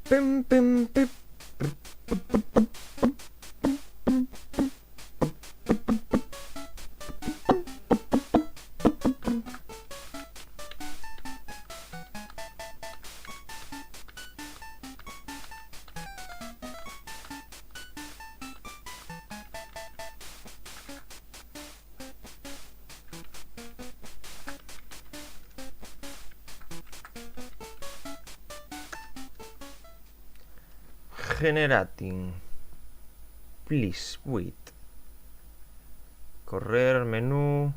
Pim, pim, pim. Generating. Please wait. Correr, menú.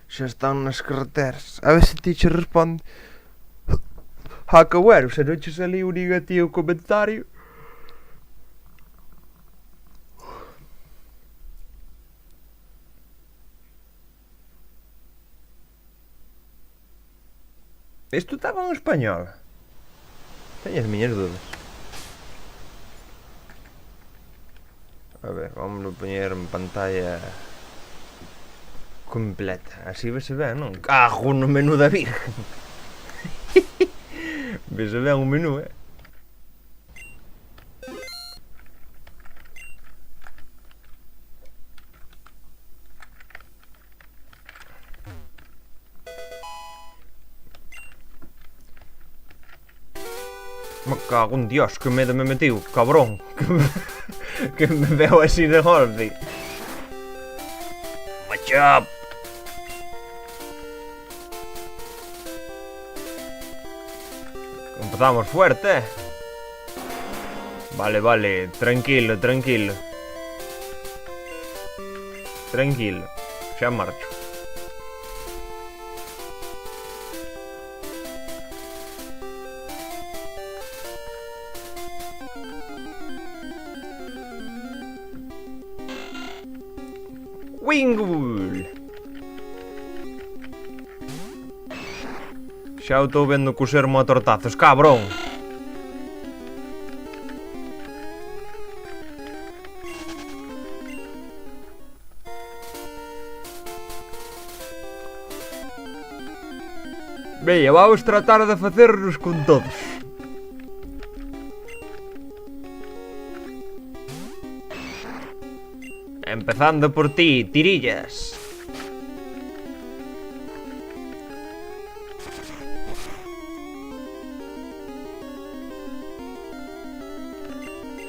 Xa están nas carreteras. A ver se ti che responde. Hackaware, se non che saliu un negativo comentario. Isto estaba en español. Teño as miñas dudas. A ver, vamos poñer en pantalla completa. Así vese ben, non? Cago no menú da virgen. Vese ben o menú, Me cago en Dios, que medo me metiu, cabrón. Que me veo así de golpe. Machop. Empezamos fuerte. Vale, vale, tranquilo, tranquilo. Tranquilo, xa marcho. Wingwool. Xa o estou vendo cosermo a tortazos, cabrón. Veña, vamos tratar de facernos con todos. Empezando por ti, tirillas.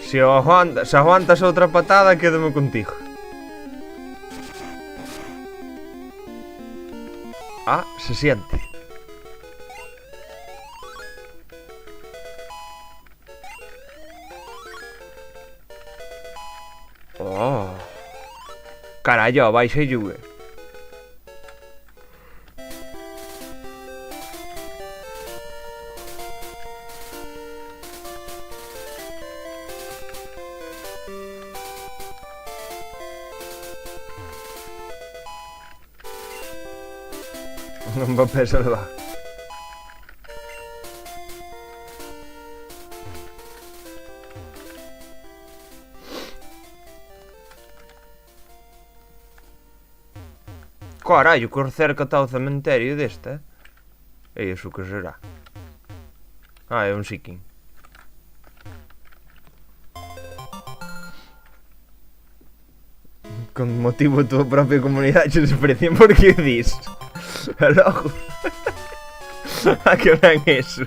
Se aguantas outra patada, quédame contigo. Ah, se siente. Oh. Carallo, vai se lluve. Non va a salvar. Carallo, que cerca está o cementerio deste, E iso que será? Ah, é un Seeking. Con motivo da tua propia comunidade se desprecian por que o dis. E logo a que ben eso.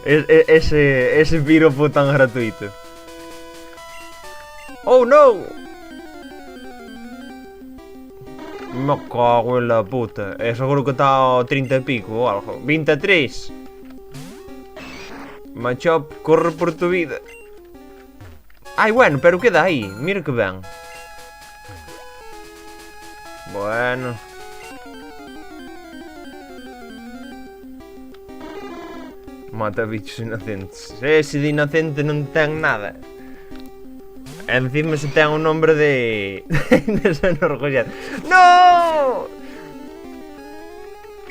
Ese piropo tan gratuito. Oh no! Me cago en la puta. Seguro que está a 30 e pico ou algo. 23. Machop, corre por tu vida. Ai, bueno, pero queda aí. Mira que ben. Bueno. Mata bichos inocentes. Ese de inocente non ten nada. Encima se ten un nombre de desenorgullado. ¡No!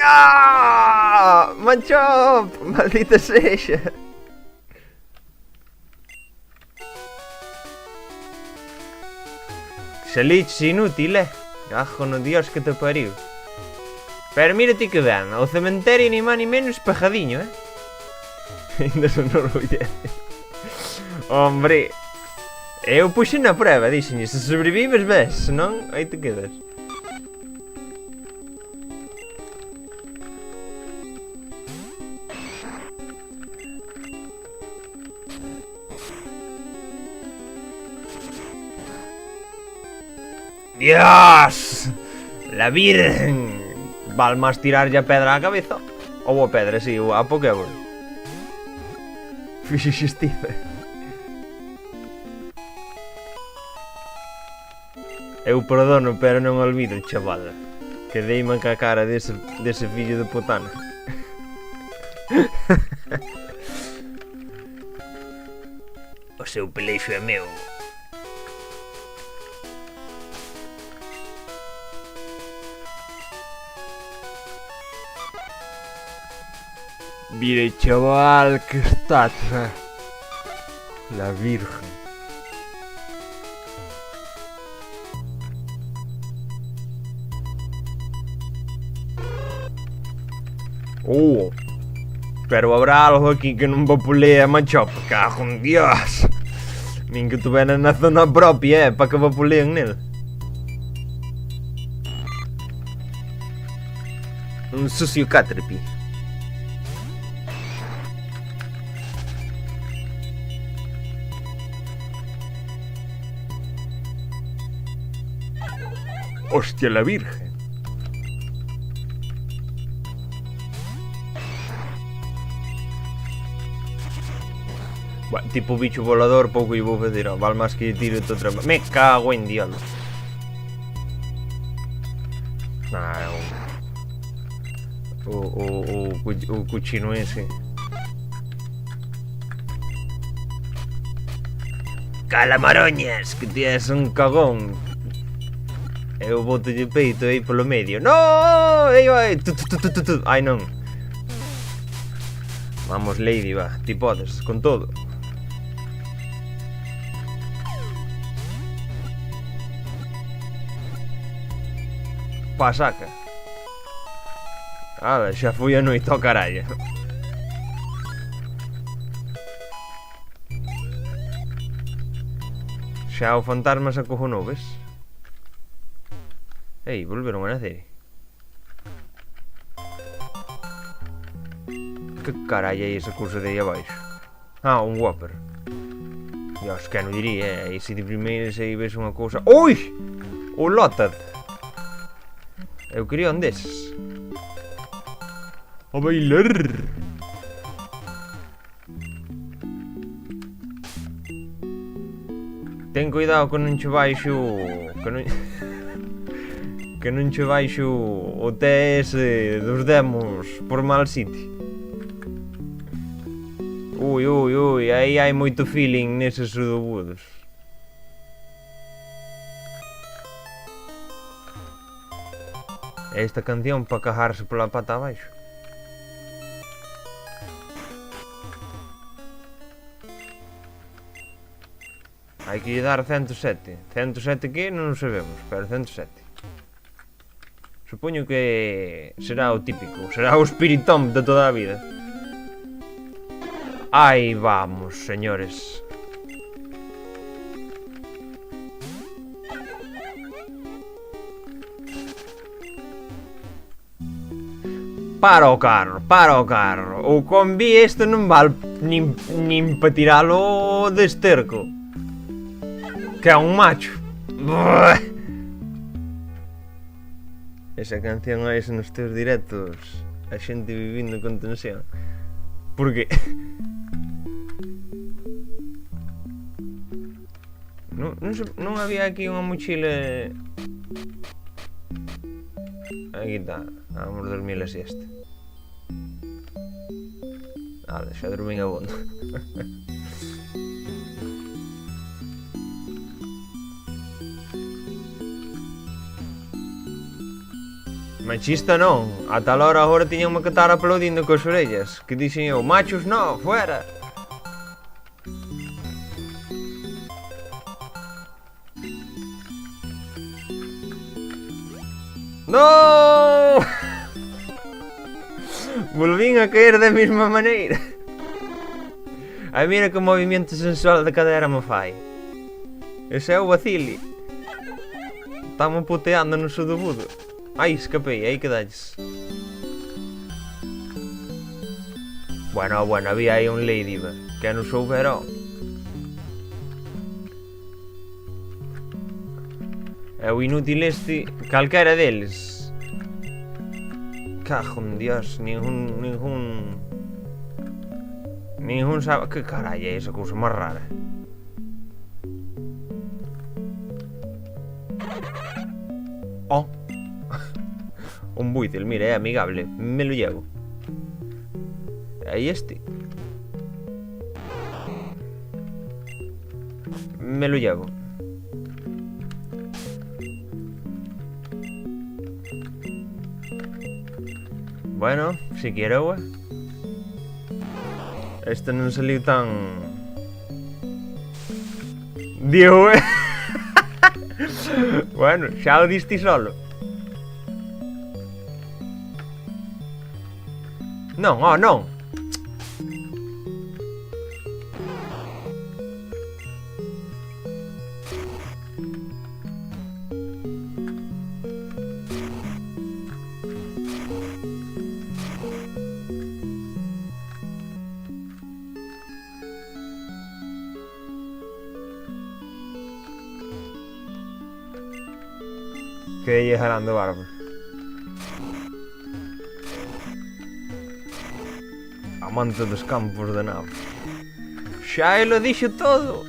¡Ah! ¡Machop! ¡Maldita sea! Saliches inútil, Ajo no dios que te pariu. Pero mírate que ben, o cementerio ni máis ni menos pejadiño, Ainda se enorgullece. Hombre, eu puxen na prueba, dixenlle, se sobrevives ves, senón, aí te quedas. Dios! La Virgen! Val máis tirarlle a pedra á cabeza. Ou a pedra, si, a Pokéball. Fixe xustiza. Eu perdono, pero non olvido, chaval. Quedeime ca cara dese fillo de putana. O seu peleixo é meu. Mire, chaval, que estatua. La Virgen. Pero habrá algo aquí que non vapulea, macho. Cajo en Dios. Nin que tuvera na zona propia, para que vapuleen nel. Un sucio Caterpie. Hostia, la Virgen. Bueno, tipo bicho volador, pouco lle vou fazer, val máis que tiro outra... Me cago en diablo. É o cuchino ese. Calamaroñas, que tienes un cagón. Eu boto de peito aí polo medio. No! Ai non. Vamos, Lady, va. Ti podes, con todo. Pa saca. Xa foi a noite ao carallo. Xa o fantasma se acojonou, ves? Ei, volveron a nacer. Que carallo é esa cousa de aí abaixo? Un Whopper. Dios, que non diría, E se de primeiras aí ves unha cousa... Ui! O Lotad. Eu quería un deses. A bailar. Ten cuidado que non che baixo... Que non che baixo o TS dos demos por mal sitio. Ui, aí hai moito feeling neses sudobudos. Esta canción para cajarse pola pata abaixo. Hai que lle dar 107. 107 que non sabemos, pero 107. Supoño que será o típico, será o Spiritomb de toda a vida. Aí vamos, señores. Para o carro. O combi este non val nin pa tiralo de esterco. Que é un macho. Esa canción é nos teus directos. A xente vivindo con tensión. Por que? Non había aquí unha mochila... Aquí está. Vamos dormir a siesta. Xa dormín abondo. Machista non. A tal hora agora tiñanme que estar aplaudindo cos orellas. Que dixen eu, machos non, fuera. ¡No! Volvín a caer da mesma maneira. Ai, mira que movimento sensual de cadera me fai. Ese é o Vacili. Estamos puteando no sudobudo. Ai, escapei, aí que dalles. Bueno, había aí un Ladybug. Que non souberó. É o inútil este, calquera deles. Cajo en Dios, ningún sabe... Que carai é esa cousa máis rara? Oh! Un buizel, mira, é amigable. Me lo llevo. Aí este. Me lo llevo. Bueno, si quero, este non saliu tan... Dio, Bueno, xa o diste solo. Non, oh, non. Que lle jalando barba. Amante dos campos de nabo. Xa lo dixo todo.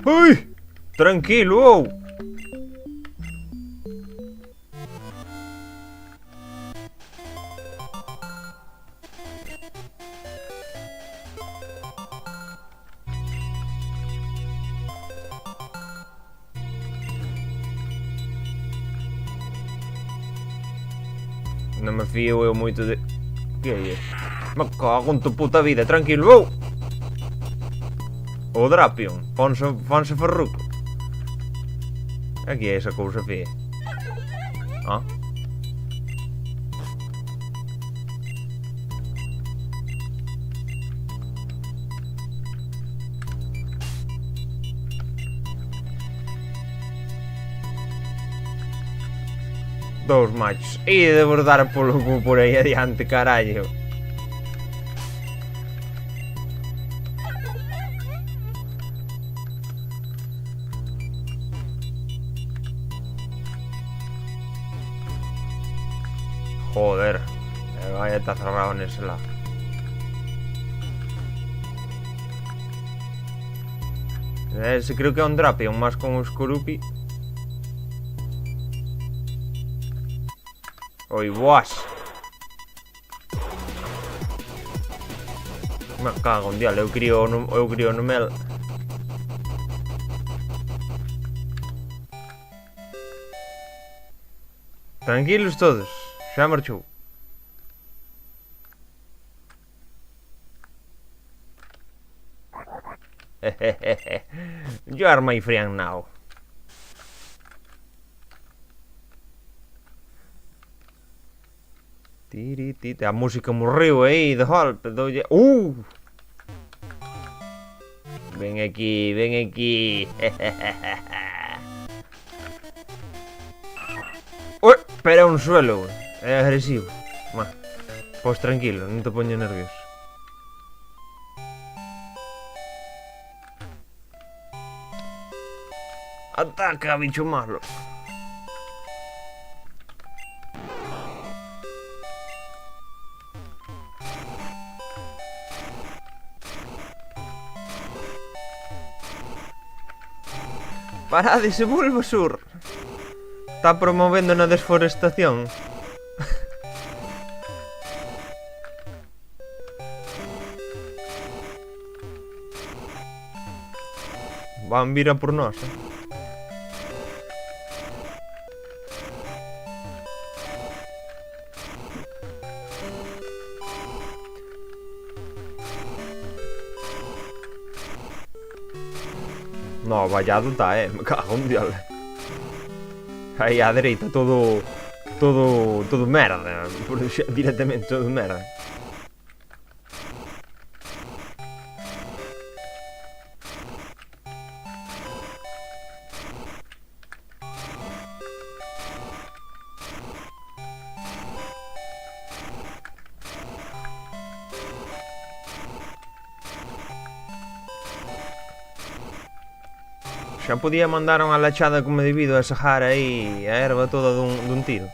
Ui! Tranquilo, ou! Non me fío eu moito de... Que é isto? Me cago en tu puta vida, tranquilo, ou! O Drapion, ponse farruco. Aquí é esa cousa fea. Ah. Dous machos. E de bordar polo cu por aí adiante, carallo. Joder, vaya, está cerrado en ese lado. Ese creo que é un Drapion, máis con os Skorupi. Oi, boas. Me cago en dial, eu crío no mel. Tranquilos todos. Xa marchou. You are my friend now. A música morreu aí de golpe. Ven aquí, ven aquí. Uy, espera un suelo. É agresivo. Pois tranquilo, non te poño nervioso. Ataca, bicho malo. Parade ese Bulbasur. Está promovendo na desforestación. van vir a por nós, No, vallado está, me cago en Dios. Aí á dereita todo merda, directamente todo merda. Xa podía mandar unha lachada como debido a sajar aí a erva toda dun tiro.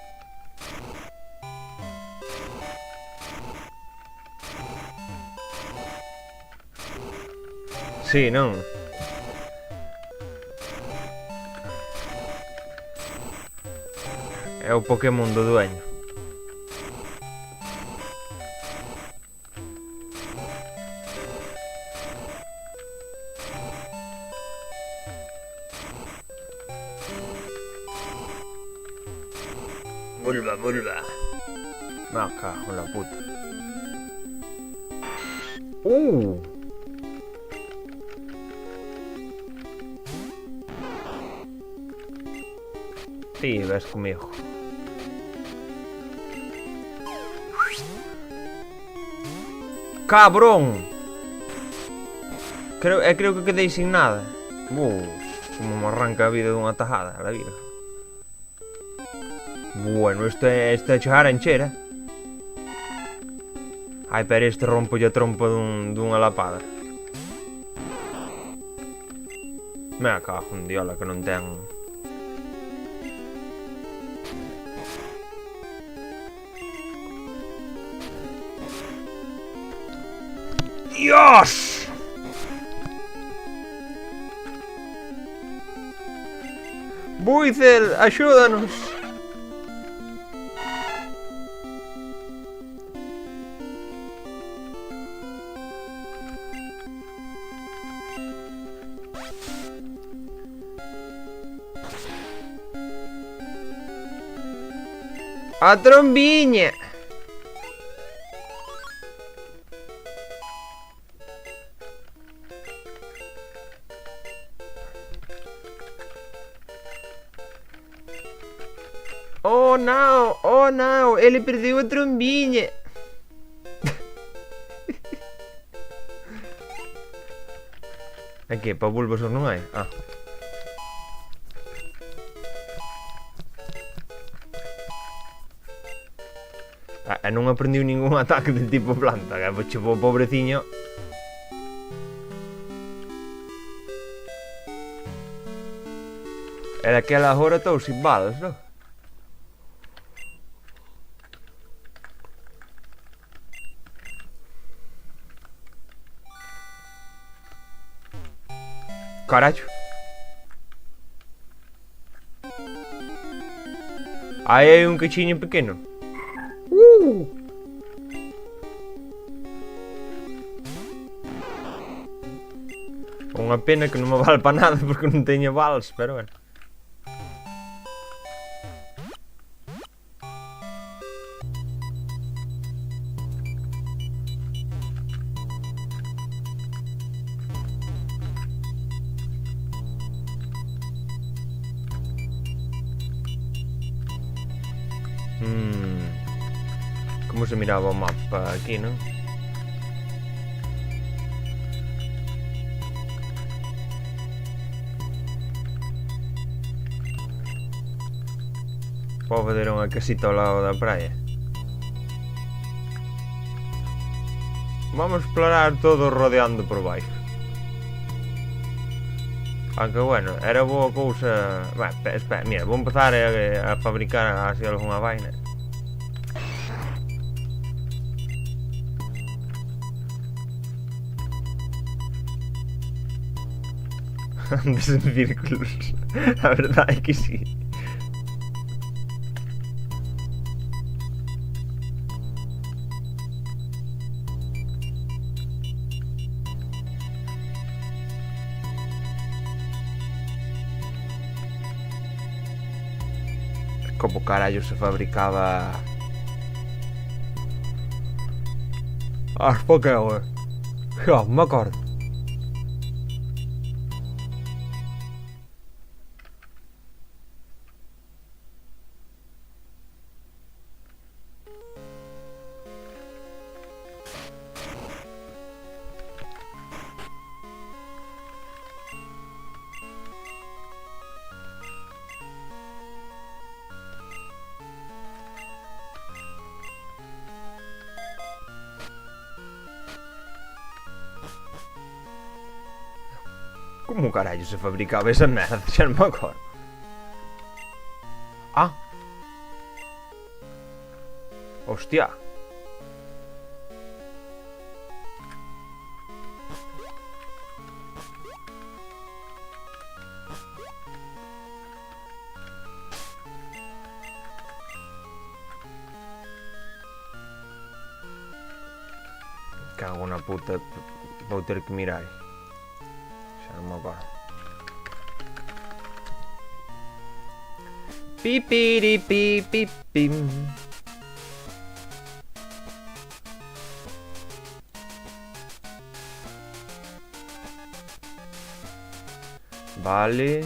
Sí, non? É o Pokémon do dueño. Vulva. Me cago en la puta. Sí, ves conmigo. ¡Cabrón! Creo que quedei sin nada. Como me arranca a vida dunha tajada, a la virga. Bueno, isto é chegar a encher, Ai, pero este rompo a trompa dunha lapada. Me cago en diola que non ten... Dios! Buizel, axúdanos! A trombiña! Oh não, ele perdeu a trombinha. Aqui, para o Bulbasaur não é? Non aprendiu ningún ataque de tipo planta, que o pobreciño. E daquela hora estou sin balas, non? Carallo. Aí hai un cachiño pequeno. Unha pena que non me vale para nada porque non teño balas, pero bueno. Como se miraba o mapa aquí, non? Vou fazer unha casita ao lado da praia. Vamos explorar todo rodeando por baixo. Aunque bueno, era boa cousa... Espera, mira, vou empezar a fabricar así algunha vaina. Andas en círculos. A verdade é que sí. Como carallo se fabricaba as Pokémon? Xa, me acordo. Como carallo se fabricaba esa merda? Xa non me acordo. Ah. Hostia. Cago na puta. Vou ter que mirar. Xa non me acordo. Pipiripipipim. Vale.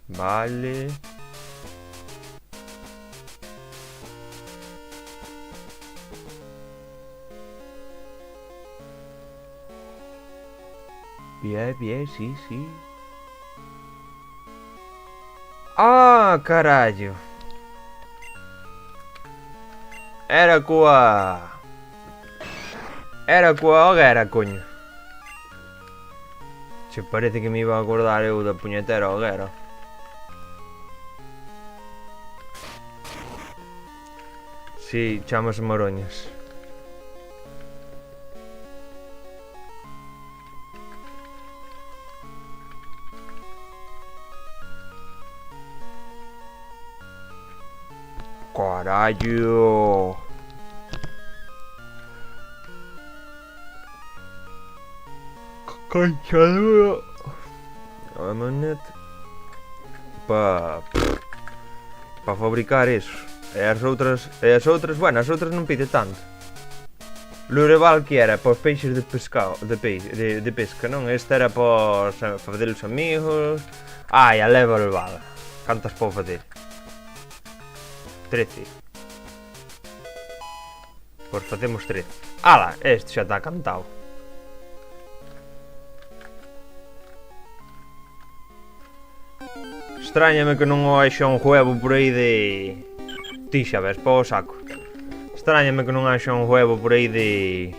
Vale. Bien, bien, sí, sí. Ah, carallo. Era coa hoguera, coño. Se parece que me iba a acordar eu da puñetera hoguera. Si, chamas moroñas. Carallo. Conchadura. A manete. Pa fabricar eso. E as outras, bueno, as outras non pide tanto. Lureval que era para os peixes de pescado, de pesca, non? Este era para fazer os amigos. Ai, a level val. Cantas pode fazer? 13. Pois facemos 13. Ala, este xa está cantado. Extrañame que non haxa un huevo por aí de... Ti xa ves, pa o saco. Extrañame que non haxa un huevo por aí de...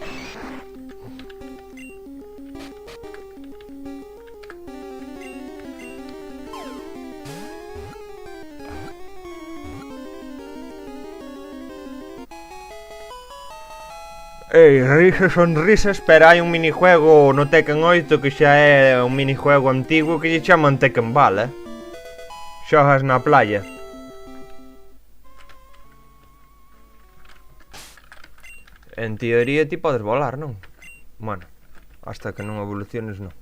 Ei, risas son risas, pero hai un minijuego no Tekken 8 que xa é un minijuego antigo que lle chaman Tekken Ball, Xogas na playa. En teoría ti podes volar, non? Bueno, hasta que non evoluciones non.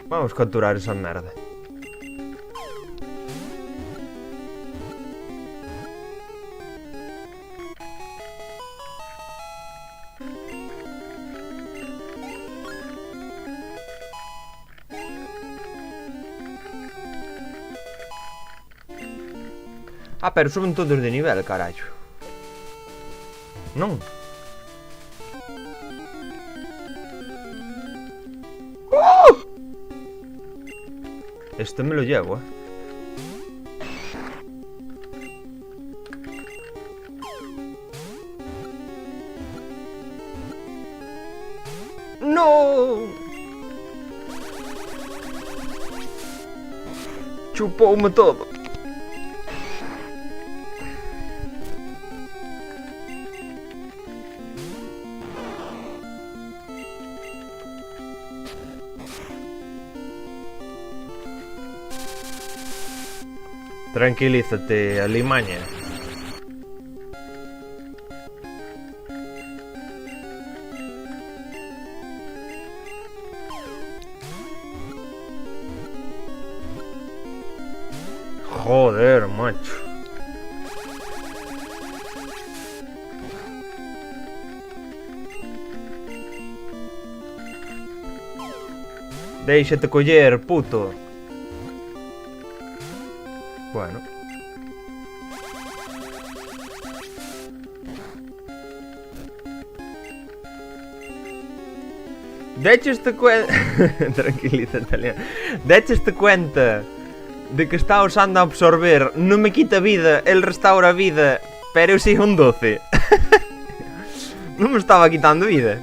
Vamos capturar esa merda. Ah, pero suben todos de nivel, carallo. Non? Este me lo llevo, ¡No! Chupoume todo. Tranquilízate, alimaña. Joder, macho. Déixate coller, puto. Bueno. Decheste cuenta... Tranquilízate, Aliana. Decheste cuenta de que está usando a absorber. Non me quita vida, el restaura vida, pero eu sigo un 12. Non me estaba quitando vida.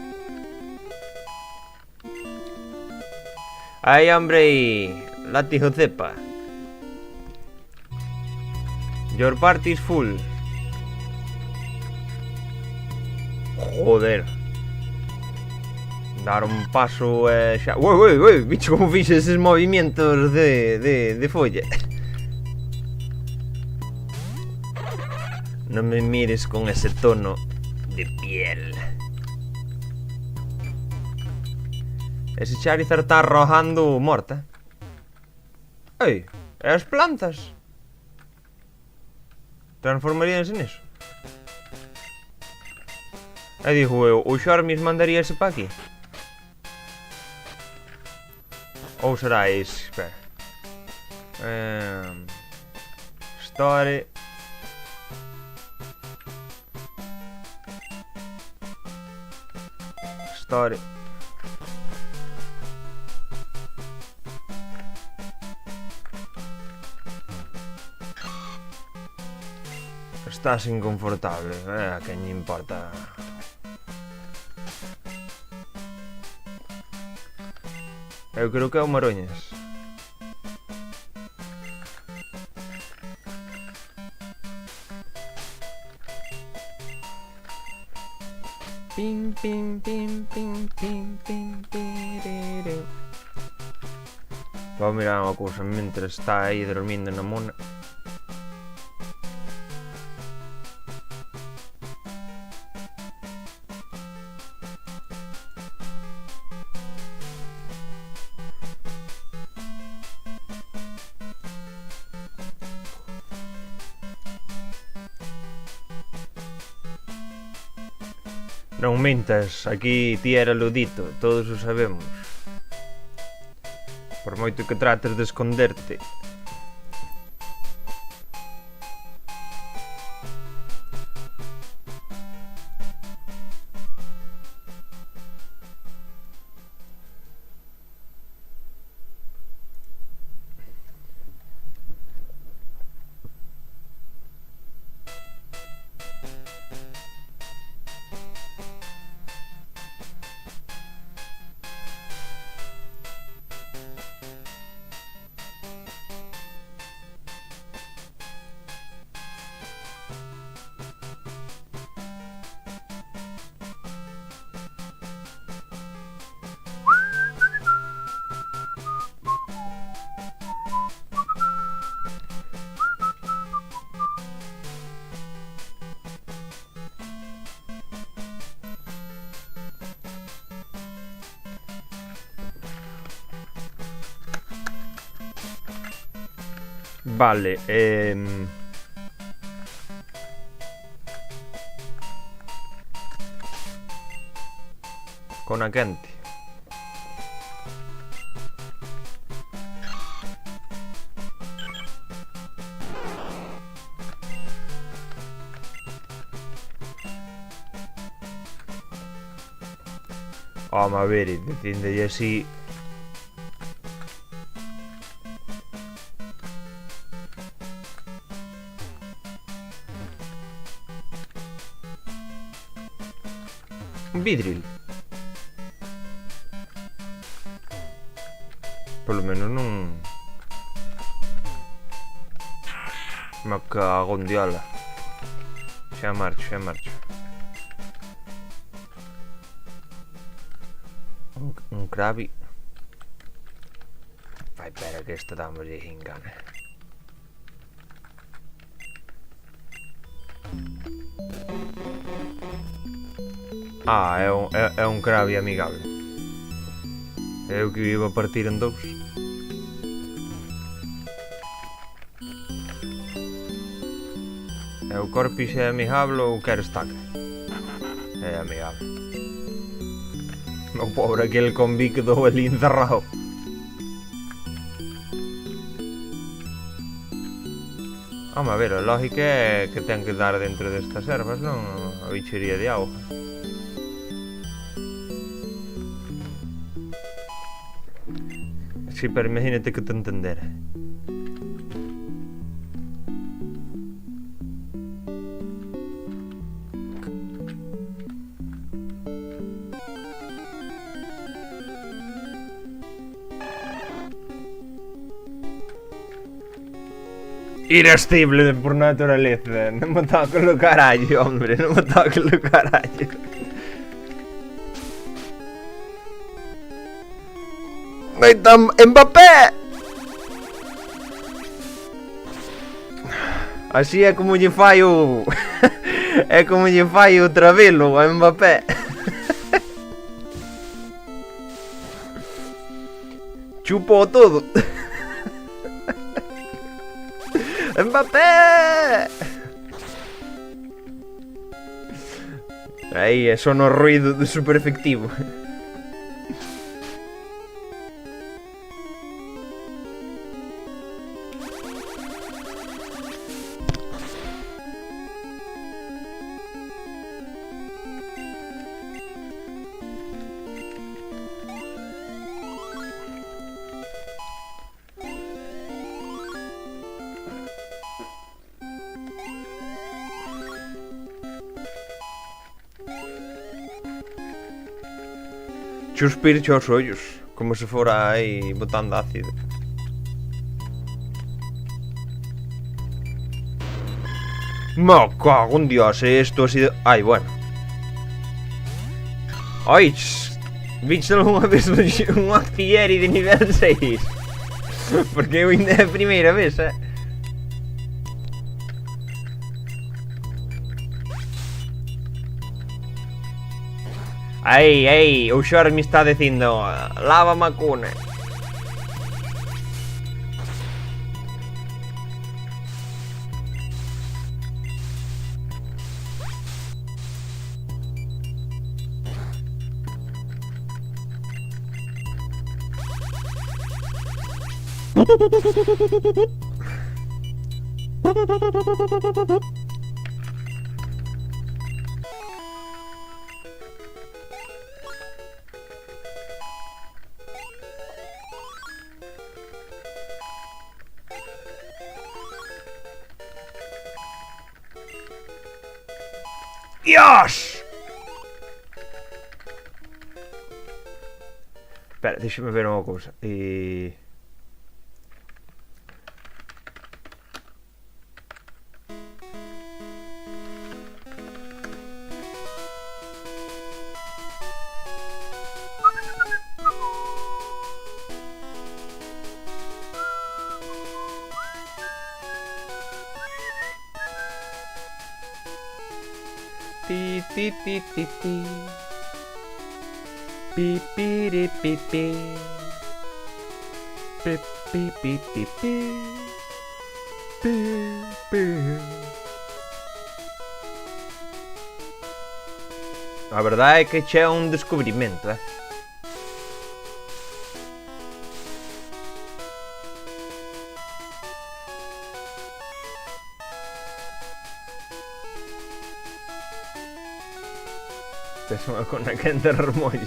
Ay, hombre, látigo cepa. Your party is full. Joder. Dar un paso xa... Uy, bicho, como fixe eses movimientos de folla. Non me mires con ese tono de piel. Ese Charizard está arrojando morta. Ei, e as plantas? Transformaríanse niso? E digo eu, o Xormis mandaríase pa aquí? Ou será ese? Espera. Story. Story. Estás inconfortable, a quen lle importa. Eu creo que é o Maroñas. Pim, pim, pim, pim, pim, pim, piriri. Vou mirar unha cousa mentre está aí dormindo na mona. Non mintas, aquí ti era ludito, todos o sabemos. Por moito que trates de esconderte. Vale, con a quente. Oh, ma vedi, dicendogli así. Un vidril. Polo menos non... Me cago en diola. Xa marcho, xa marcho. Un Krabby. Vai, espera que esta damos de gincana. Ah, é un Krabby amigable. Eu que iba a partir en dous. O Corpix é amigable ou quero estaca? É amigable. Meu pobre, aquele combi quedou ali encerrado. Vamos a ver, a lógica é que ten que dar dentro destas ervas, non? A bichería de auga. Si, pero imagínate que te entendera. Irascible por naturaleza. Non me toques o carallo, hombre. Non me toques o carallo. Mbappé! Así é como lle fai o... É como lle fai o Travelo a Mbappé. Chupo todo. Mbappé! Aí é sono ruido de super efectivo. Chuspir os ollos, como se fora aí botando ácido. Me cago en Dios, esto ha sido... Ay, bueno. Ai, viste alguma vez un artillery de nivel 6? Porque eu ainda é a primeira vez, Ei, o Xor me está dicindo lava macune. Dios! Espera, deixa-me ver unha cousa. Pi pi pi pi pi. Pi pi ri pi pi. Pi pi pi pi pi. Pi pi. A verdade é que é un descubrimento, Es unha cona quente remollo.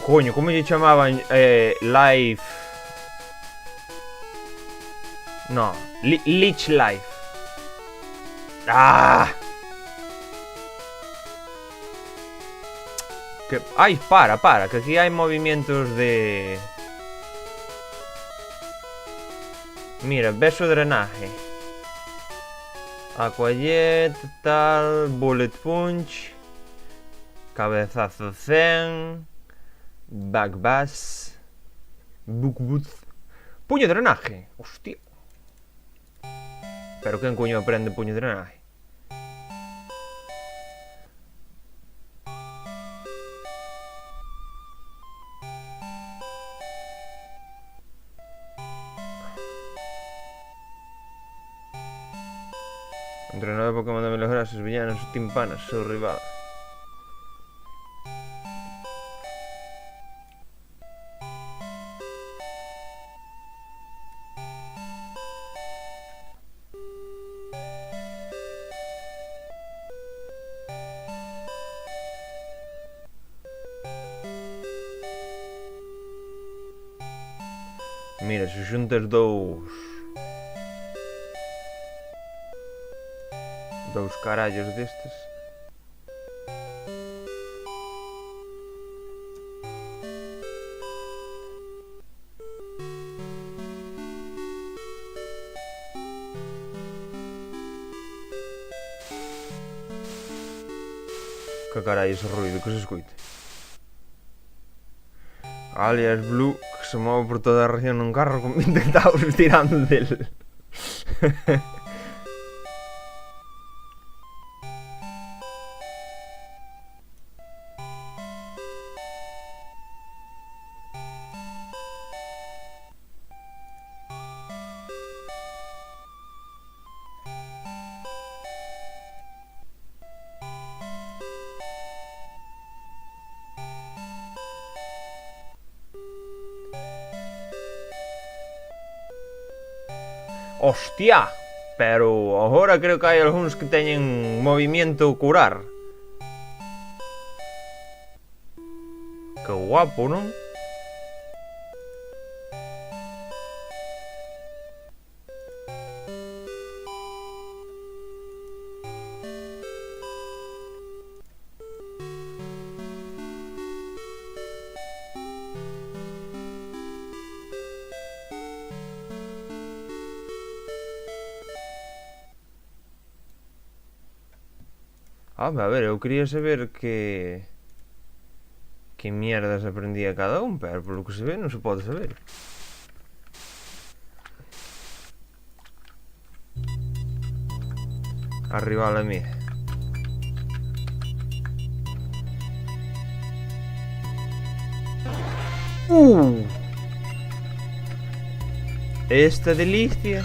Coño, como lle chamaban? Life... No, Leech Life. ¡Ah! Que... ¡Ay, para! Que aquí hai movimientos de... Mira, beso drenaje. Aquajet, tal, Bullet Punch, Cabezazo Zen, Backbash, Bookbooth, Puño de Drenaje, hostia. Pero quen coño aprende Puño de Drenaje? Entrenador de Pokémon de mejorar sus villanos, sus timpanas, su rival. Mira, se xuntas dous carallos destes. Que carallo ese ruido que se escoite? Alias Blue, que se move por toda a región nun carro con 20 centavos tirando del. Hostia, pero agora creo que hai algúns que teñen movimiento curar. Que guapo, non? A ver, eu quería saber que mierdas aprendía cada un, pero polo que se ve non se pode saber. Arriba a la mía. Esta delicia.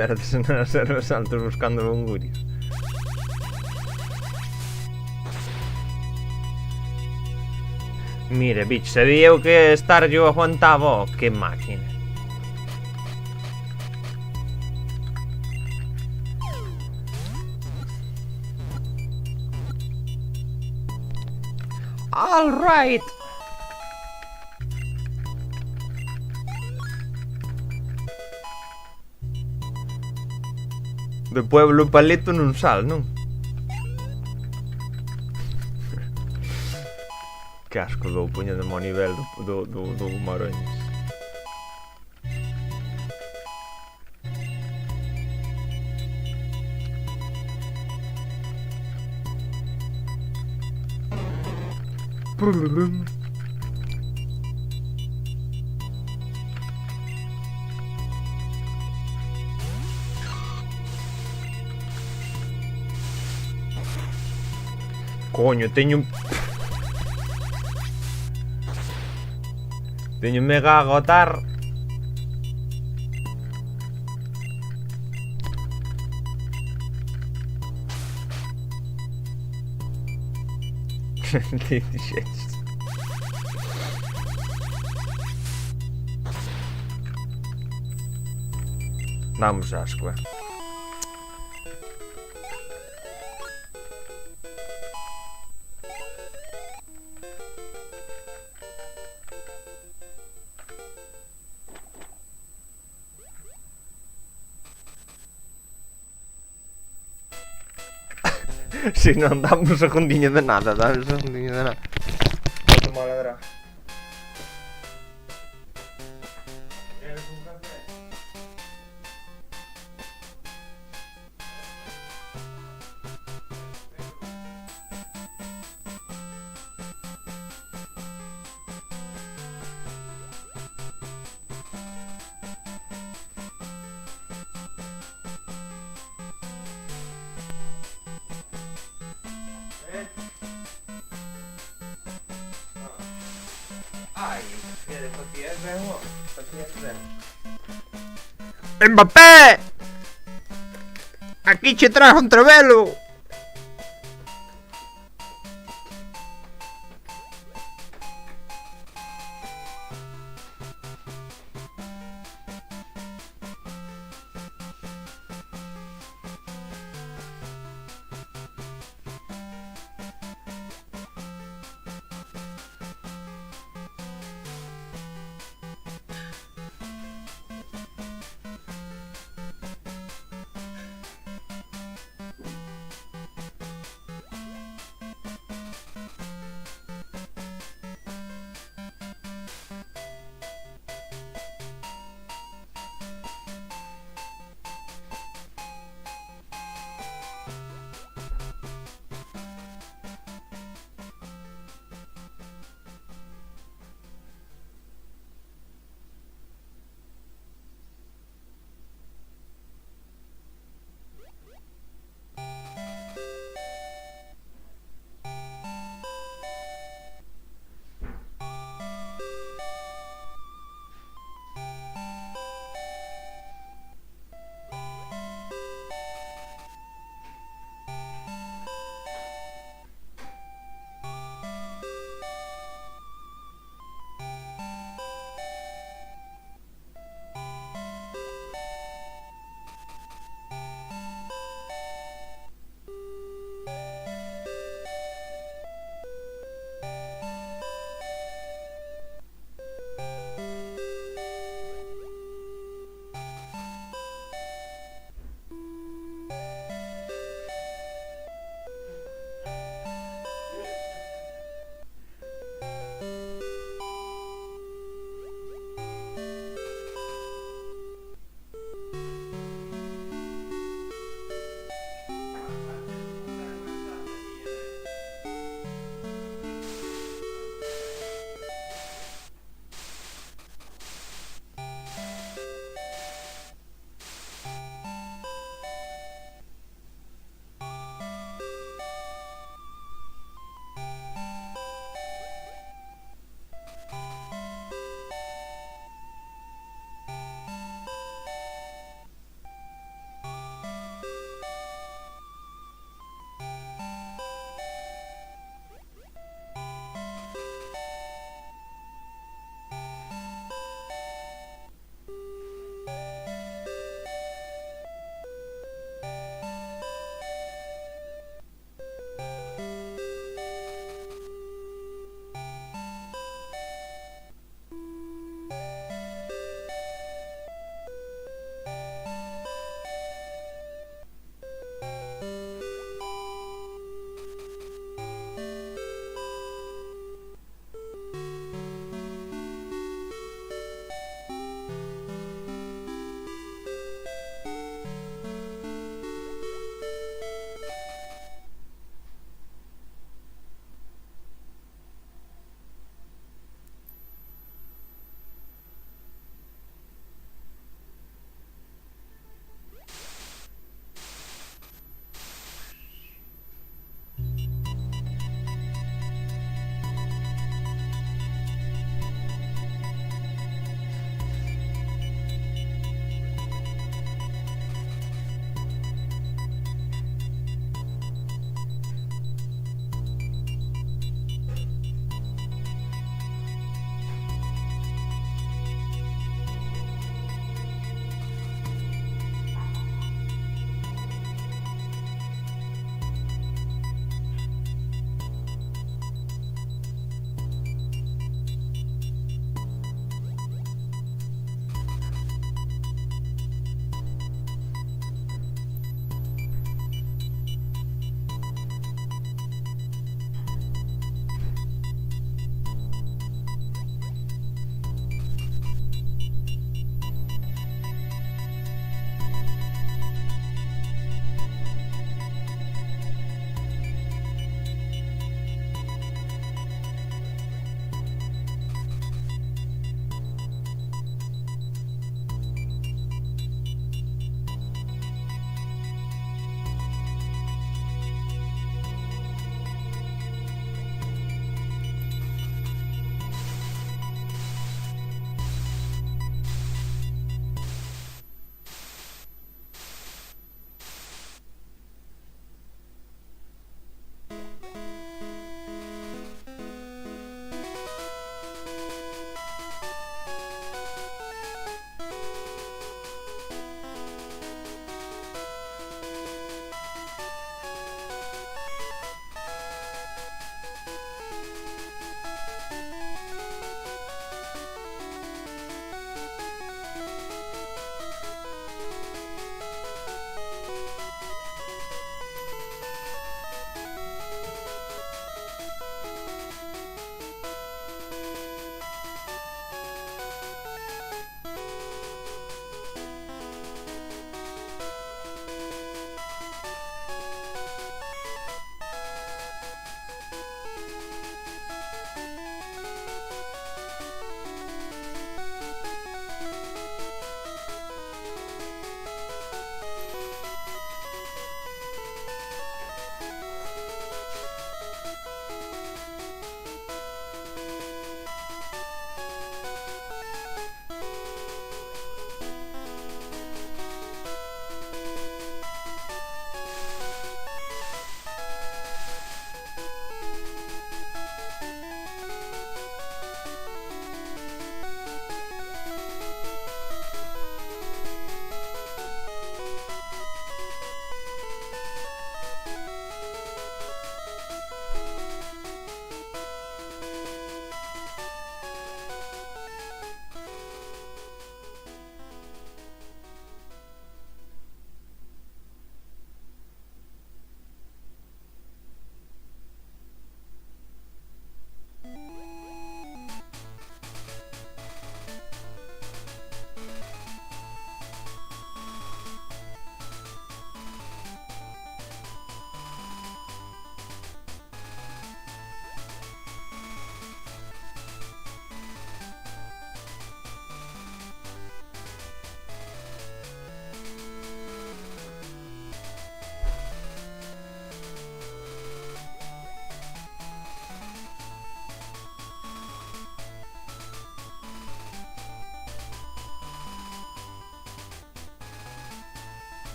Perdes en as ervas altos buscando bongurios. Mire, bicho, sabía eu que estar yo aguantaba, que máquina. All right. De pueblo paleto non sal, non? Que asco do poñedemo a nivel do Maroñas. Coño, teño mega a agotar. Vamos asco, Si non damos un segundiño de nada, dame un segundiño de nada. Vou tomar a ladrar. Mbappé! Aquí che trajo un trevelo!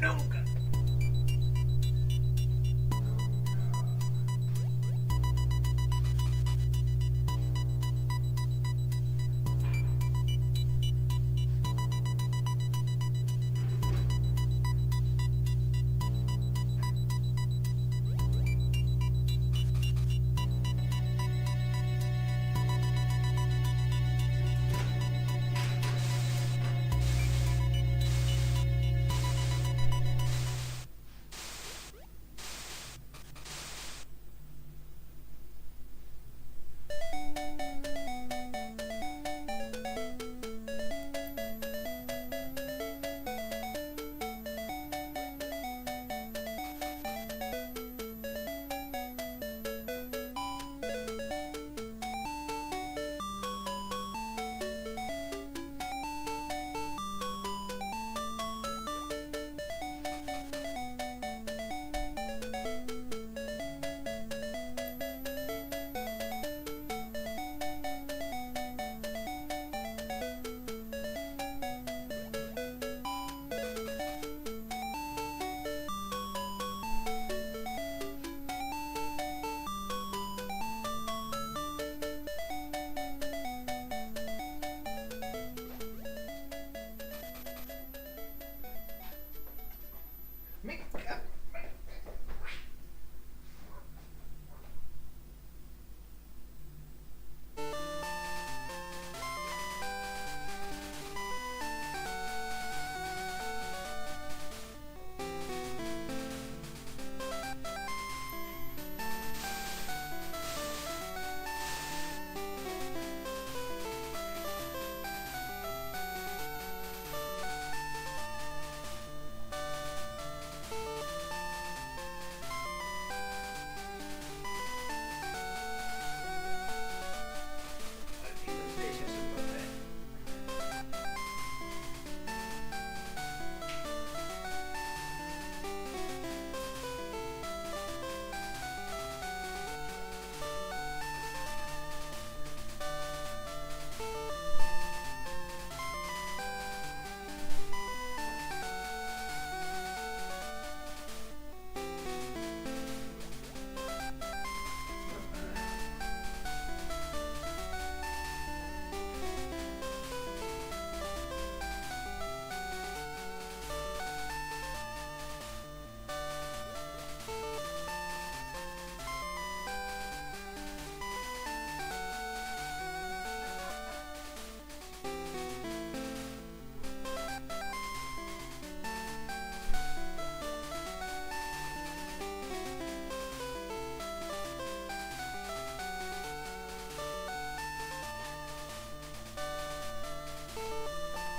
nunca.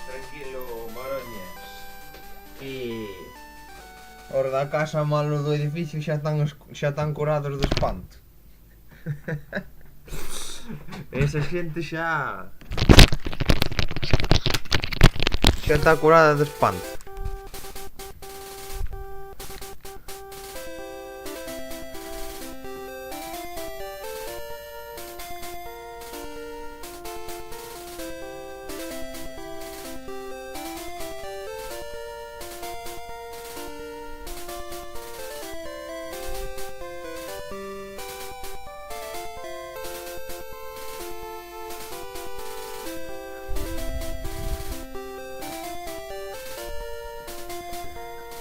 Tranquilo, Maroñas. E os da casa malo do edificio xa están curados do espanto. Esa xente xa está curada do espanto.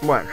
Bueno.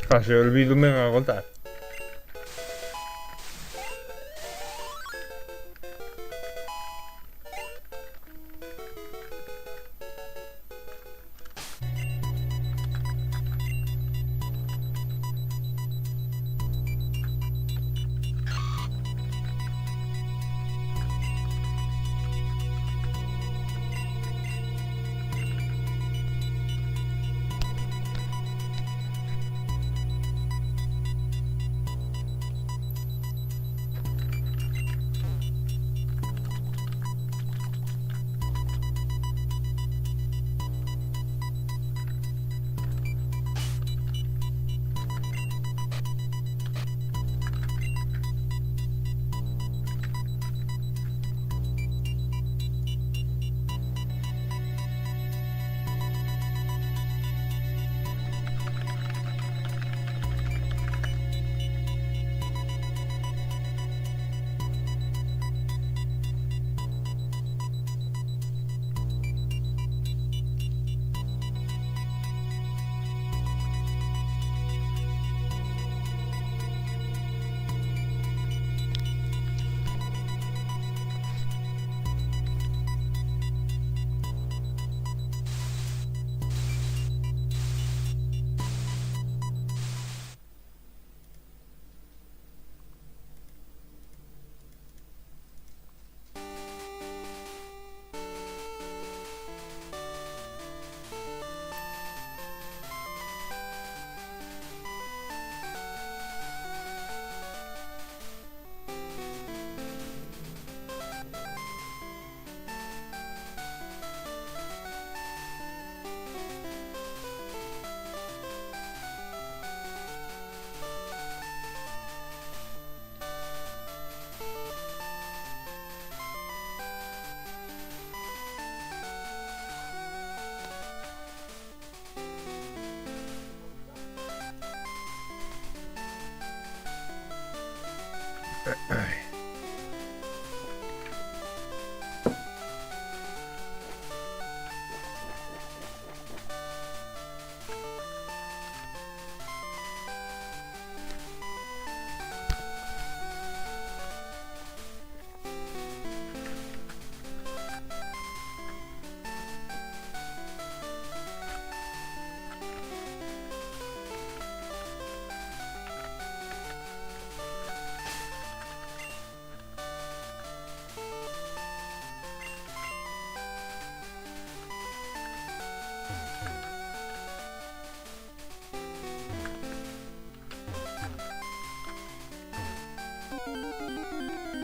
Casi olvido me agotar.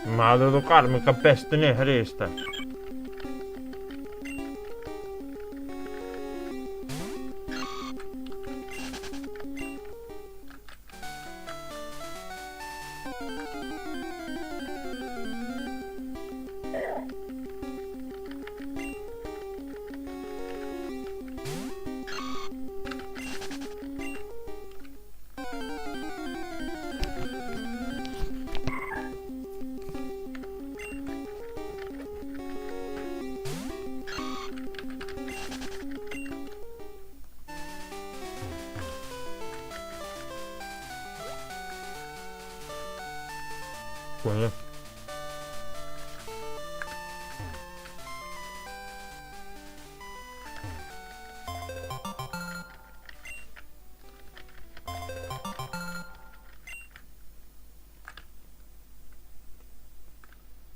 Madre do Carmo, que peste negra é esta. Coño.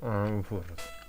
Ah, foda-se.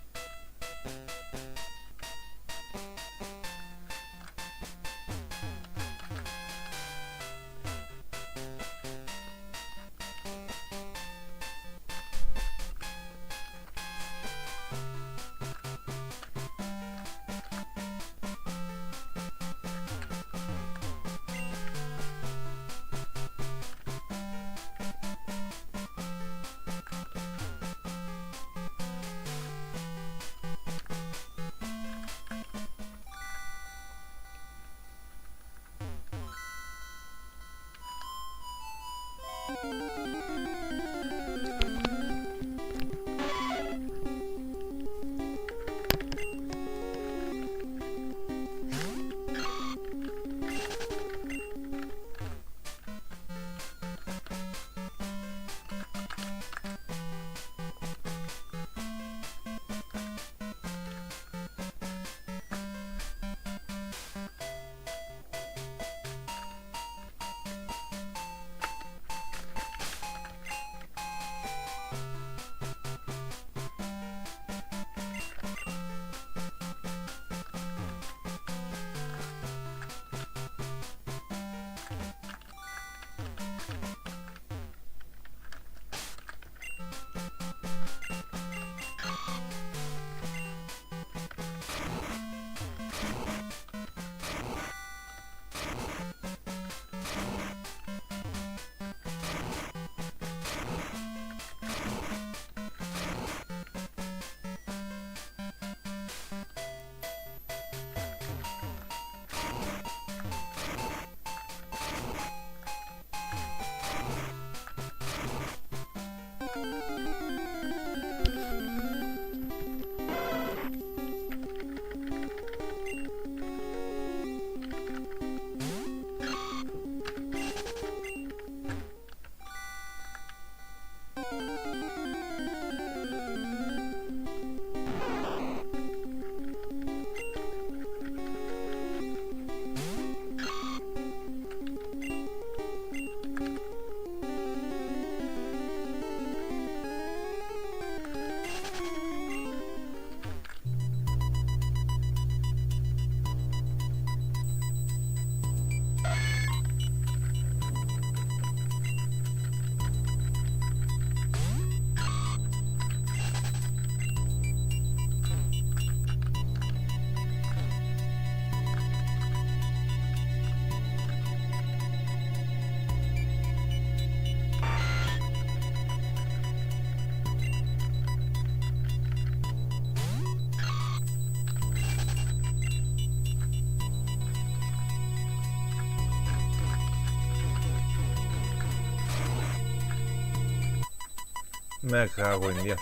Me cago en Dios.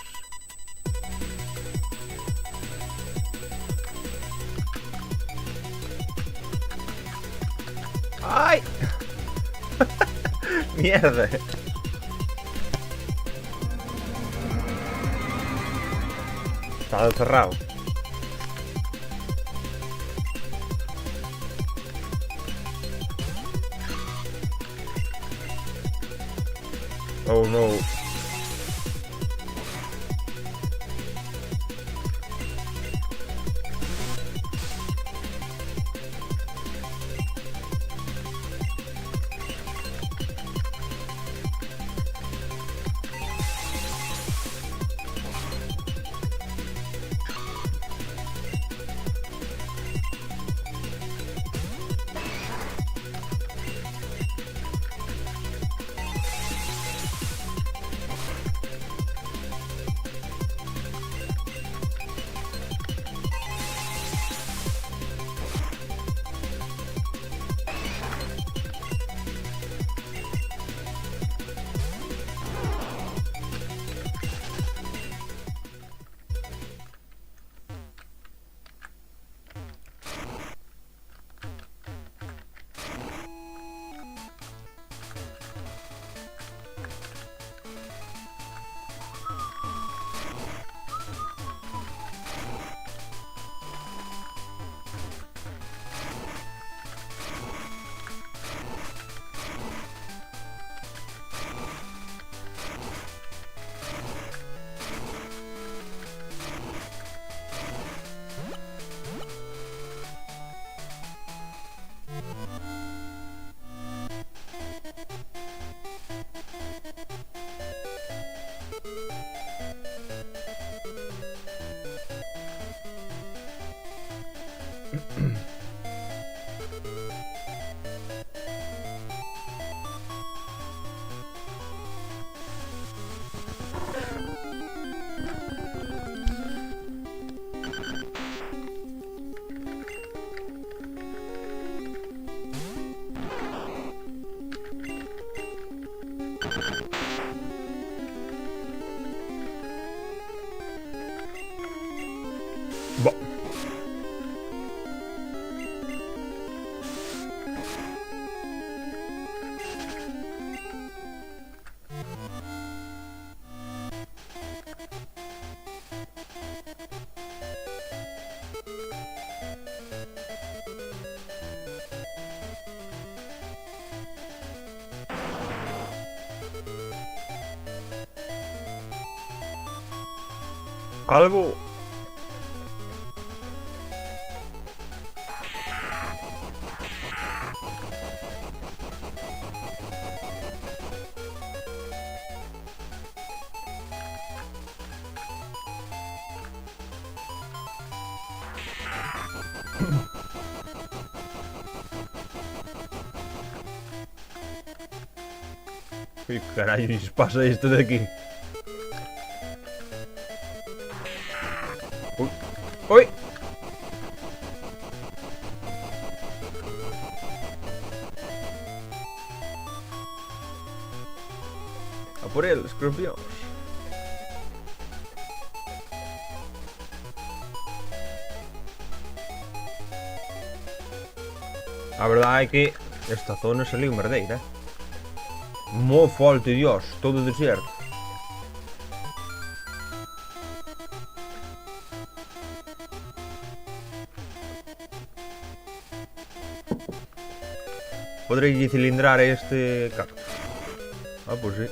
¡Ay! ¡Mierda! Estaba cerrado. Oh no. Bah. Algo. ¿Qué carayos pasa esto de aquí? Uy. ¡Uy! A por él, escorpión. A verdade é que esta zona saliu merdeira. Mo forte, Dios, todo deserto. Podrei cilindrar este carro. Ah, pois sí.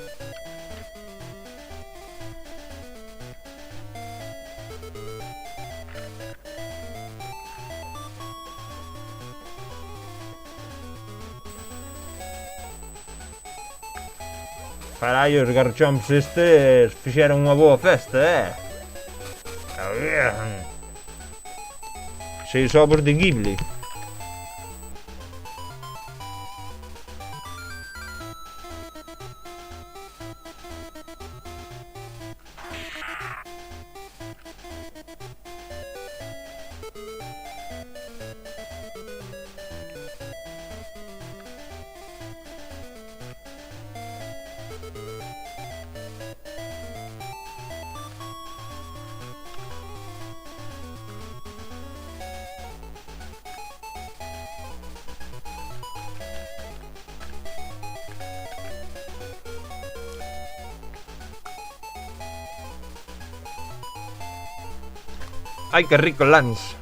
Carai, os garchomps estes fixeron unha boa festa, A ver. 6 ovos de Ghibli. Ai, que rico Lance.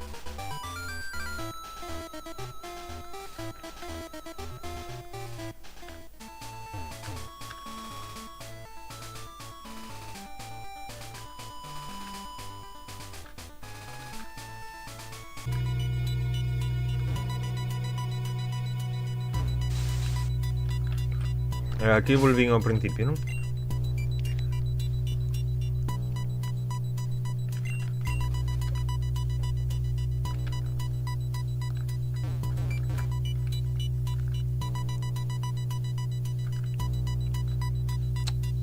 Aquí volvín ao principio, non?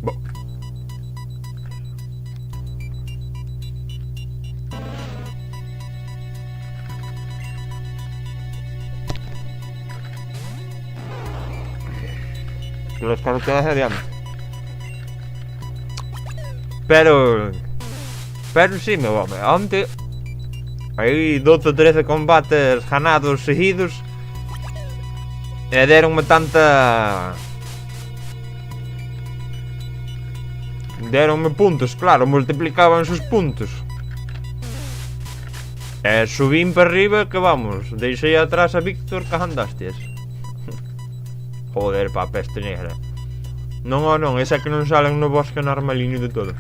Bo. Las carreteras adiante. Pero sí, meu home, onte hai 12 ou 13 combates ganados seguidos e deronme deronme puntos, claro, multiplicaban os puntos e subín para arriba que vamos, deixei atrás a Víctor que andastias. Joder, pa, peste negra. Non, esa que non salen no bosque normaliño de todo.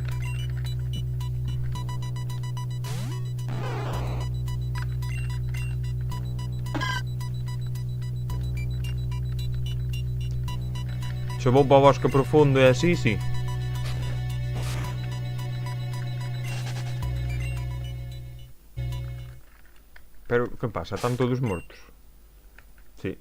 Se vou para o bosque profundo e así, sí. Pero, que pasa? Están todos mortos? Sí.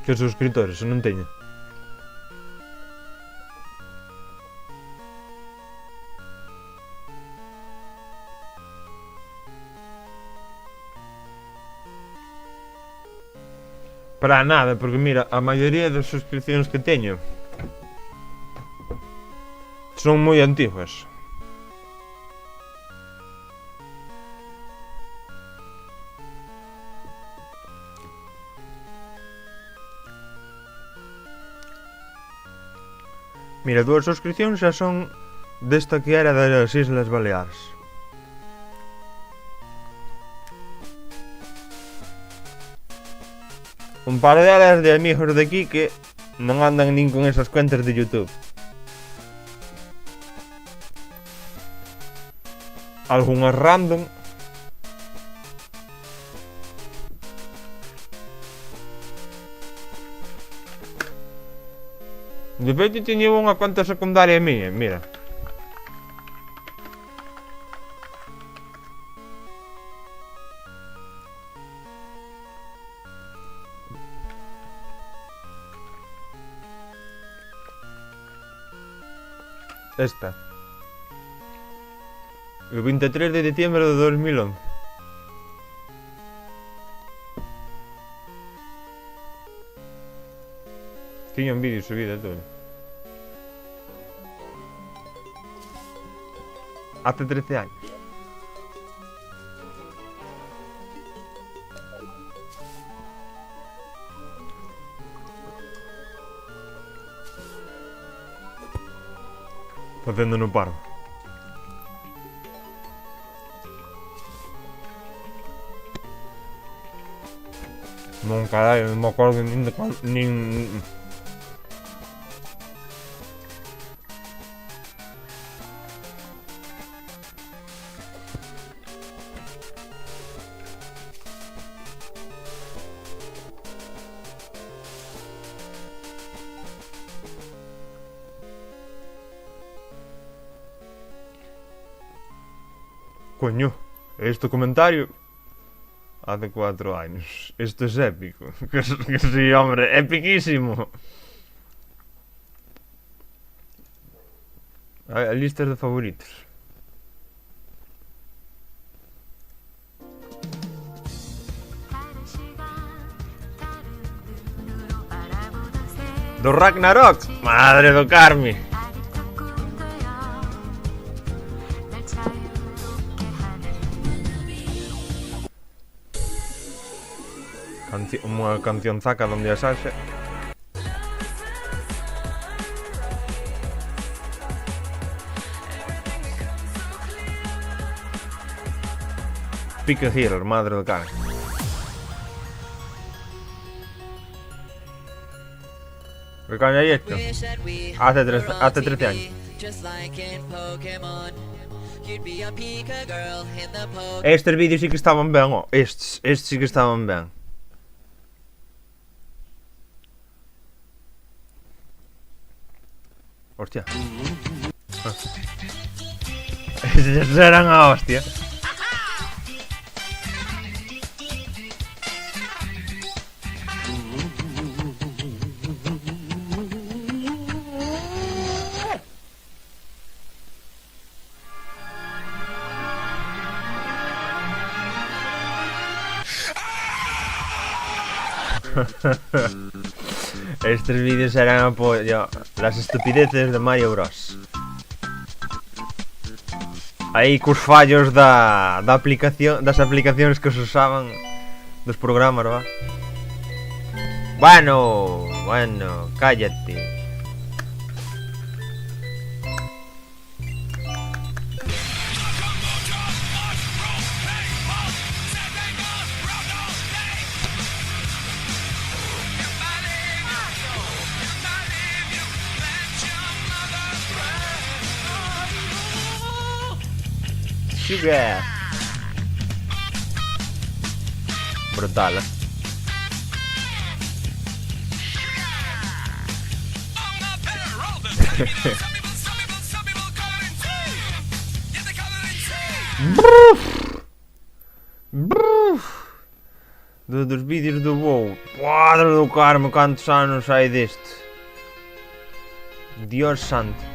Que suscriptores, non teño. Para nada, porque mira, a maioría das suscripcións que teño son moi antiguas. Mira, 2 suscripcións xa son desta que era das Islas Baleares. Un par delas de amigos de aquí que non andan nin con esas cuentas de YouTube. Algunhas random. De feito teño unha conta secundaria mía, mira. Esta. O 23 de diciembre de 2011. Tiña un vídeo subido e todo. Hace 13 años. Facendo no paro. Non, carai, non me acordo nin de cuando, nin... Coño, este comentario hace 4 años. Esto es épico. Que sí, hombre, epiquísimo. A listas de favoritos. Do Ragnarok. Madre do Carme. Unha canción zaca donde a Sasha. Pica Hill, madre do Carme. ¿Qué coño hay esto? Hace 13 años. Estes vídeos sí que estaban ben, oh. Estes sí que estaban ben. Hostia. Estes eran a hostia. Estos vídeos eran apoyo las estupideces de Mario Bros. Aí cos fallos da aplicación, das aplicacións que se usaban dos programas, va. Bueno, cállate. Sugar. Brutal, eh? Dos vídeos do WoW. Padre do Carmo, cantos anos hai deste? Dios santo.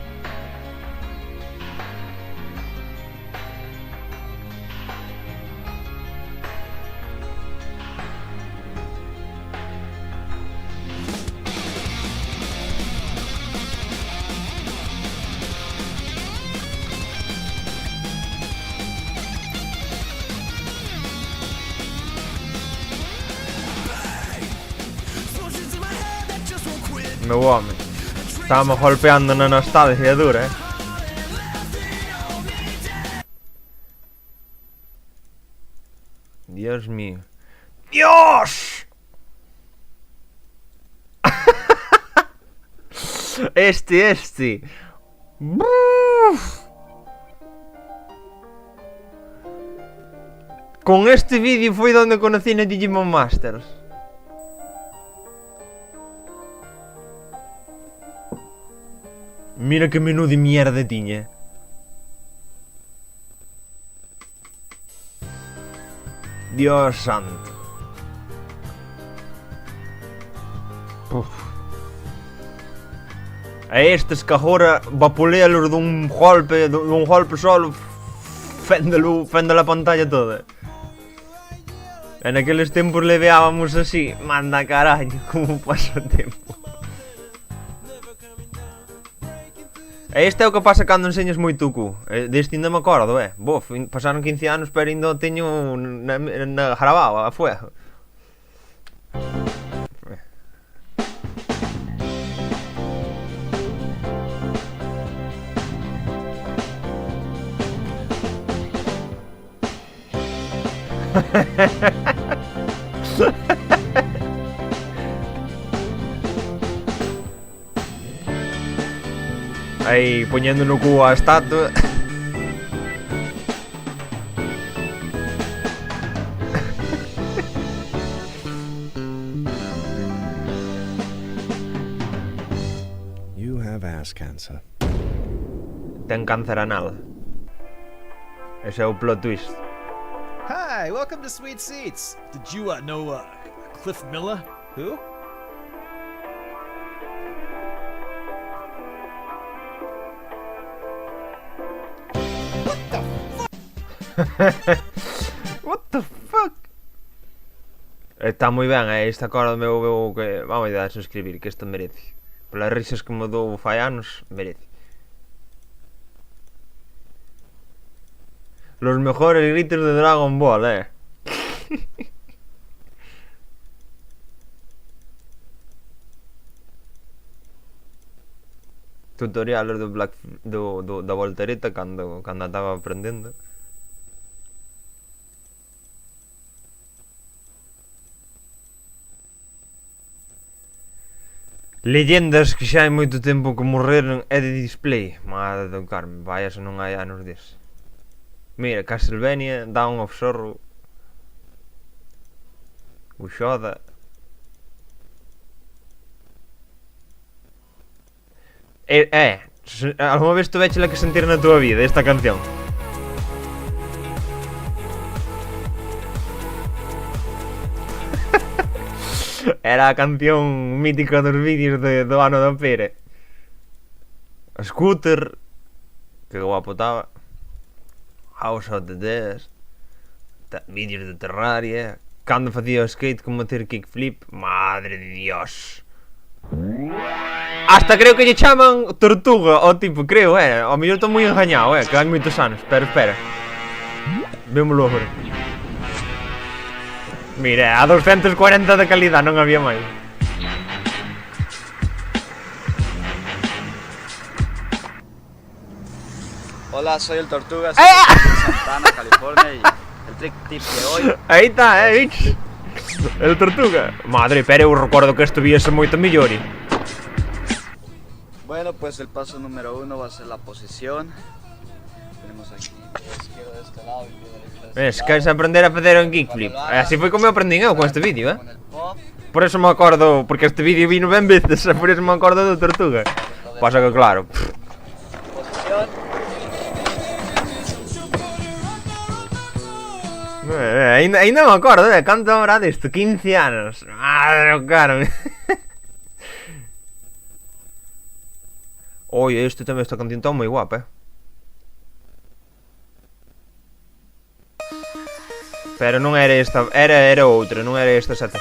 Meu home, estábamos golpeando na nostalgia dura, eh? Dios mío. ¡Dios! Este. Con este vídeo foi donde conocí na Digimon Masters. Mira que menú de mierda tiña. Dios santo. Puf. A estes que agora vapulealos dun golpe solo fende la pantalla toda. En aqueles tempos leveábamos así. Manda caraño, como pasa o tempo. Este é o que pasa cando enseñas moito cu. Deste ainda me acordo, Bof, pasaron 15 anos pero ainda o teño na grabado a fuego. Aí, poñendo no cu a estatua. You have ass cancer. Ten cáncer anal. Ese é o plot twist. Hi, welcome to Sweet Seats. Did you know Cliff Miller? Who? What the fuck? Está moi ben, esta cara meu que... Vamos a suscribir, que isto merece. Pelas risas que me dou fai anos, merece. Los mejores gritos de Dragon Ball, Tutoriales da voltereta cando estaba aprendendo. Leyendas que xa hai moito tempo que morreron e de display. Madre do Carmen, vaya se non hai anos des. Mira, Castlevania, Dawn of Sorrow, Ushoda. Alguma vez tuvéchela que sentir na tua vida esta canción? Era a canción mítica dos vídeos do ano da Pere. Scooter, que guapo estaba. House of the Dead, vídeos de Terraria. Cando facía o skate como ter kickflip. Madre de Dios. Hasta creo que lle chaman Tortuga, o tipo, creo, ao mellor estou moi engañado, que hai moitos anos. Pero espera. Vémolo agora. Mira, a 240 de calidad, non había máis. Hola, soy el Tortuga, soy de Santana, California y el trick tip de hoy... Aí está, bitch. El Tortuga. Madre, pero eu recordo que isto viese moito mellor. Bueno, pues el paso número 1 va a ser la posición. Tenemos aquí pie izquierdo de este lado y pie derecho de este Ves, lado. queres aprender a facer un kickflip. Así foi como eu aprendín eu con este vídeo, Con el pop, Por eso me acordo, porque este vídeo vino ben veces, por eso me acordo do Tortuga. Pasa que claro, posición. ainda me acordo, canto habrá desto, 15 anos. Madre do Carmen. Oye, esta canción está moi guapa, Pero non era esta, era outra, non era esta seta.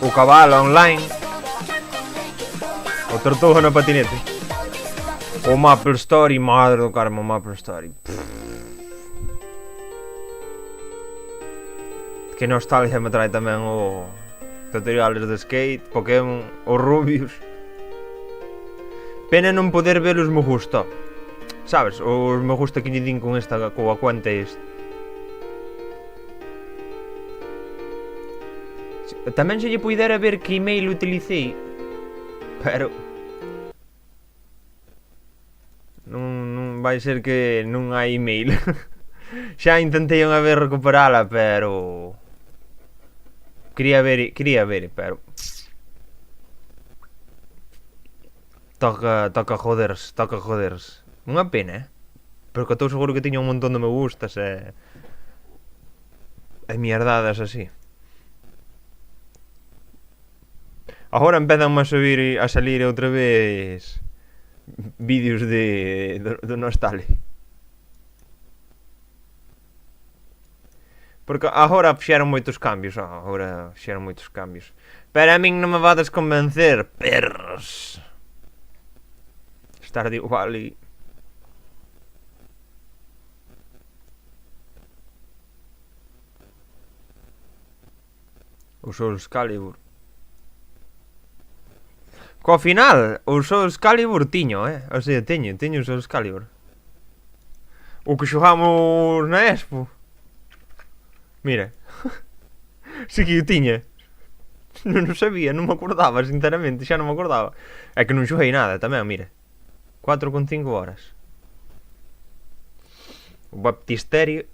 O cabalo online. O Tortuga no patinete. O Maple Story, madre do Carmo, o Maple Story. Que nostalgia me trae tamén o tutoriales de skate, Pokémon, o Rubius. Pena non poder ver os me gusta. Sabes, os me gusta que lle din con esta, coa cuenta esta. Tamén se lle puidera ver que email utilicei, pero non vai ser que non hai email. Xa intentei unha vez recuperala, pero quería ver, pero toca joderse. Unha pena, porque estou seguro que tiña un montón de me gustas e mierdadas así. Agora empezan a salir outra vez vídeos do nostalgia. Porque agora fixeron moitos cambios, Pero a min non me vades convencer, perros. Stardew Valley. O Soul Calibur. Co final, o Soul Calibur tiño, O sea, teño o Soul Calibur. O que xogamos na Expo. Mira. Si que o tiña. Non sabía, non me acordaba, sinceramente, xa non me acordaba. É que non xoguei nada tamén, mira. 4,5 horas. O baptisterio.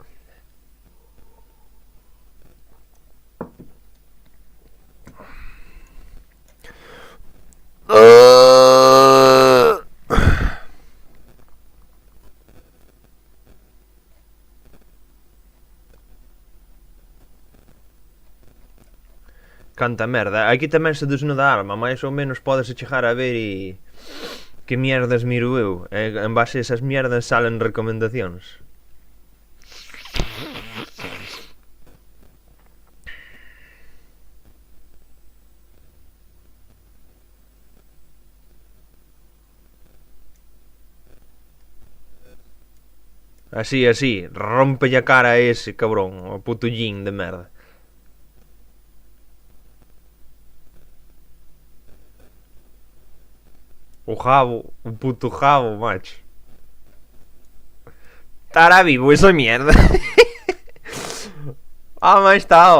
Canta merda. Aquí tamén se desnuda a alma, máis ou menos podes chegar a ver e... Que mierdas miro eu. E en base a esas mierdas salen recomendacións. Así, rómpelle a cara a ese cabrón, o puto Jin de merda. O puto jabo, macho. Estará vivo esa mierda. Mais está.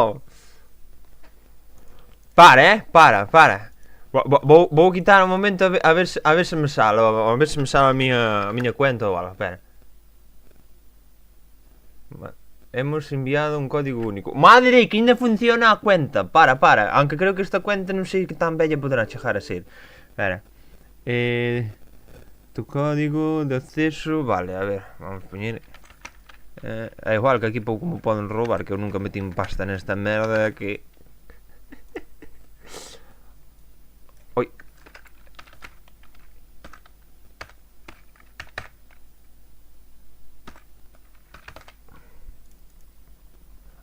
Para. Vou quitar un momento a ver se me sale, a ver se me sale a miña cuenta ou algo, espera. Hemos enviado un código único. Madre, que ainda funciona a cuenta. Para. Aunque creo que esta cuenta non sei que tan bella poderá chegar a ser. Espera. Tu código de acceso. Vale, a ver, vamos poñer. É igual que aquí pouco me poden roubar, que eu nunca metí pasta nesta merda que... Oi.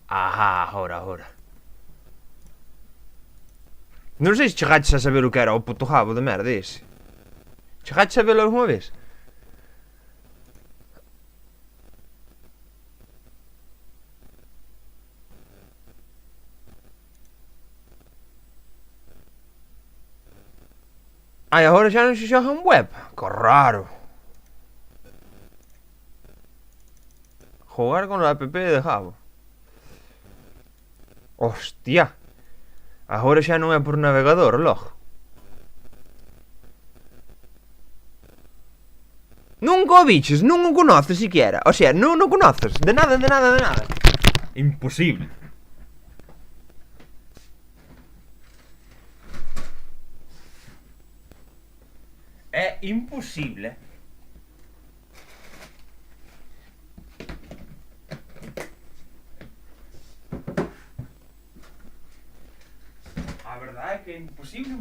Ahora. Non sei se chegaches a saber o que era o puto jabo de merda ese. Chegaches a velo alguma vez? Agora xa non se xoga en web. Que raro. Jogar con la app de Jabo. Hostia. Agora xa non é por navegador, logo. Nunca o biches, non o conoces siquiera. O sea, non o conoces. De nada. Imposible. É imposible. A verdade é que é imposible.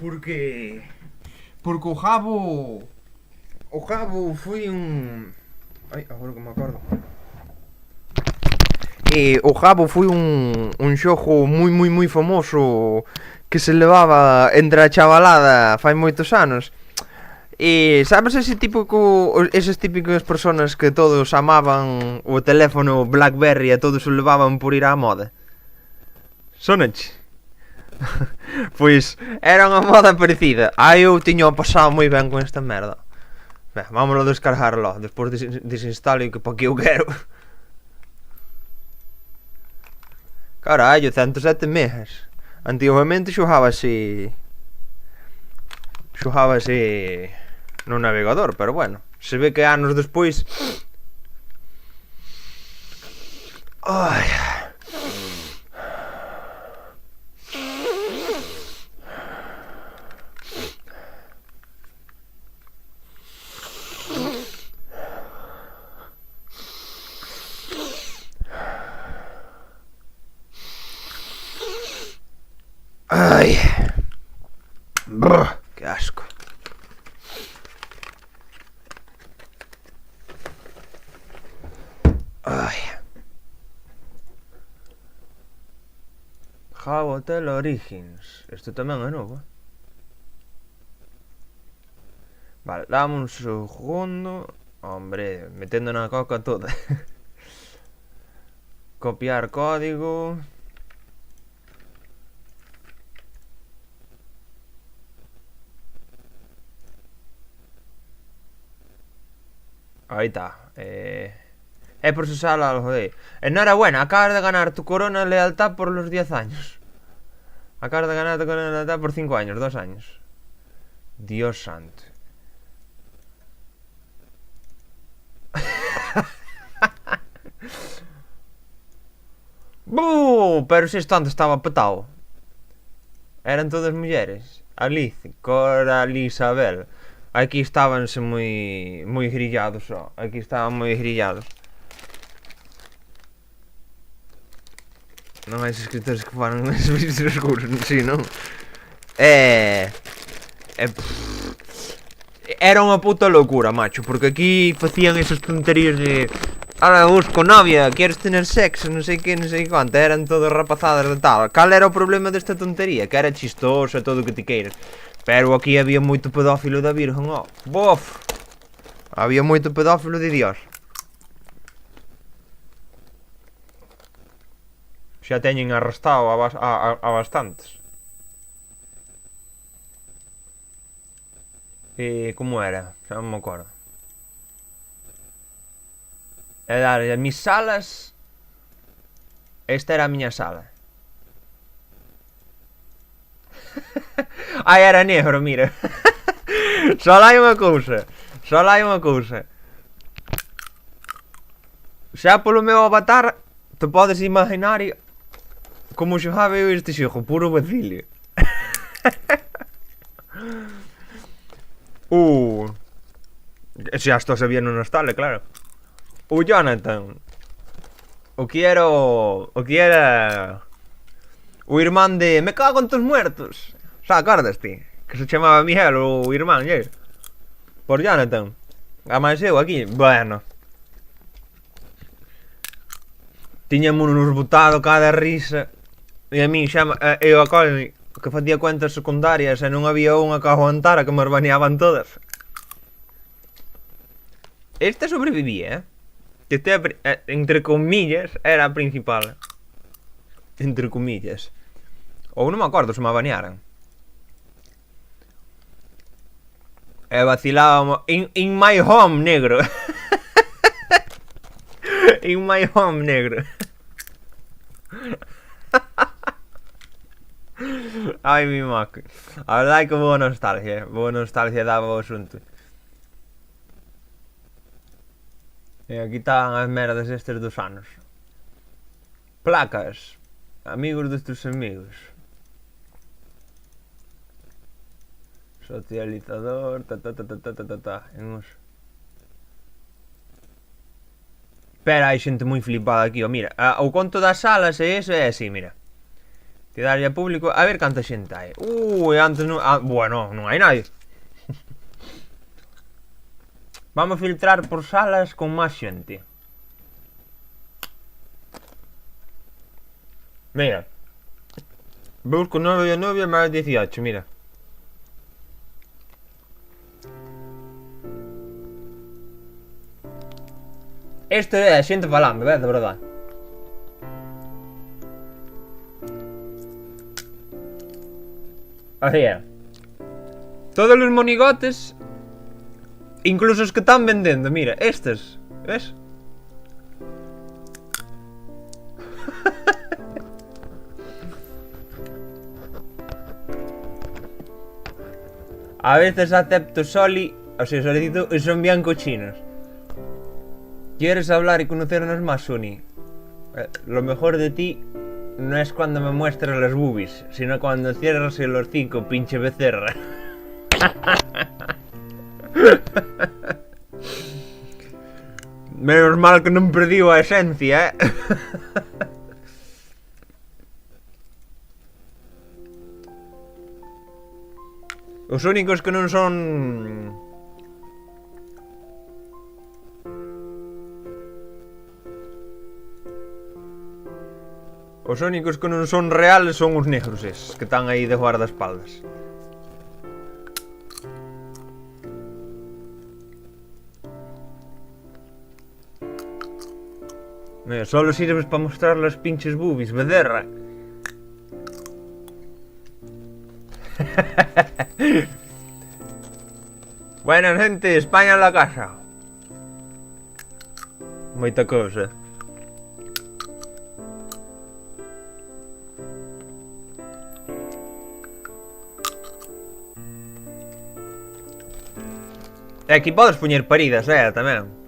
Porque o Jabo foi un... Ai, agora que me acordo. O Jabo foi un xogo moi famoso que se levaba entre a chavalada fai moitos anos. E sabes eses típicas personas que todos amaban o teléfono BlackBerry e todos o levaban por ir á moda? Sonache? Pois era unha moda parecida. Eu tiño pasado moi ben con esta merda. Ben, vámonos a descargarlo. Despois desinstalo que pa que eu quero. Carallo, 107 megas. Antigamente xogábase no navegador, pero bueno, se ve que anos despois. Ai. Ai. Brr, que asco. Ai. Jabo Hotel Origins. Isto tamén é novo. Vale, dame un segundo. Hombre, metendo na coca toda. Copiar código. Aí está. Procesar algo de... Enhorabuena, acabas de ganar tu corona lealtad por los 10 años. Acabas de ganar tu corona lealtad por 5 años, 2 años. Dios santo. Pero si esto antes estaba petado. Eran todas mulleres. Alice, cora Isabel. Aquí estábanse moi grillados, ó. Aquí estaban moi grillados. Non hai escritores que faran esos vídeos escuros, si, non? Era unha puta locura, macho, porque aquí facían esas tonterías de ahora busco novia, queres tener sexo, non sei que, non sei quanto. Eran todas rapazadas de tal. Cal era o problema desta tontería? Que era chistoso e todo o que ti queiras. Pero aquí había moito pedófilo da Virgen, ó. Bof! Había moito pedófilo de Dios. Xa teñen arrestado a bastantes. E como era? Xa non me acordo. E dar as mis salas. Esta era a miña sala. Ai, era negro, mira. Só hai unha cousa. Xa polo meu avatar te podes imaginar como xogaba eu este xogo, puro vacilio. Xa estou sabía non estale, claro. O Jonathan. O que era o irmán de Me cago en tus muertos. Xa acordas ti? Que se chamaba Miguel o irmán, lle? Por Jonathan. Amais eu aquí, bueno. Tiñamonos botado cada risa. E a min xa eu a Colin que facía cuentas secundarias e non había unha que aguantara que me baneaban todas. Esta sobrevivía, que este, entre comillas, era a principal. Entre comillas. Ou non me acordo se me banearan. E vacilábamos in my home, negro. In my home, negro. Ai, mi maco. A verdade é que boa nostalgia daba o asunto. E aquí estaban as merdas estes dos anos. Placas. Amigos destes amigos. Socializador, en uso. Pero hai xente moi flipada aquí, ó, mira. O conto das salas e eso é así, mira. Que darlle a público, a ver canta xente hai. Antes non, bueno, non hai nadie. Vamos a filtrar por salas con máis xente. Mira. Busco 9 máis 18, mira. Isto é a xente falando, de verdade. Así é. Todos os monigotes, incluso os que están vendendo, mira, estes, ves? A veces acepto soli, o sea, solicito y son bien cochinos. ¿Quieres hablar y conocernos más, Suni? Lo mejor de ti no es cuando me muestras las boobies, sino cuando cierras el hocico, pinche becerra. Menos mal que non perdiu a esencia, Os únicos que non son... Os únicos que non son reales son os negros eses, que están aí de guardaespaldas. Mira, solo sirves para mostrar las pinches boobies, becerra. Buena gente, España en la casa. Moita cousa. E aquí podes poñer paridas, tamén.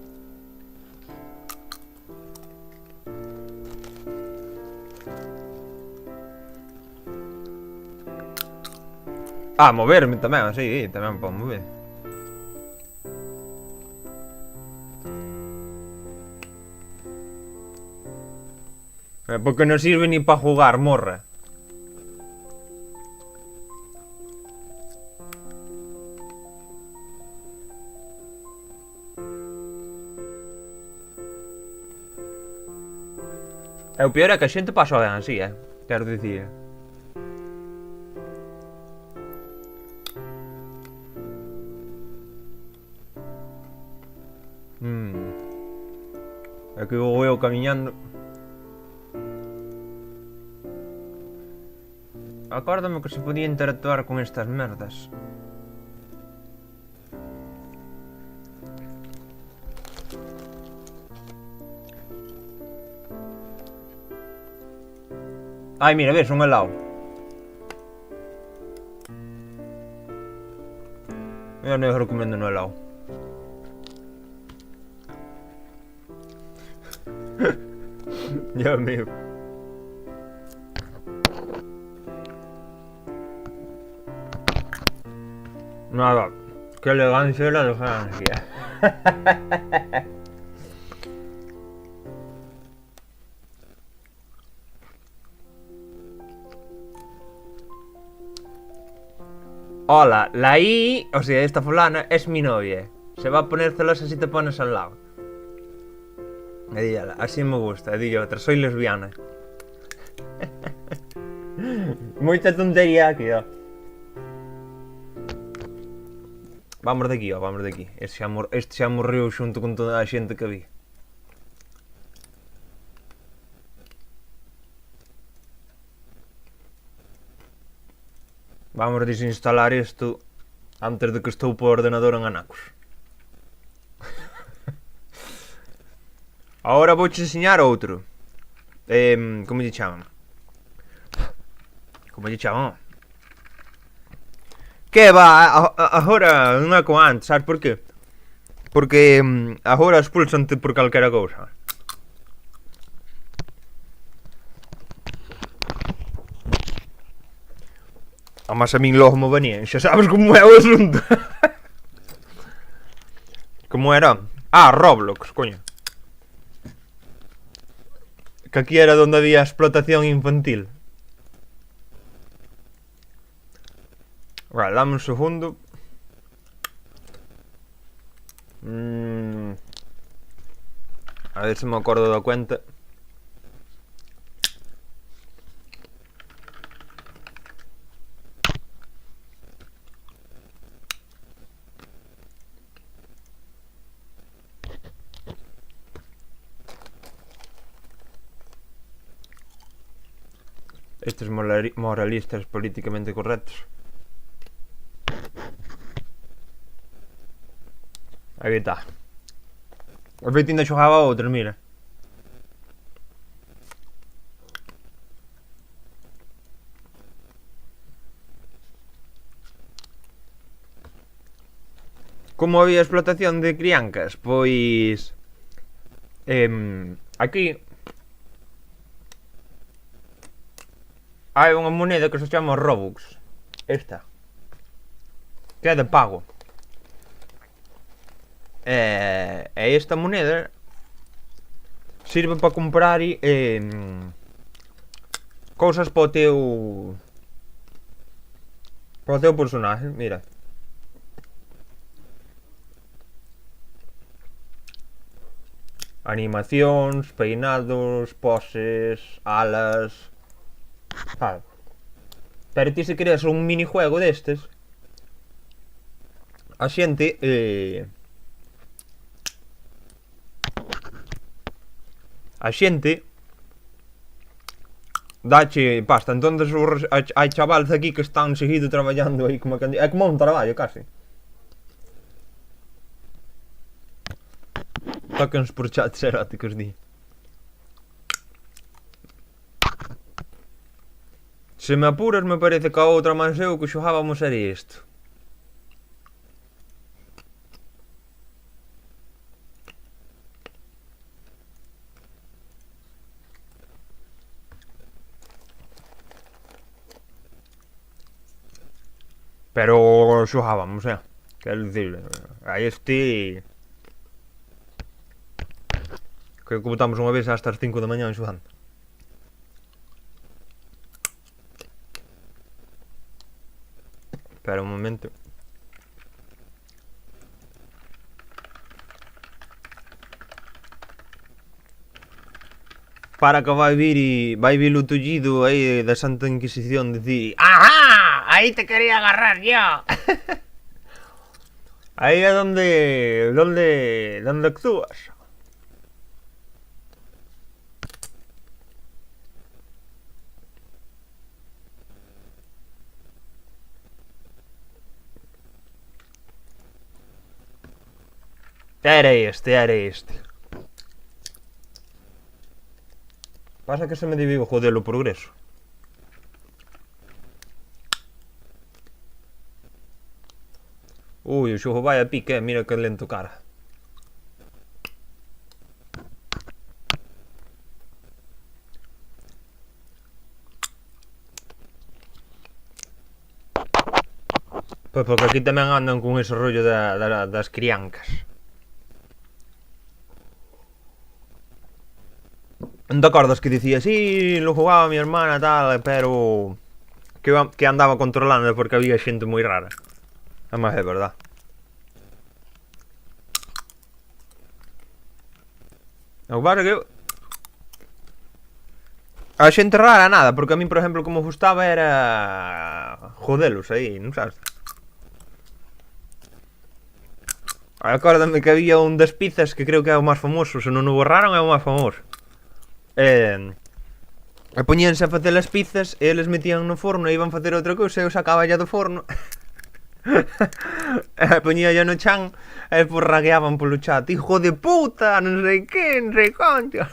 Ah, moverme tamén, sí, tamén podo mover. Porque non sirve ni para jugar, morra. E o peor é que a xente pasa ben así, quero dicir. É que vou eu camiñando. Acórdame que se podía interactuar con estas merdas. Ai, mira, ves, un helado. Eu negro comendo no helado. Dios mío. Nada, qué elegancia la elegancia. Hola, la I, o sea, esta fulana es mi novia. Se va a poner celosa si te pones al lado. E díala, así me gusta, e dille outra, soy lesbiana. Moita tontería aquí, ó. Vamos de aquí, ó, vamos de aquí. Este xa morreu xunto con toda a xente que vi. Vamos desinstalar isto antes de que estou por ordenador en anacos. Ahora vou te enseñar outro. Como lle chaman? Como lle chaman? Que va, agora non é como antes, sabes por qué? Porque agora expulsante por calquera cousa. Amas a min logo me venían, xa sabes como é o asunto. Como era? Ah, Roblox, coño. Que aquí era donde había explotación infantil. Vale, dame un segundo. A ver se me acordo da cuenta. Estes moralistas políticamente correctos. Aí está. O feito ainda xogaba outro, mira. Como había explotación de criancas? Pois... aquí... hai unha moneda que se chama Robux. Esta. Que é de pago. E esta moneda sirve para comprar cousas para o teu personaje, mira. Animacións, peinados, poses, alas. Claro. Pero ti se queres un minijuego destes, a xente dache pasta. Entonces hai chavales aquí que están seguido traballando aí como é como un traballo casi. Tóquense por chats eróticos, di. Se me apuras, me parece que a outra máis eu que xogábamos era isto. Pero xogábamos, quero dicir, a este... Creo que botamos unha vez hasta as 5 da mañá xogando. Espera un momento. Para que vai vir o tullido aí da Santa Inquisición dicir: ¡ajá! Aí te quería agarrar yo. Aí é donde actúas. Era este. Pasa que se me divigo joder o progreso. Ui, o xogo vai a pique, mira que lento cara. Pois porque aquí tamén andan con ese rollo das criancas. Non te acordas que dicía, sí, lo jugaba mi hermana tal, pero que andaba controlando porque había xente moi rara. Además é verdad. O que pasa que a xente rara nada, porque a mí, por exemplo, como gustaba era jodelos aí, non sabes? Acórdame que había un das pizzas que creo que é o máis famoso, se non o borraron é o máis famoso. E poñíanse a facer as pizzas e eles metían no forno e iban facer outra cousa e eu sacaba ya do forno. E poñía ya no chan e porragueaban polo chat: hijo de puta, non sei que, non sei concho.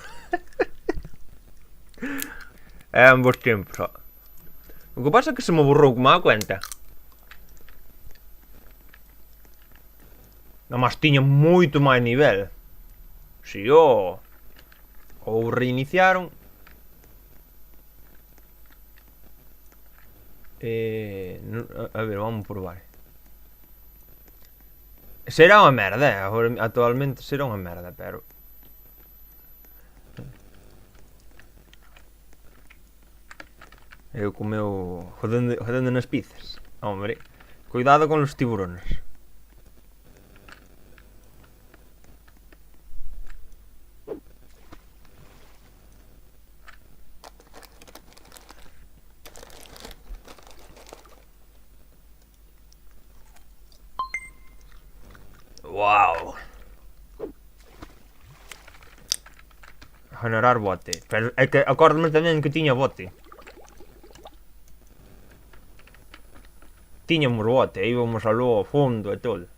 Eran bons tempos, ó. O que pasa é que se me borrou como a cuenta. Nomás tiña moito máis nivel. Si, ó. Ou reiniciaron. A ver, vamos probar. Será unha merda, actualmente será unha merda, pero... Eu comeu jodendo nas pizzas. Hombre, cuidado con los tiburones. Wow. Generar bote. Pero é que acórdame tamén que tiña bote. Tiñamos bote, íbamos aló ao fondo e todo.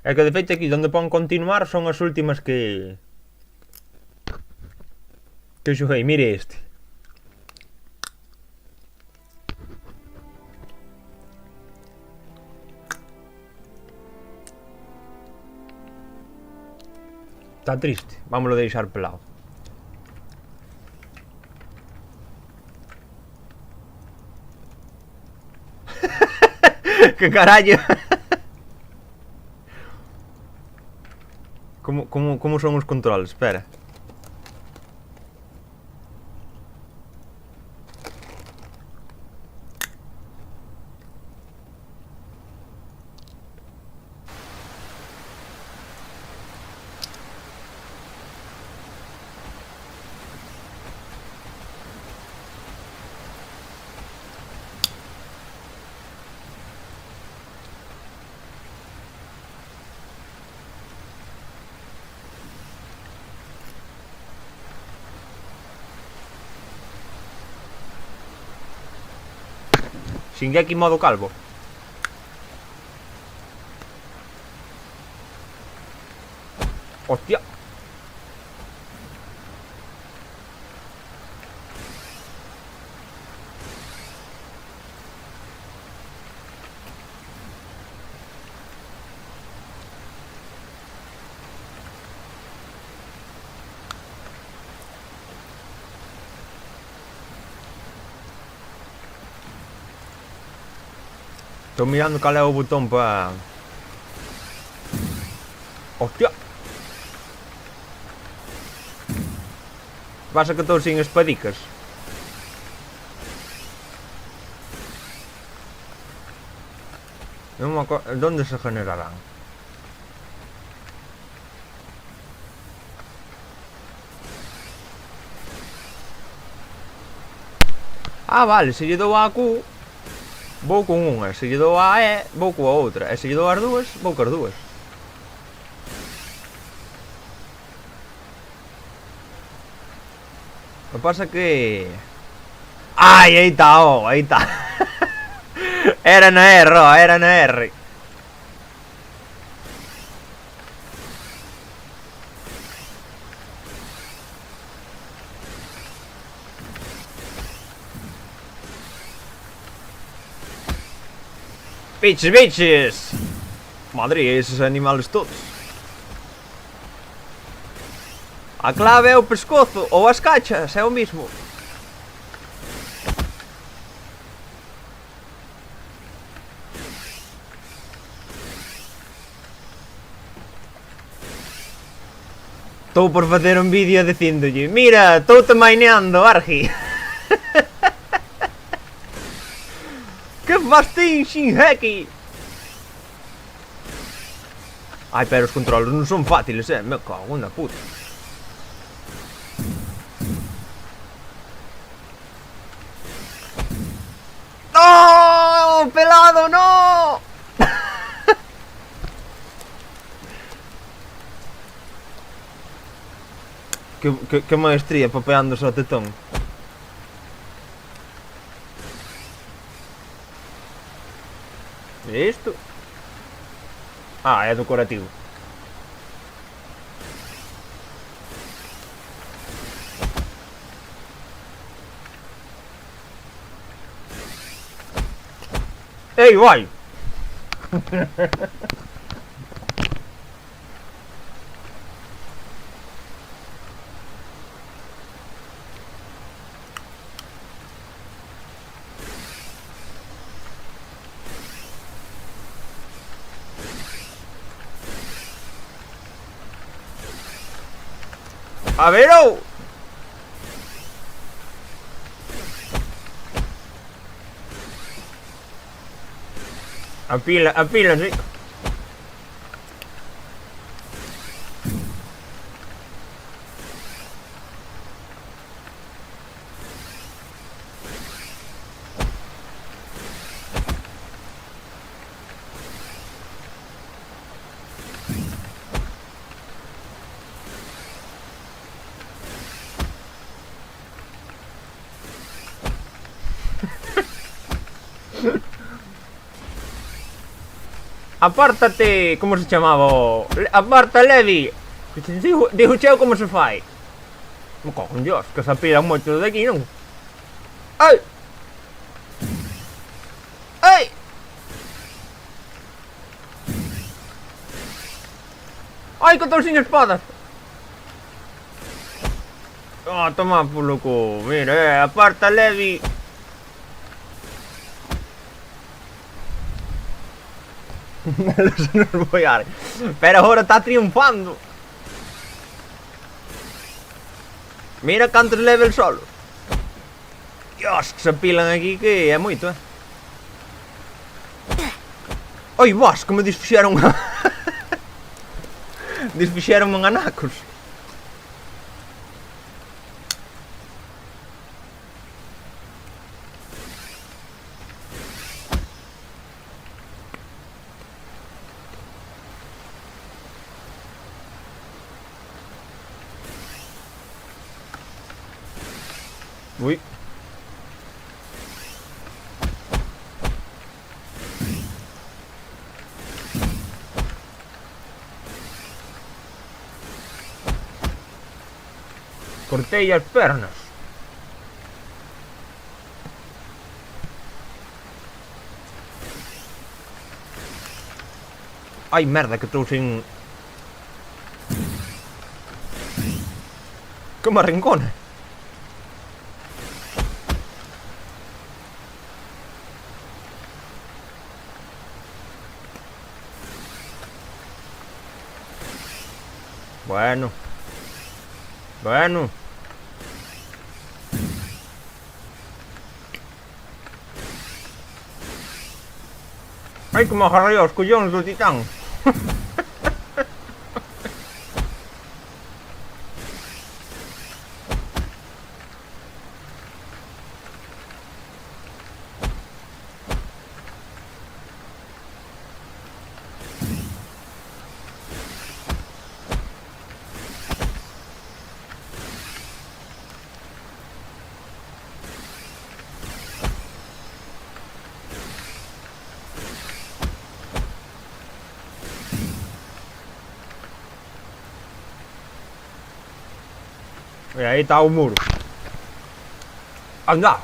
É que de feito aquí onde pon continuar son as últimas que xoguei, mire este. Está triste, vámoslo deixar pelado. Que carallo. Como son os controles? Espera. Shingeki modo calvo. Hostia. Estou mirando cal é o botón para... Hostia! Pasa que estou sin espadicas. Non me acordo... ¿Dónde se generarán? Ah, vale, se lle dou a Q vou con unha, se lle dou a E vou coa outra, e se lle dou as dúas vou coas dúas. O que pasa que... Ai, aí está, oh, aí está. Era na R, oh, era na R. Bitches, bitches! Madre, esos animales todos. A clave é o pescozo ou as cachas, é o mismo. Estou por facer un vídeo dicíndolle: mira, estou-te maineando, Argi. Que fastín, Shinheki. Ai, pero os controles non son fáciles, me cago na puta. ¡No! ¡Pelado, no! Que maestría papeándose ao tetón. E isto? Ah, é decorativo. Ei, vai! A ver, oh! Apila, sí. Apártate, como se chamaba? Aparta, Levi. Dijo cheo como se fai. Me cago en Dios, que se apilan moito de aquí, non? Ai! Ai! Ai, que estou sin espadas. Ah, toma por loco. Mira, aparta, Levi. Los nos voy a... Pero ahora está triunfando. Mira cantos level solo. Dios, que se apilan aquí que é moito, Oi, vos, que me desfixeron a... Desfixeron a anacos. Ui. Cortei as pernas. Ai, merda, que estou sin... Que me arrincona. Bueno. Bueno. Ai, que me agarrei aos collóns do titán. E aí está o muro. Anda!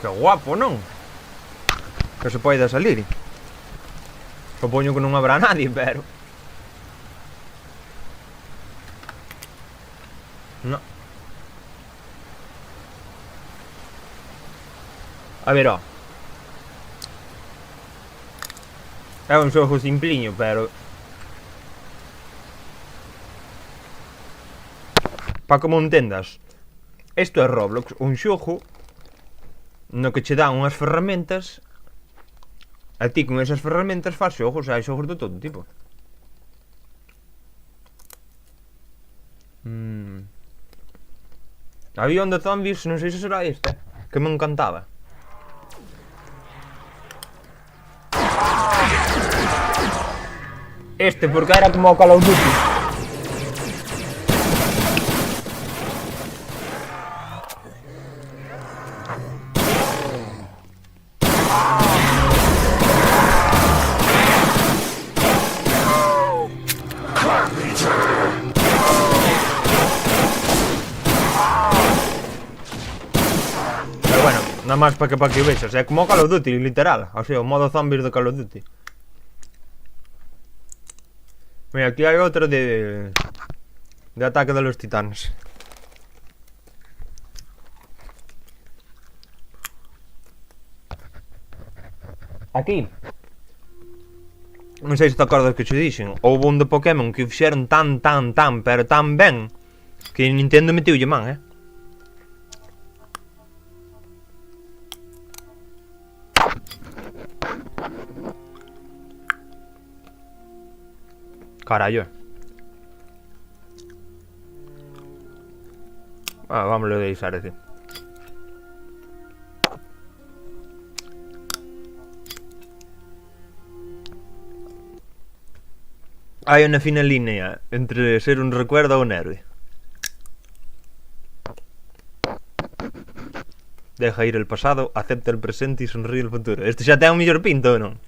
Que guapo, non? Que se poida salir. Supoño que non habrá nadie, pero... No. A ver, ó. É un xogo simpliño, pero... Pa que mo entendas, isto é Roblox, un xogo no que che dan unhas ferramentas e ti con esas ferramentas faz xogos, hai xogos de todo tipo. Había un de zombies, non sei se será este, que me encantaba. Este porque era como o Call of Duty. Pero bueno, nada máis para que vexas, é como o Call of Duty, literal, o sea, o modo zombies do Call of Duty. Mira, aquí hai outro de ataque de los titanes. Aquí non sei se te acordas que che dixen, houve un de Pokémon que o fixeron pero tan ben que Nintendo meteulle man, Carallo. Vámonos a deixar así. Hai unha fina línea entre ser un recuerdo ou un héroe. Deja ir el pasado, acepta el presente y sonríe el futuro. Este xa ten un mellor pinto, ou non?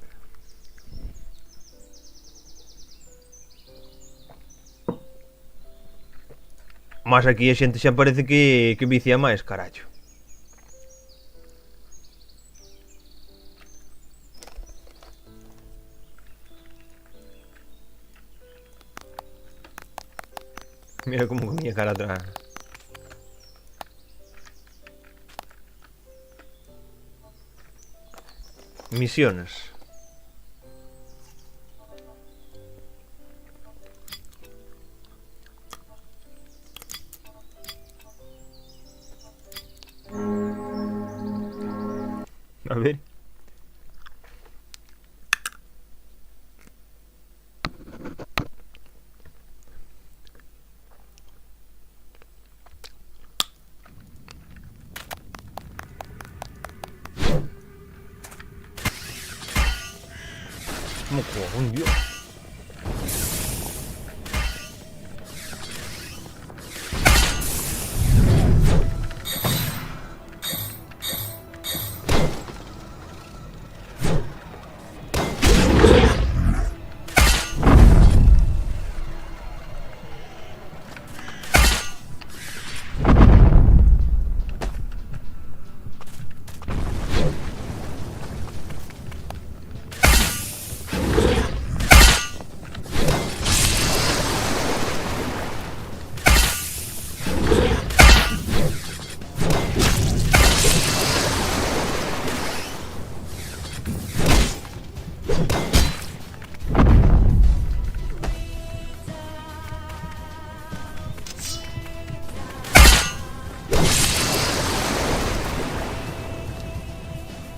Mas aquí a xente xa parece que vicia máis, carallo. Mira como con mi cara atrás. Misiones. A ver. Como cojón, Dios.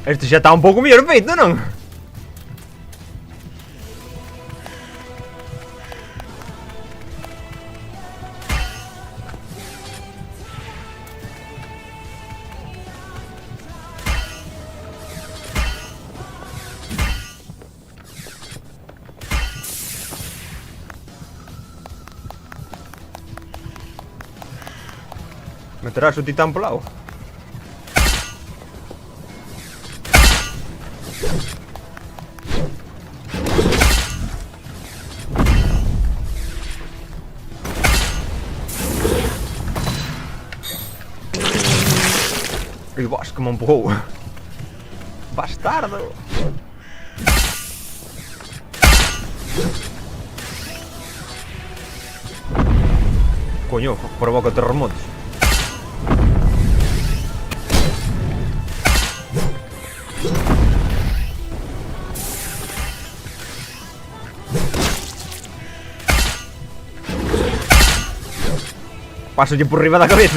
Este já está um pouco melhor feito, não? Meterás o titán por lado. E boss que me empurrou. Bastardo. Coño, provoca terremotos. Paso-lhe por riba da cabeça.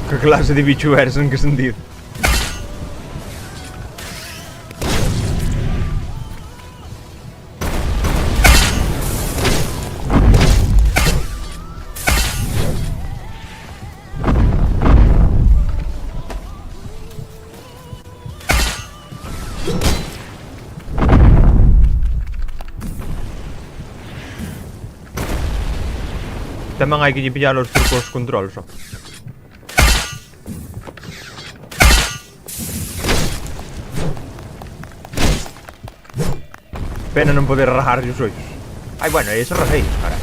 Que clase de bicho eres, en que sentido? Tamén hai que lle pillar os trucos control só. Pena non poder rajarlle os ollos. Ai, bueno, eso rajei, cara.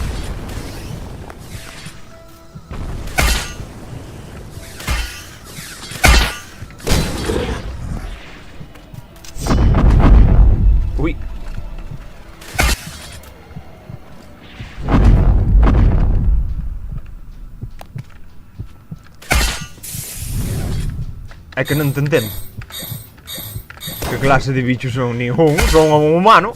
Ui. É que non te entendo. Que clase de bichos son? Ningún, son un humano.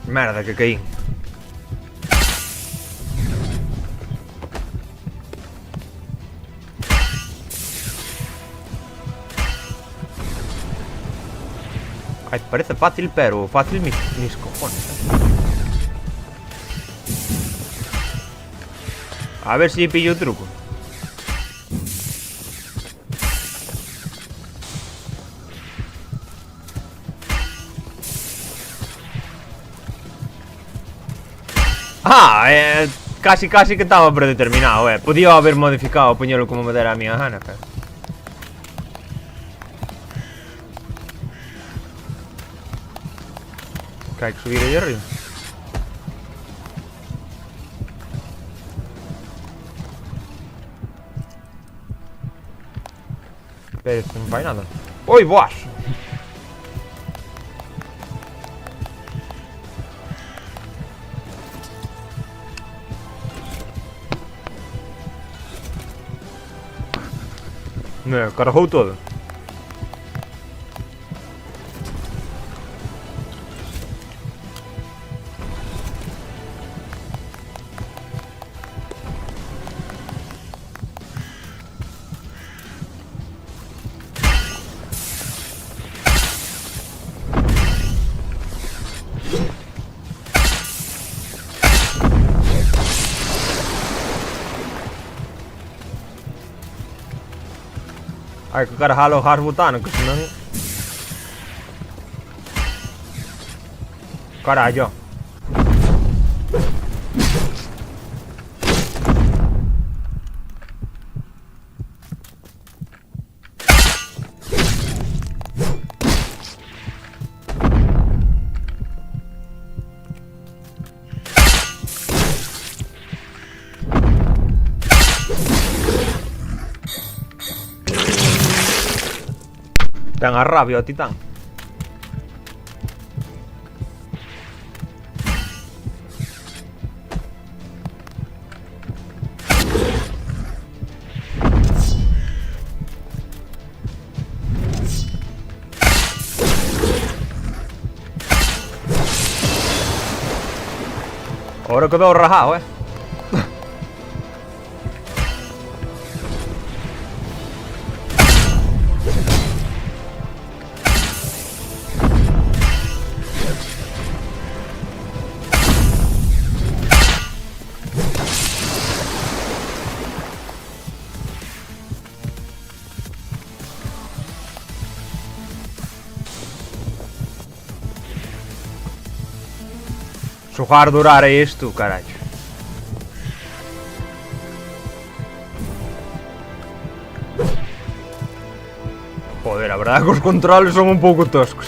Merda, que caí. Ay, parece fácil, pero fácil mis cojones. A ver si pillo el truco. Ah, casi que estaba predeterminado, Podía haber modificado, poñelo como me dera a miña gana, pero... Que hai que subir aí arriba. Espera, isto non fai nada. Oi, boas! Me cargou todo. Hai que carregar os raios botânicos, senão... Caralho! Ten a rabia o titán. Ahora quedou rajado, Xogar durar é isto, carallo. Joder, a verdade é que os controles son un pouco toscos,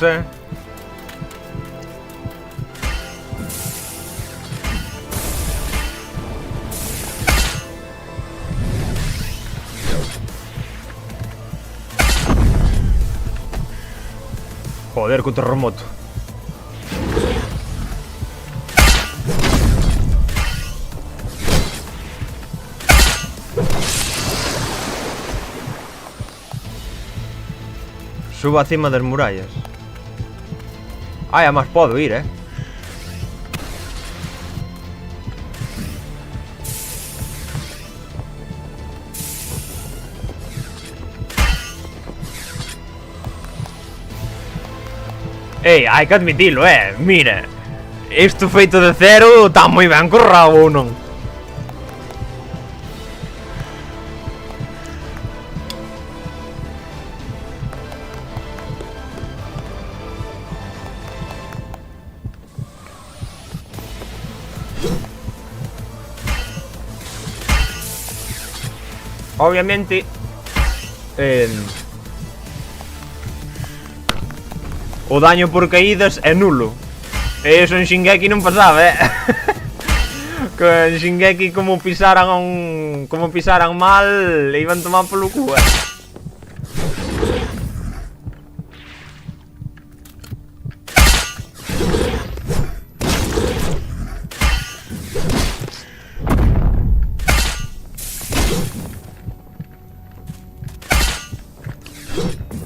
Joder, co terremoto. Subo acima das murallas. Ai, a máis podo ir, Ei, hai que admitilo, mira. Isto feito de cero está moi ben currado, ou non? Obviamente o daño por caídas é nulo. E iso en Shingeki non pasaba, Que en Shingeki como pisaran mal iban tomar polo cu,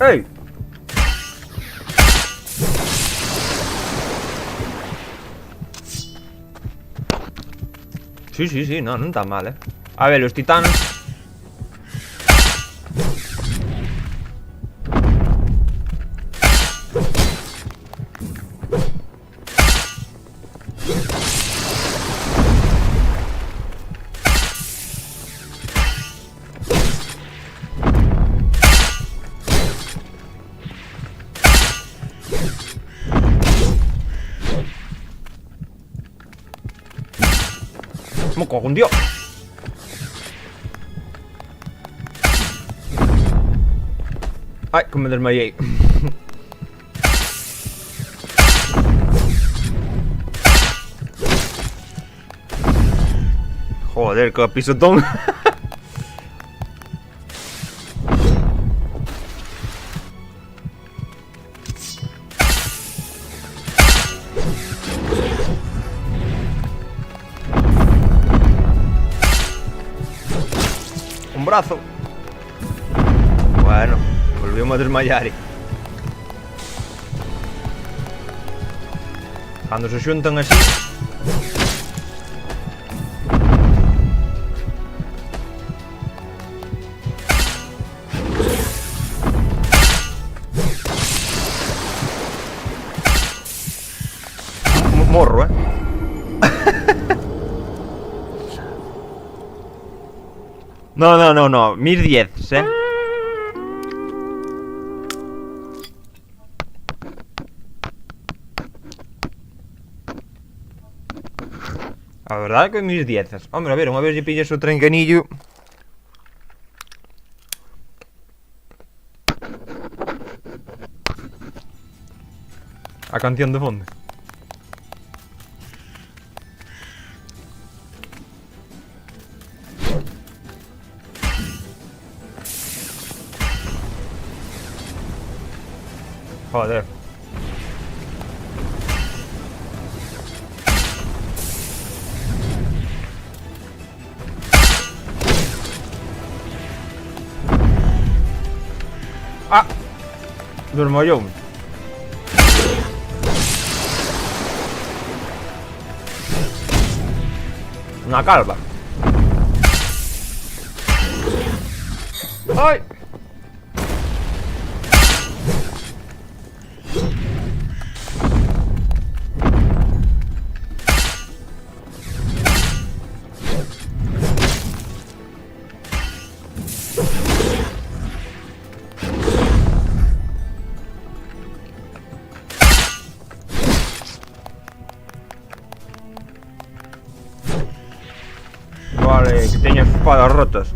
Ei! Sí, no, non está mal, A ver, los titanes... Me cago en Dios. Ay, que me desmayé. Joder, que pisotón. Un brazo. Bueno, volvimos a desmayar. Cando se xuntan así. Morro, No, 1010, A verdade é que 1010. Hombre, a ver, unha vez lle pillas o trencanillo. A canción de fondo. Joder. Ah! Desmayou. Unha calva. Ai! Vale, que teño espadas rotas.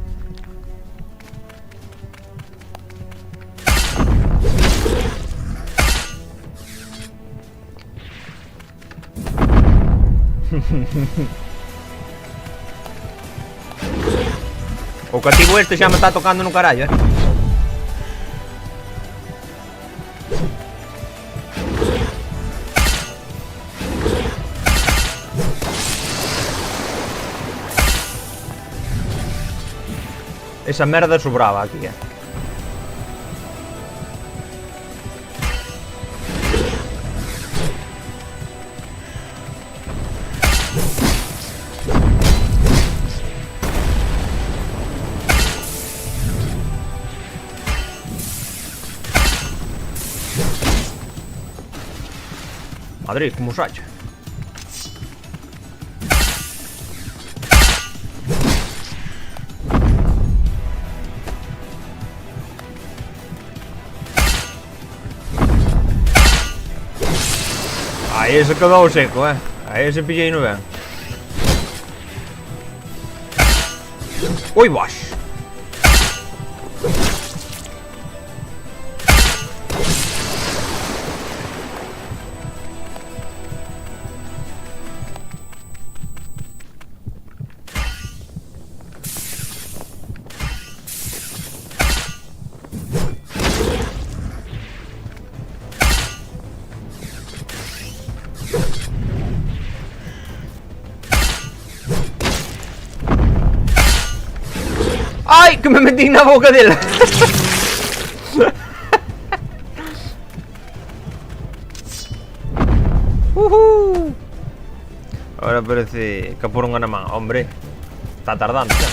O cativo este xa me está tocando no carallo, Esa merda sobraba aquí, Madrid, como sacha. Aí se quedou seco, Aí se pillei no ben. Oi, baixo. ¡Ay! ¡Que me metí na boca dela! Ahora parece que por un ganamán. Hombre, está tardando xa.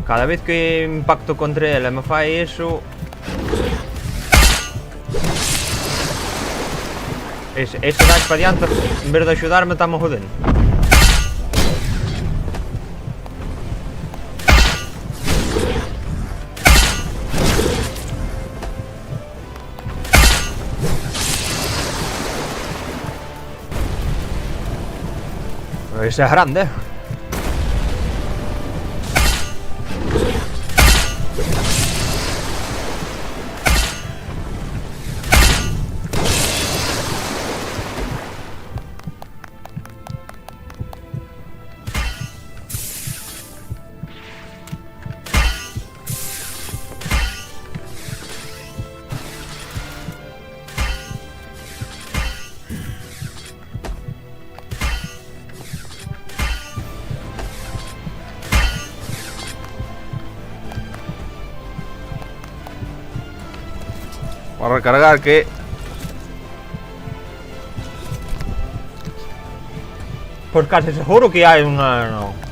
Cada vez que impacto contra ela me fai eso. Ese dash para diante, en vez de axudarme, estamos jodendo. Ese es grande. Voy a recargar que... Pues casi seguro que hay una... No.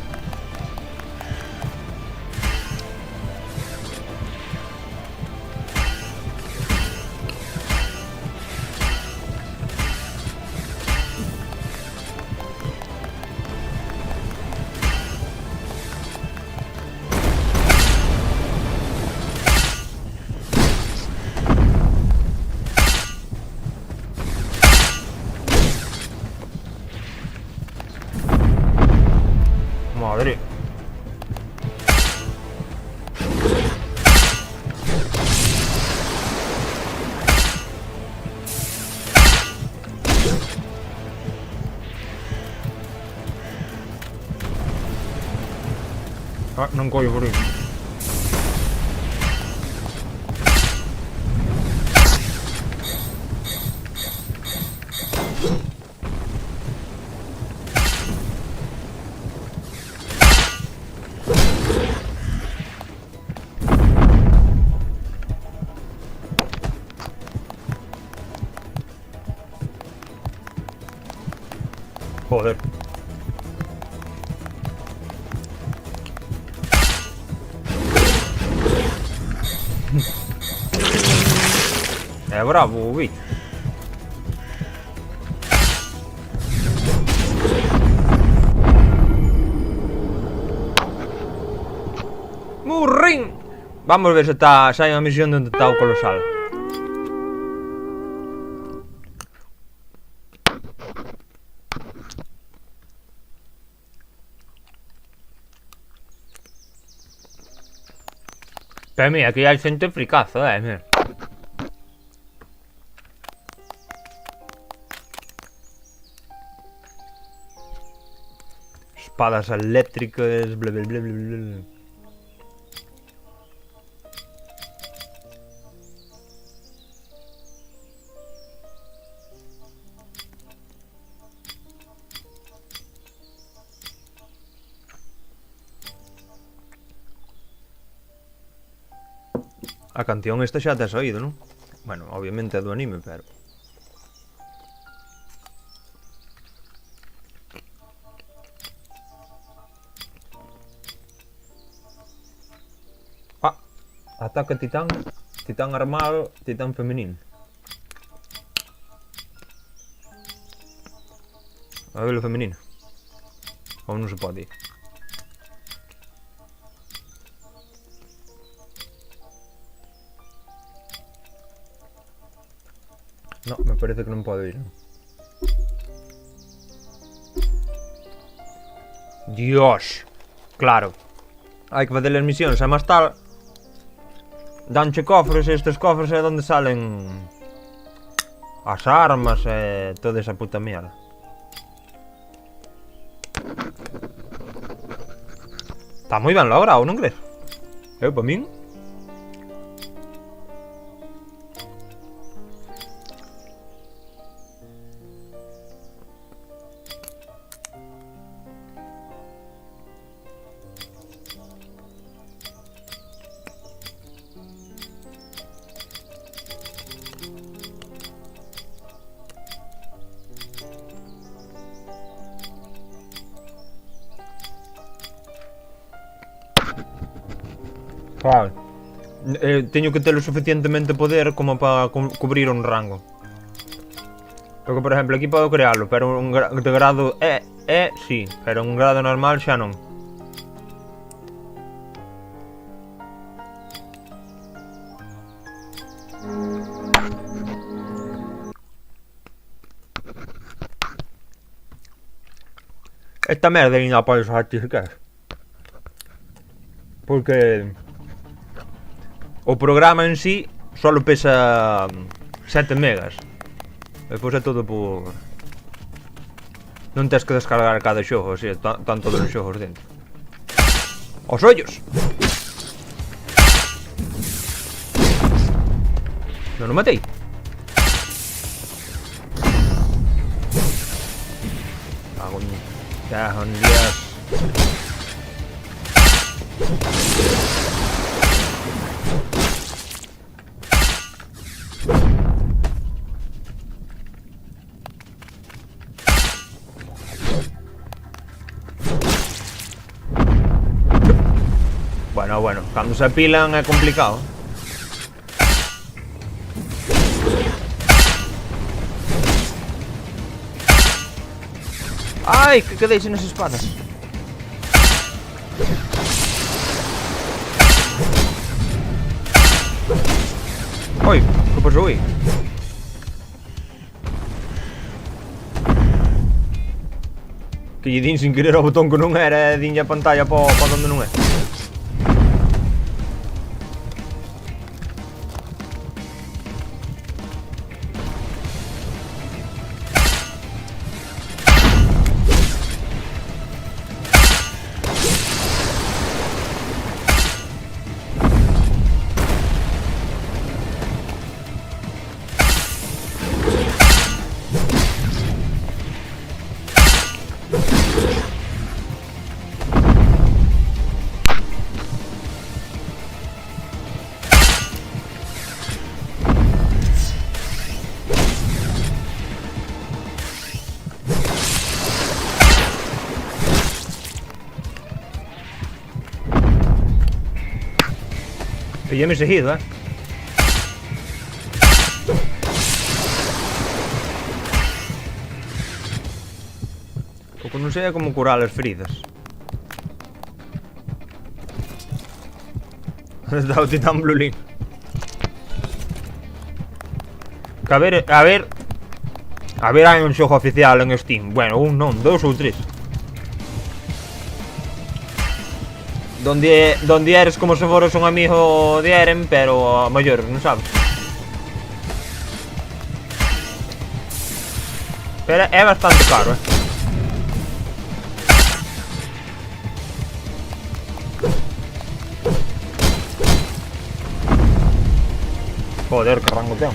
Madre. Ah, non collo por iso. Joder. É bravo o bicho. Murrín! Vamos ver se hai unha misión onde está o colosal. Pero mira, aquí hai xente fricazo, mira. Espadas eléctricas, bla bla bla bla bla. A canción esta xa tes oído, non? Bueno, obviamente é do anime, pero... Ah! Ataque titán, titán armado, titán femenino. A ver o femenino. Ou non se pode ir. No, me parece que non podo ir, non? Dios! Claro. Hai que facer as misións, e máis tal... danche cofres, e estes cofres é onde salen... as armas e toda esa puta mierda. Está moi ben logrado, non crees? Eu, pa min... Vale. Teño que ter o suficientemente poder como para cubrir un rango. Porque, por exemplo, aquí podo crearlo, pero un de grado sí, pero un grado normal xa non. Esta merda ainda podes certificar. Porque... o programa en sí solo pesa 7 megas. Depois é todo por... non tens que descargar cada xogo, así, están todos os xogos dentro. Os ollos! Non o matei. Cago en Dios. Bueno, cando se apilan é complicado. Ai, que quedei sin as espadas. Oi, que pasou aí? Que lle din sin querer ao botón que non era e dinlle a pantalla pa onde non é. Pilleme seguido, O que non sei é como curar as feridas. Está o titán Blue Link. Que a ver, hai un xogo oficial en Steam. Bueno, un non, 2 ou 3. Donde eres como se foras un amigo de Eren, pero a maior, non sabes? Pero é bastante caro, Joder, que rango ten.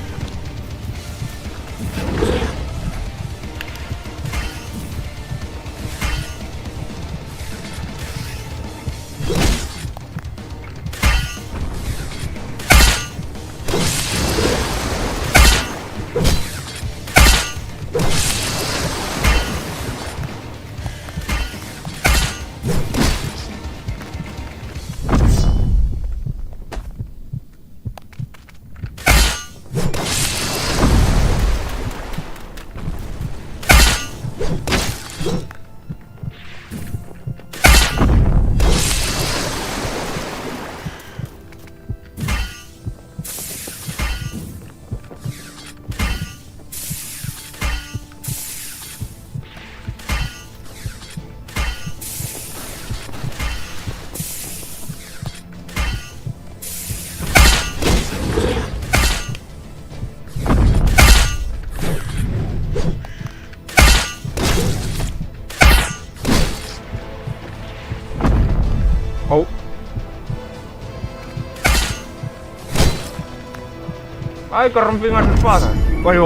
Oh. Ai, que rompín as espadas. Oye,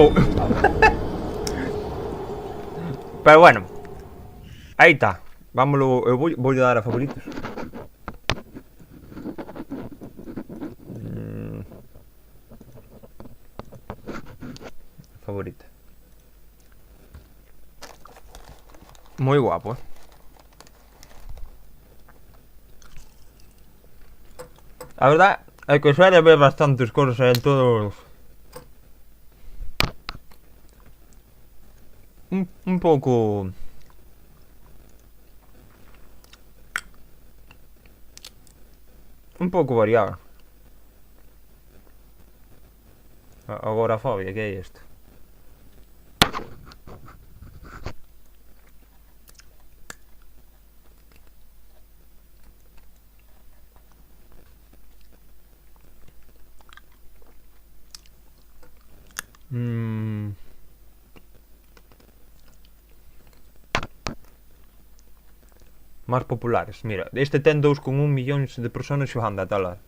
pero bueno. Aí está. Vámonos, eu vou dar a favoritos. Favorita. Moi guapo, A verdad é que suele ver bastantes cosas en todos. Un pouco. Un pouco variado. Agorafobia, que é isto? Más populares, mira, este ten 2,1 millóns de personas xogando a tal hora.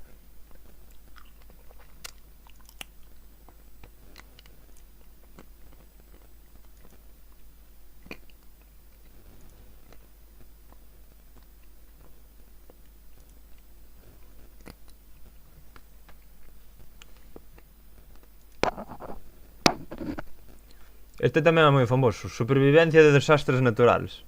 Este tamén é moi famoso, supervivencia de desastres naturales.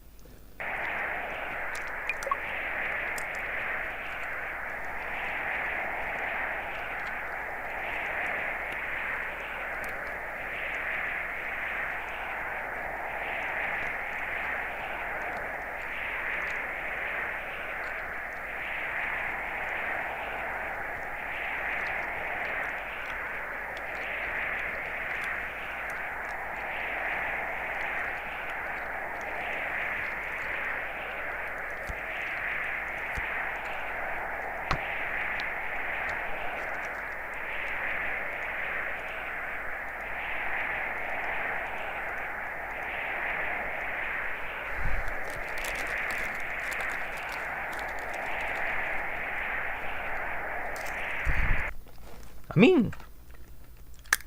A min?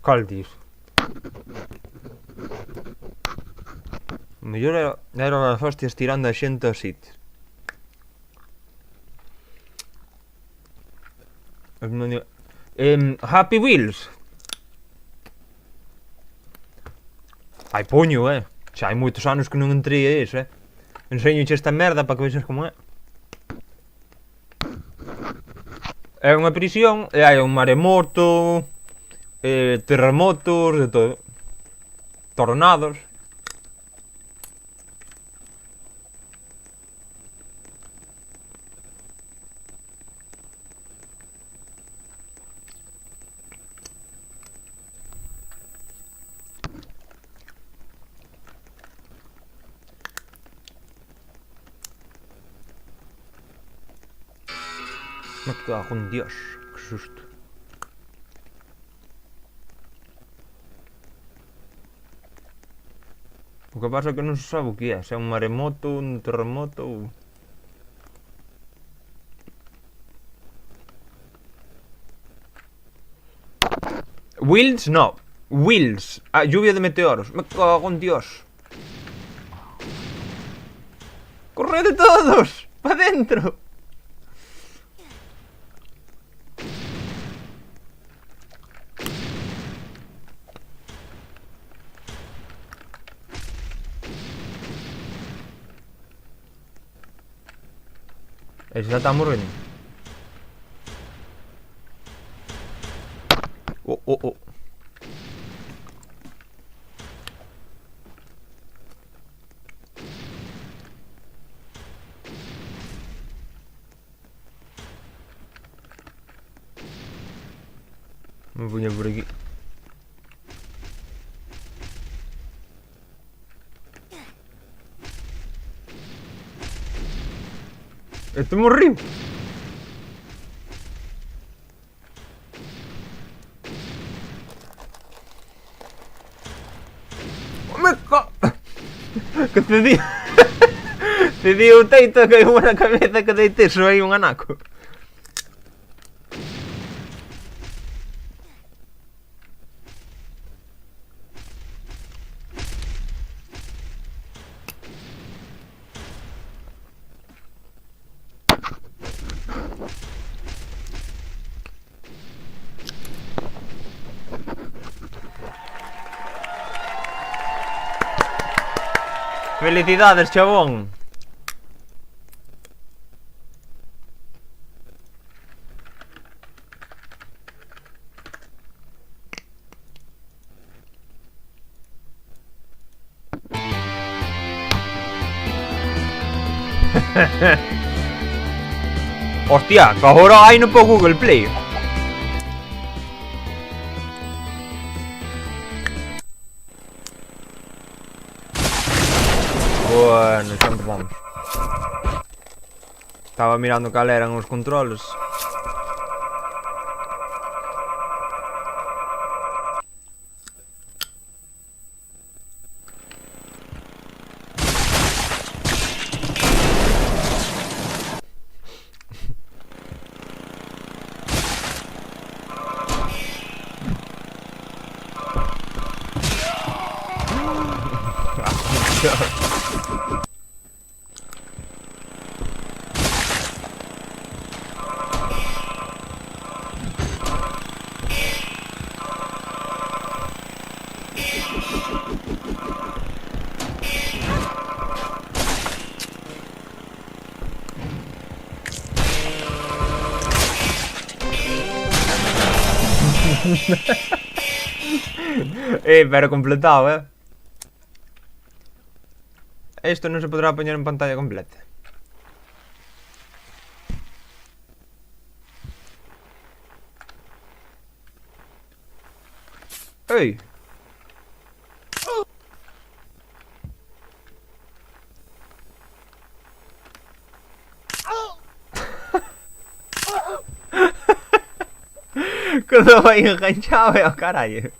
Cal dis? O mellor era as hostias tirando a xente aos sitios. Happy Wheels. Ai, poño, xa hai moitos anos que non entrei a iso, Enseñoche esta merda para que vexas como é. É unha prisión e hai un maremoto, terremotos, de todo. Tornados. Me cago en Dios, que susto. O que pasa é que non se sabe o que é, se é un maremoto, un terremoto ou... Wills, no. Wills. Ah, lluvia de meteoros. Me cago en Dios. ¡Corred todos! ¡Pa dentro! Ese xa está morrendo. Oh, oh, oh. Me ponía por aquí. Este morriu. Me ca... Que te di... Te di o teito que hai unha na cabeza que deite só hai un anaco. Felicidades, chabón. Hostia, que agora hai no po Google Play. Bueno, xa empezamos. Estaba mirando cal eran os controles. Pero completado, Esto non se podrá poñer en pantalla completa. Ei. Quedou aí enganchado, ao carallo.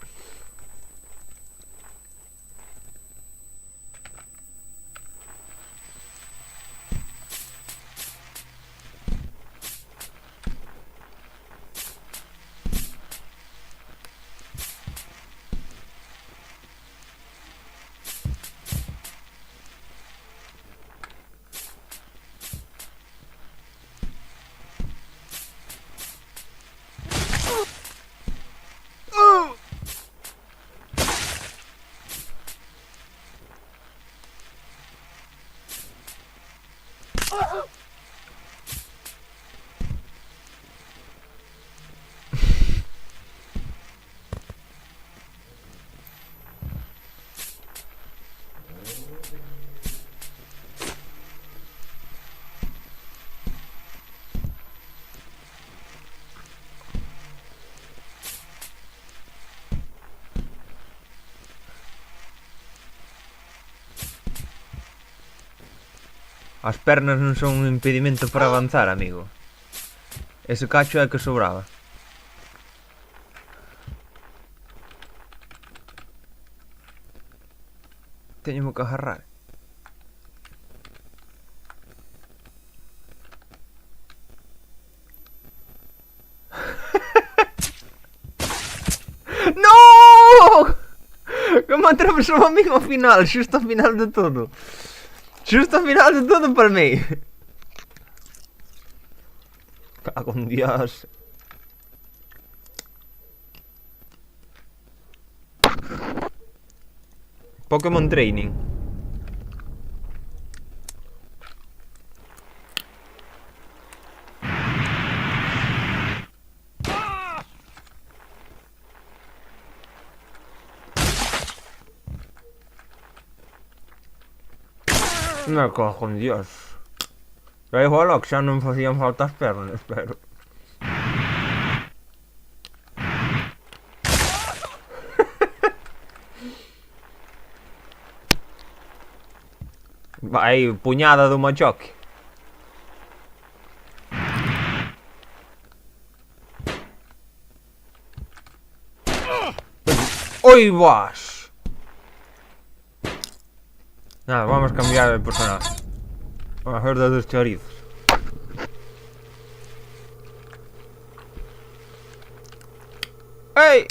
As pernas non son un impedimento para avanzar, amigo. Ese cacho é que sobraba. Teño que agarrar. No! Que me atravesou a mí ao final, xusto ao final de todo. Xusto ao final de todo para mí. Cago en Dios. Pokémon Training. Me cago en Dios. Da igual, que xa non facían falta as pernas, pero... Vai, puñada do machoque. ¡Oi vas! Nada, vamos a cambiar de personaje. Vamos a hacer de dos chorizos. ¡Ey!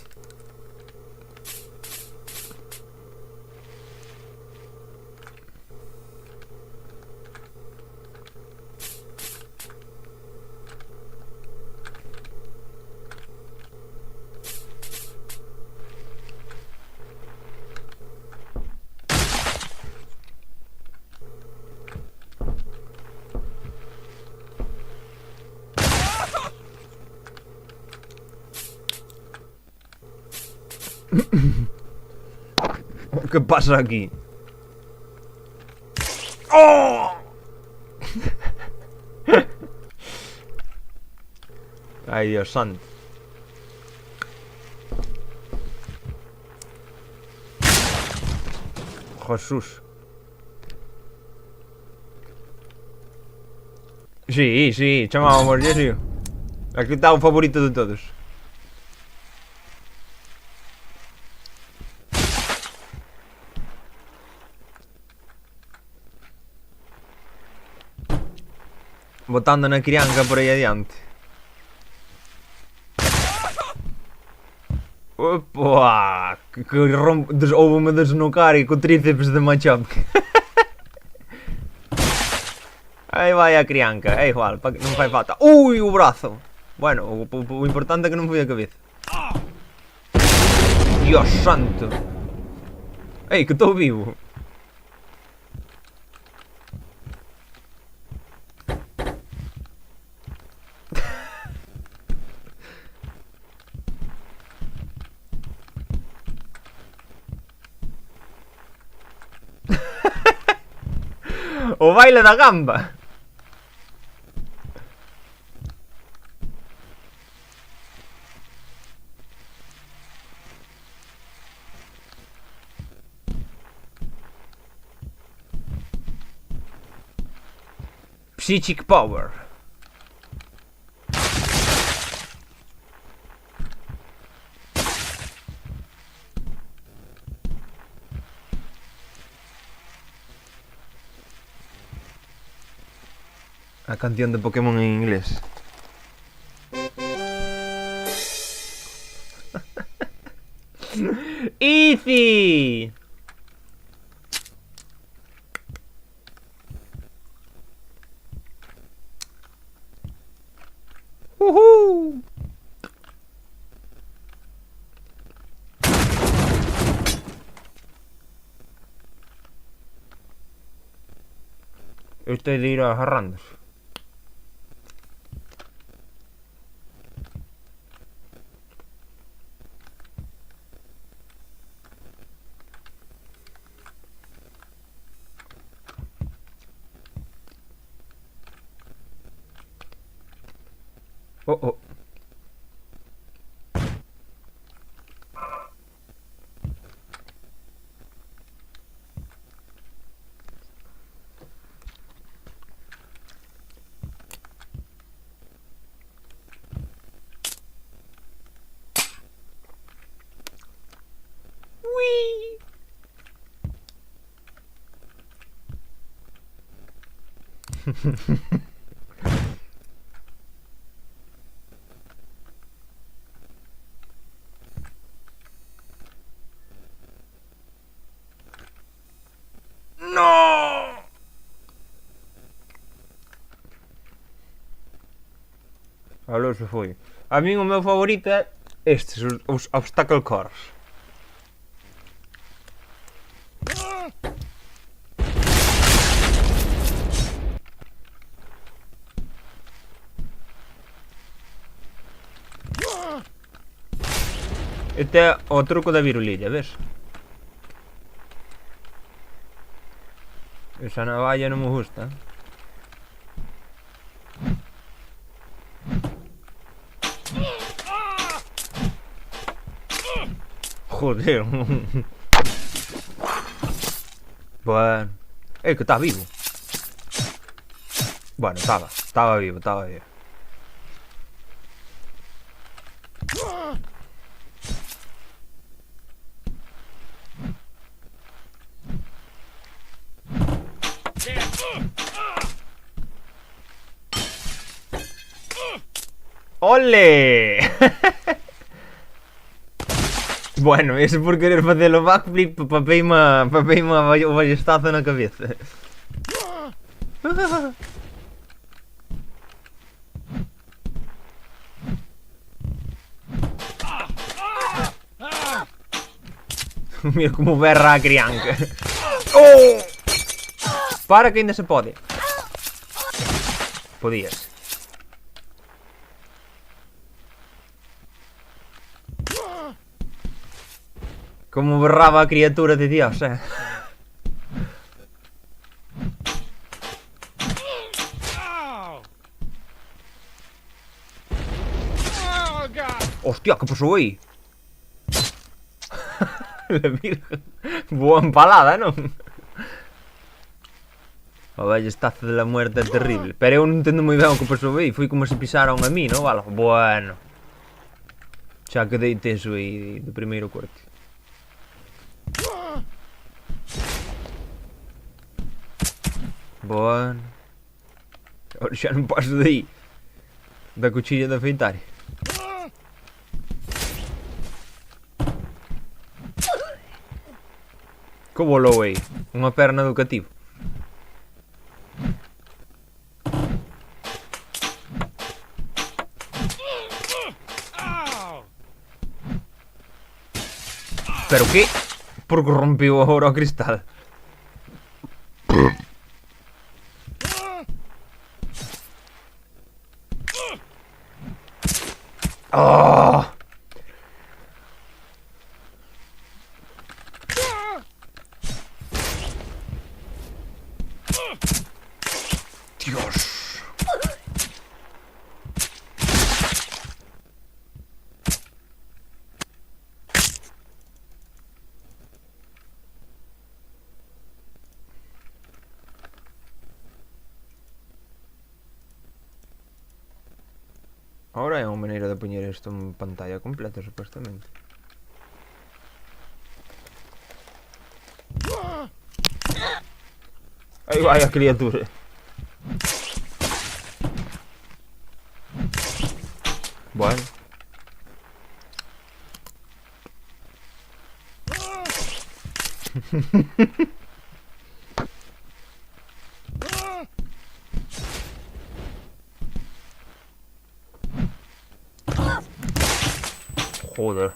¿Qué pasa aquí? ¡Oh! Ay, Dios santo. Jesús. Sí, chamábamos Jesús. Aquí está o favorito de todos. Botando na crianca por aí adiante. Opa! Houve-me desnucar e co tríceps de machoque. Aí vai a crianca, é igual, non fai falta. Ui, o brazo! Bueno, o importante é que non foi a cabeza. Dios santo! Ei, que estou vivo! O baile da gamba. Psychic Power. A canción de Pokémon en inglés. Easy. Estoy de ir agarrándose. Oh, oh. No! Aló, se foi. A min o meu favorito é estes, os obstacle course. Este é o truco da virulilla, ves? Esa navalla non me gusta. Joder. Bueno. Que está vivo. Bueno, estaba vivo. ¡Ole! Bueno, ese por querer facer o backflip papeime o ballestazo na cabeza. Mira como berra a crianca. Oh! Para que ainda se pode. Podías. Como berraba a criatura de Dios, Hostia, que pasou aí? La virgen. Boa empalada, non? O ballestazo de la muerte é terrible. Pero eu non entendo moi ben o que pasou aí. Foi como se pisaron a mí, non? Vale, bueno. Xa quedei tenso aí do primeiro corte. Bueno. Agora xa non paso de aí. Da cuchilla de afeitar. Que volou aí? Unha perna do cativo. Pero que? Porque rompeu agora o cristal. Oh! Dios. Ahora é unha maneira de poñer isto en pantalla completa, supostamente. Aí vai a criatura. Bueno. Joder.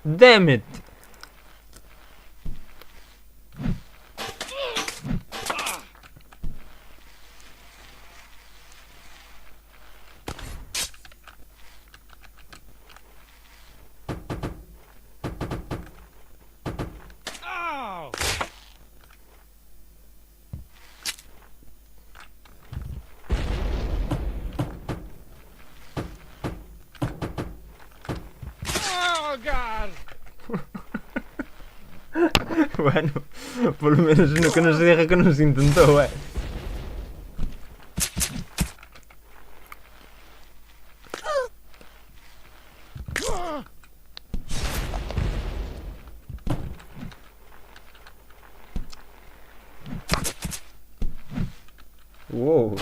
Damn it. Bueno, por lo menos no que no se diga que no se intentó, Uou.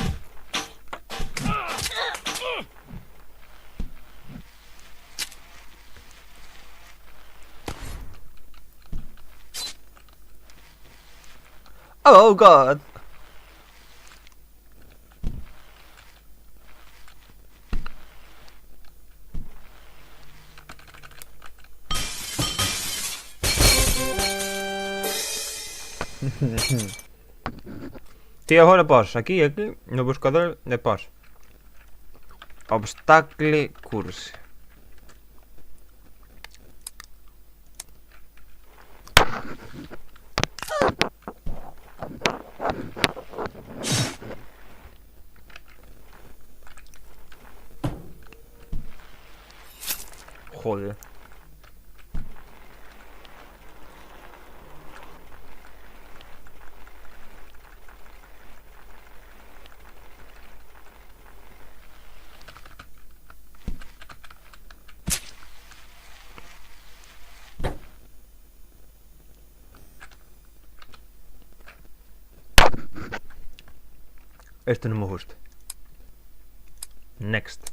Oh god. Ti agora pos, aquí, no buscador de pos. Obstacle course. Joder. Esto no me gusta. Next.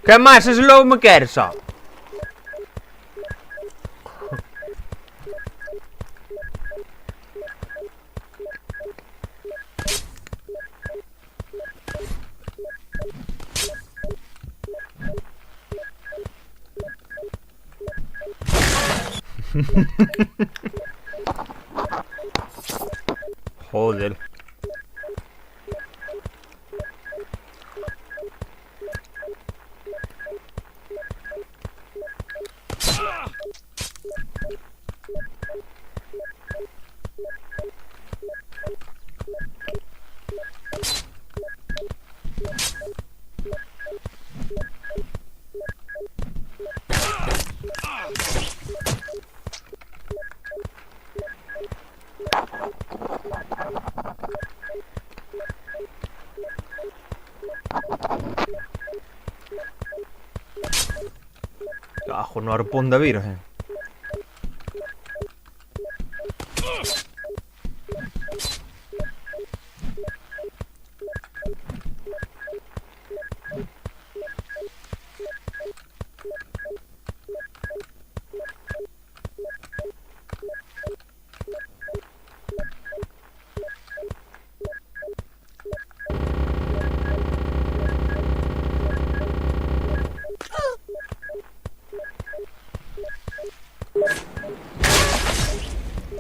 Que máis slow me queres só? Joder. Cajo no arpón da virgen.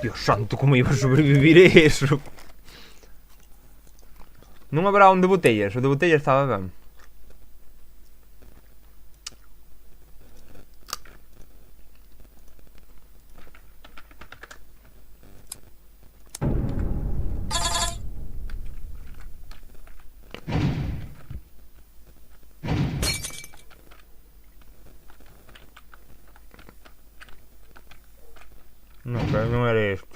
Dios santo, como iba a sobrevivir eso? Non habrá un de botellas, o de botellas estaba ben. Non, pero non era isto.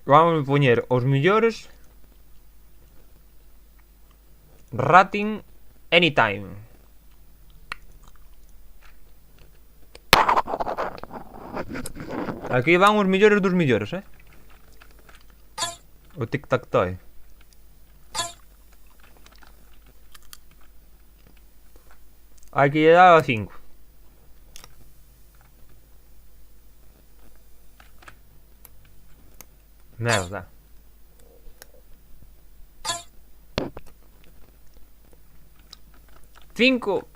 Vamos poñer os millores. Rating anytime. Aquí van os millores dos millores, O tic-tac-toe. Aquí lle dá a 5. Merda. Cinco.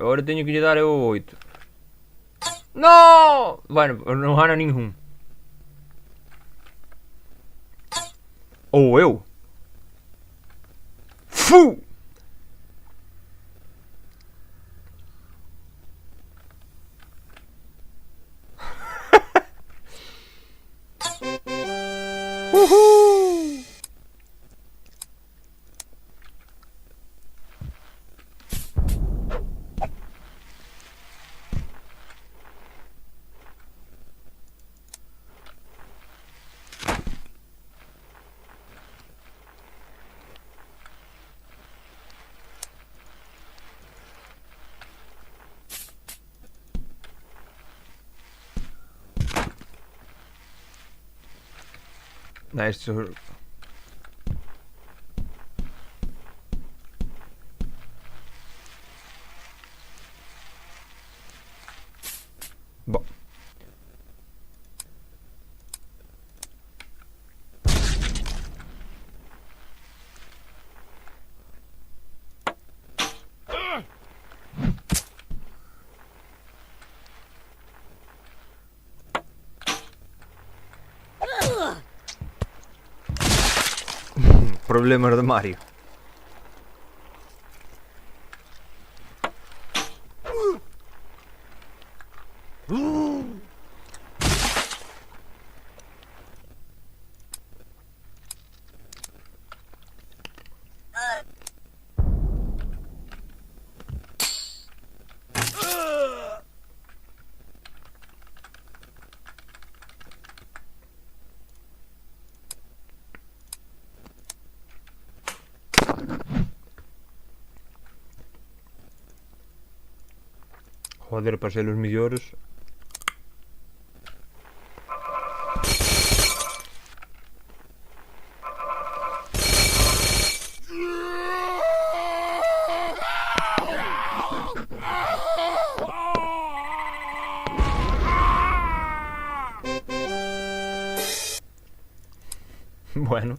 Agora teño que lle dar o 8. No! Bueno, non gana ningún. Ou eu. Fu! Uhul! Isto... Bom. Problemas de Mario. Joder, para ser los mellores. Bueno.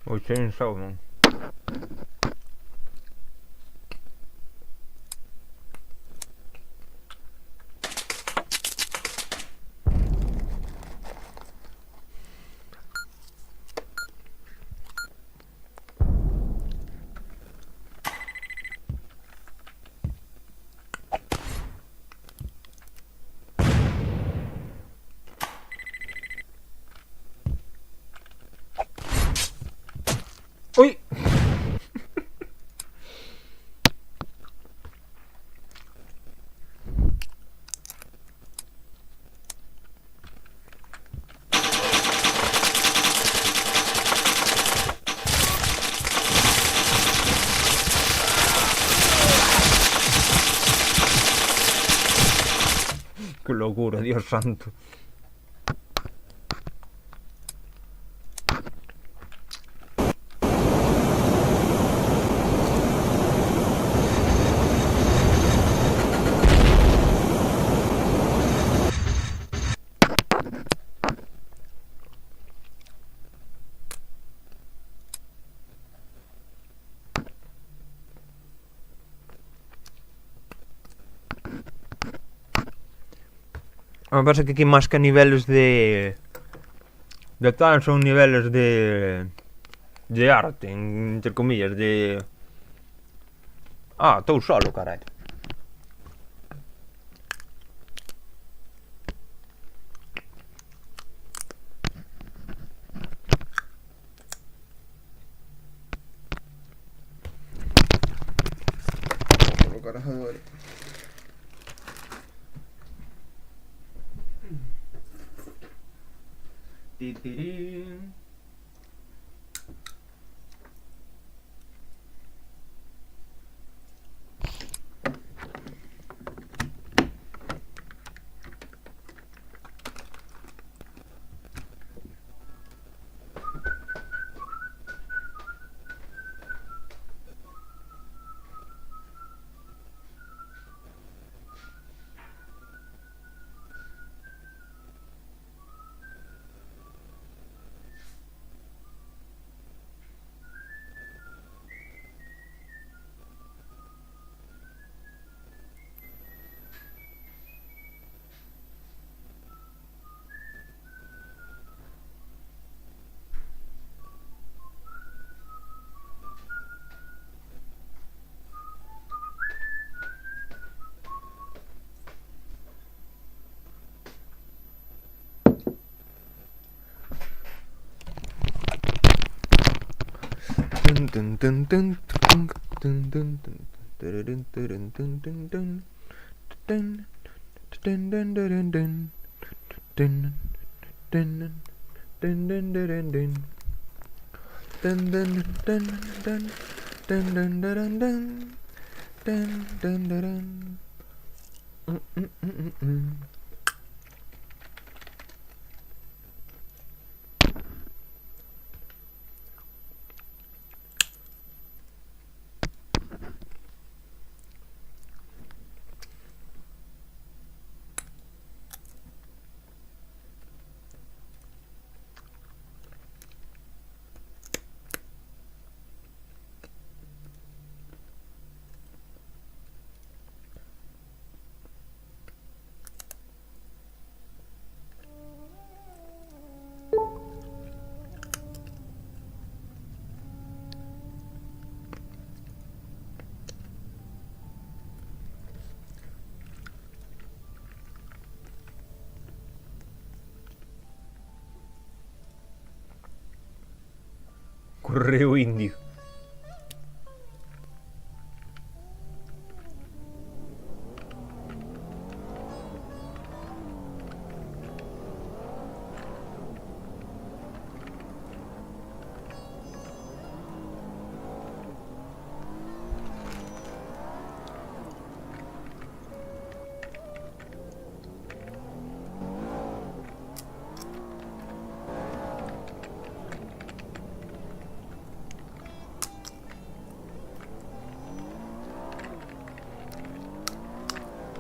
O chainsaw, man. Uy. Qué locura, Dios santo. Me pasa que aquí más que niveles de tal son niveles de arte, entre comillas, de... Ah, estou solo, caralho. O carajo duele. Titirín. Correo indio.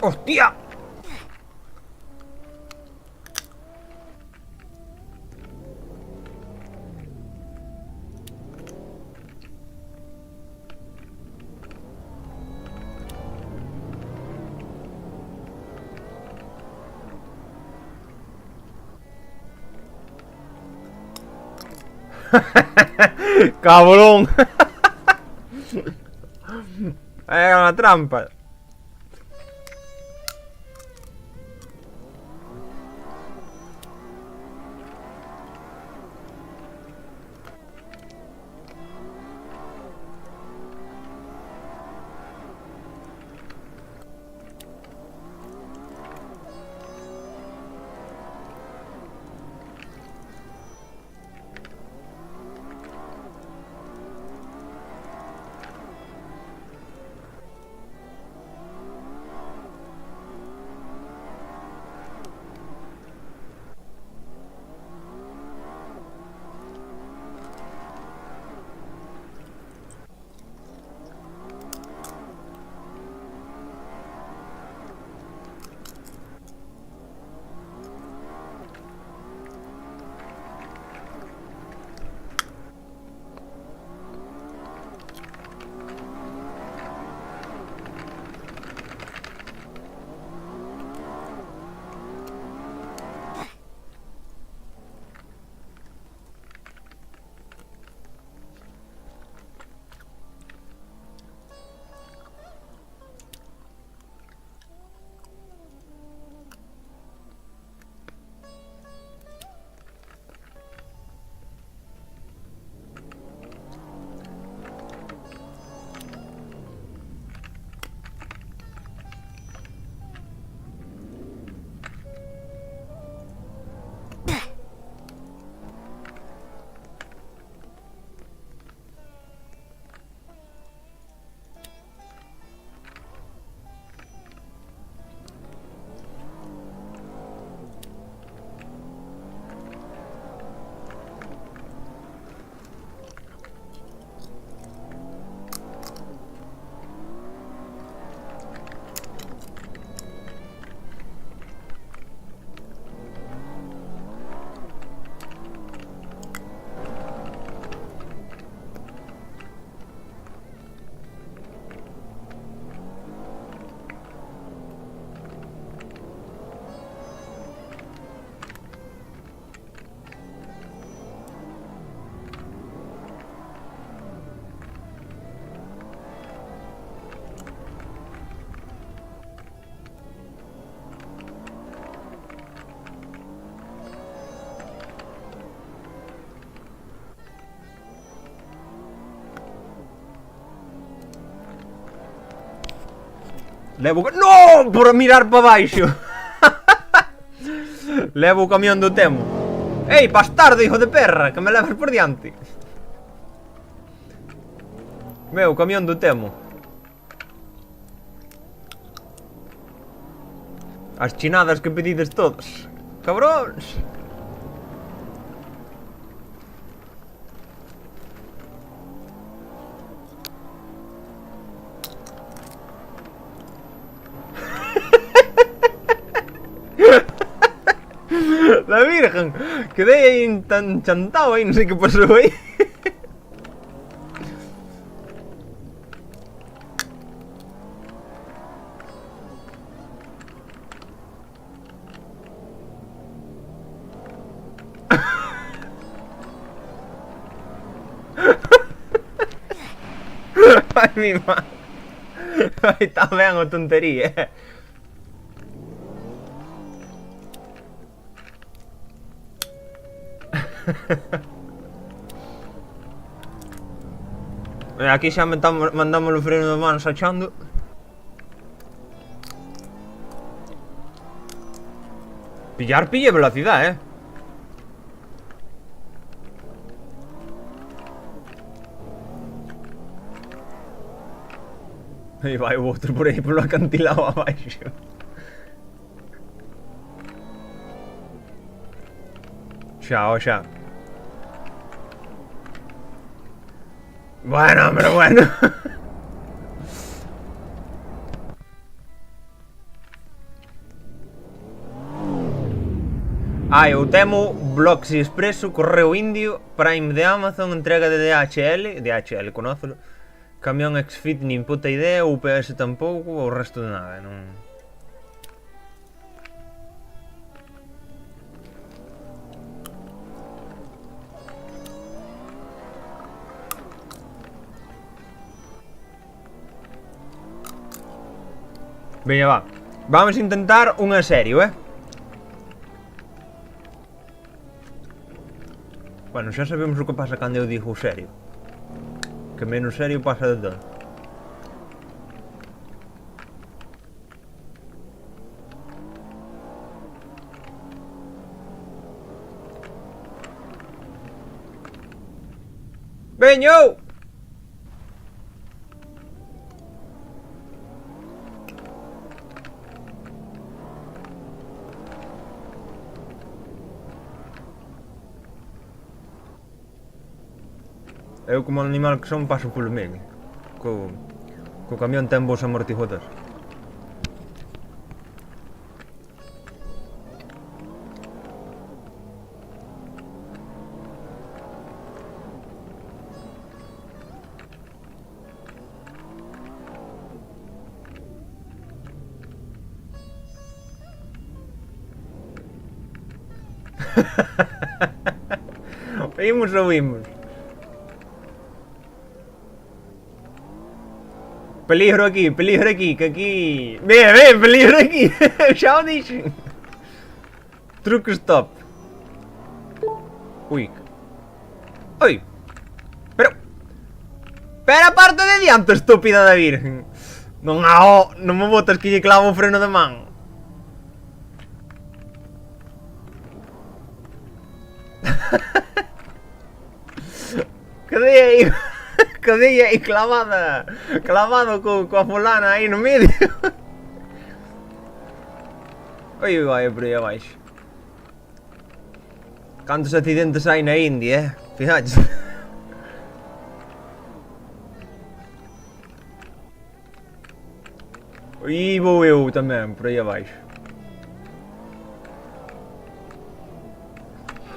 ¡Hostia! ¡Cabrón! Era una trampa. Levo... No! Por mirar para baixo. Levo o camión do Temo. Ei, bastardo, hijo de perra, que me levas por diante. Meu, camión do Temo. As chinadas que pedides todos. Cabróns. La Virgen, quedei aí tan chantado aí, non sei que pasou aí. Ai, mi má. Ai, tá ben a tontería. Aquí xa mandamos o freno de mano sachando. Pille velocidade, Aí vai o outro por aí polo acantilado abaixo. Xa. Bueno, pero bueno. Eu temo Bloxy Expresso, Correo Indio, Prime de Amazon, entrega de DHL, conócelo. Camión X-Fit nin puta idea, UPS tampouco, o resto de nada, non... Veña, va. Vamos a intentar unha serio, Bueno, xa sabemos o que pasa cando eu digo serio. Que menos serio pasa de todo. Veño! Eu como animal que son paso polo medio. Co camión ten bons amortiguadores. Oímos ou oímos? Peligro aquí, que aquí... Ve, peligro aquí! Xa o dixen! Truque stop. Ui. Oi! Pero... Espera a parte de diante, estúpida da Virgen! Non me botas que lle clavo o freno de man. Quedei aí clavado coa fulana aí no medio. Oi, vai por aí abaixo. Cantos accidentes hai na India, Fijaches. E vou eu tamén por aí abaixo.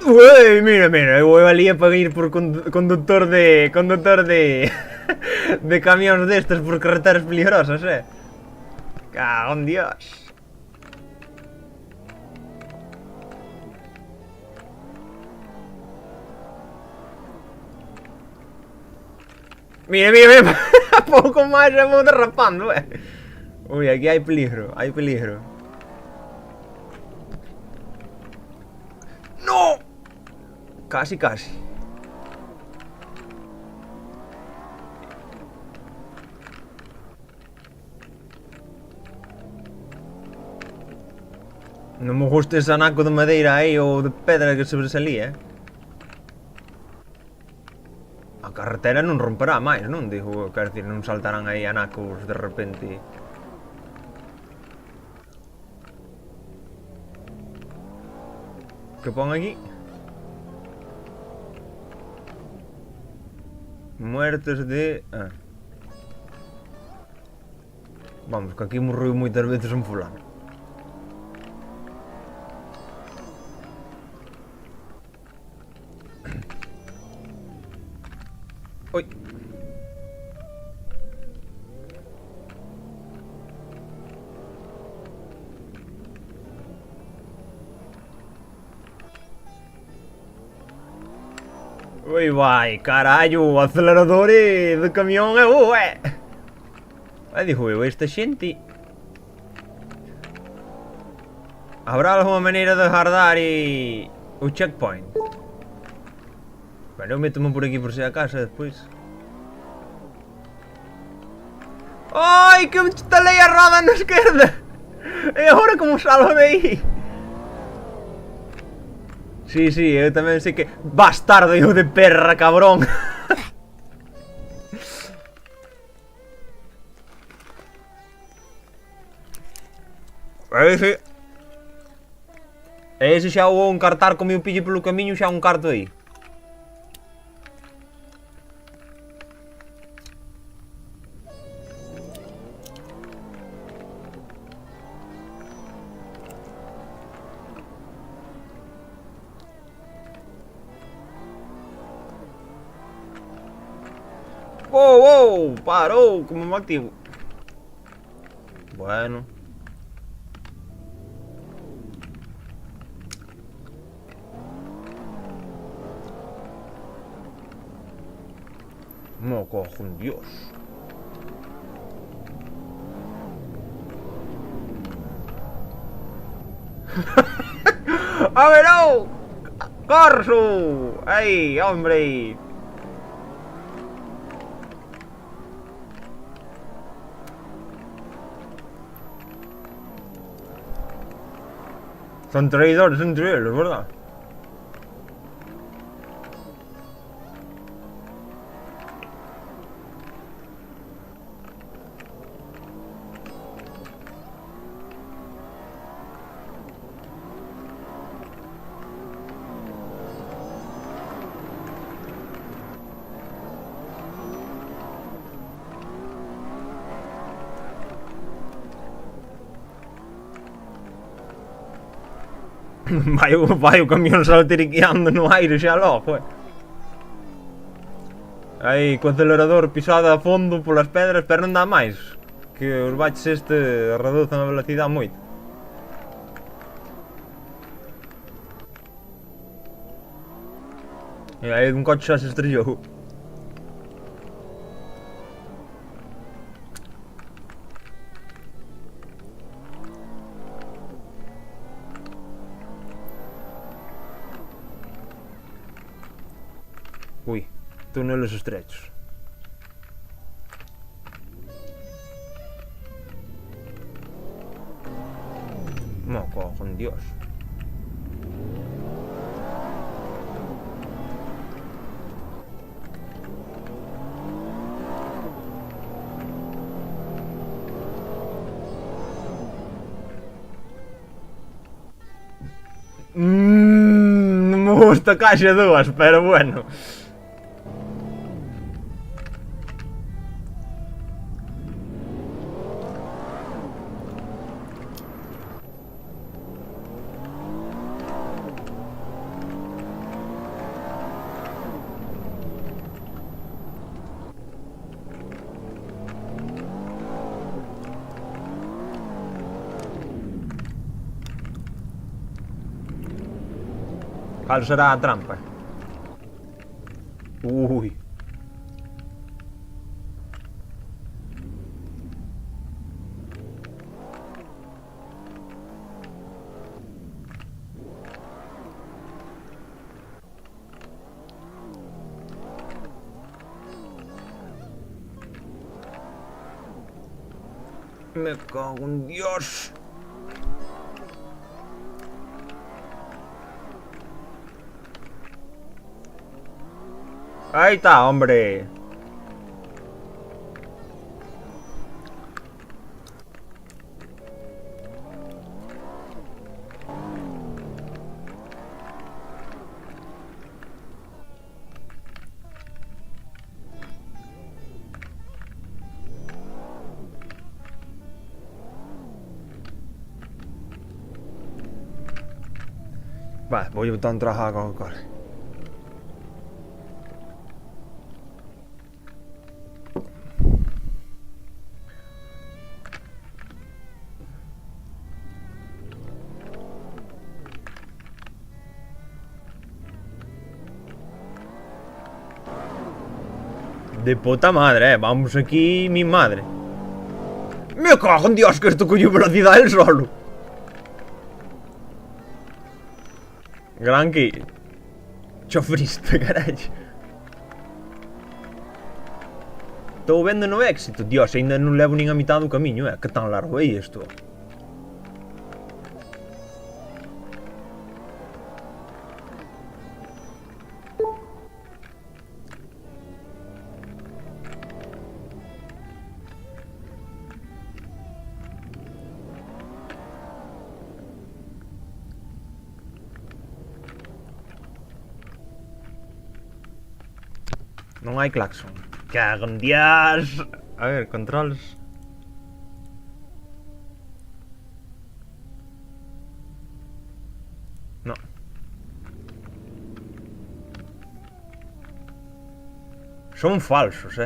Ué, mira, eu ali para ir por conductor de de camións destes por carreteras peligrosas, Cago en Dios. Mira, pouco máis e vou derrapando, Ui, aquí hai peligro, No! Casi. Non me gusta ese anaco de madeira aí ou de pedra que sobresalía, A carretera non romperá máis, non? Digo, quero dicir, non saltarán aí anacos de repente. Que pon aquí? Muertes de... Vamos, que aquí morreu moitas veces un fulano. Oi. Oi vai, carallo, o acelerador de camión é digo eu, esta xente... Habrá alguma maneira de guardar o checkpoint? Bueno, eu meto-me por aquí por si acaso despois. Ai, que me estalei a roda na esquerda! E agora como salgo de aí? Sí, eu tamén sei que... Bastardo, hijo de perra, cabrón! Ese xa o un cartar como eu pille pelo camiño, xa un carto aí. Wow, parou, como me activo. Bueno. No cojo un dios. ¡A ver, no! ¡Corso! ¡Ay, hombre! Son traidores entre ellos, ¿verdad? Vai o camión salteriqueando no aire xa logo, Aí, co acelerador pisado a fondo polas pedras, pero non dá máis. Que os baches este reduzan a velocidade moito. E aí un coche xa se estrellou. Ui, túneles estrechos. No, cojo en Dios. Non me gusta caixa dúas, pero bueno. Cal será a trampa? Ui. Me cago en Dios. Ahí está, hombre. Va, voy a botar un trabajo a Coca-Cola. De puta madre, vamos aquí, mi madre. Me cago en Dios, que esto cogió velocidad él solo. Granqui. Choferiste, caray. Estou vendo no éxito. Dios, ainda non levo nin a mitad do camiño, que tan largo é isto. Non hai claxon. Cago en Dios. A ver, controls. No. Son falsos,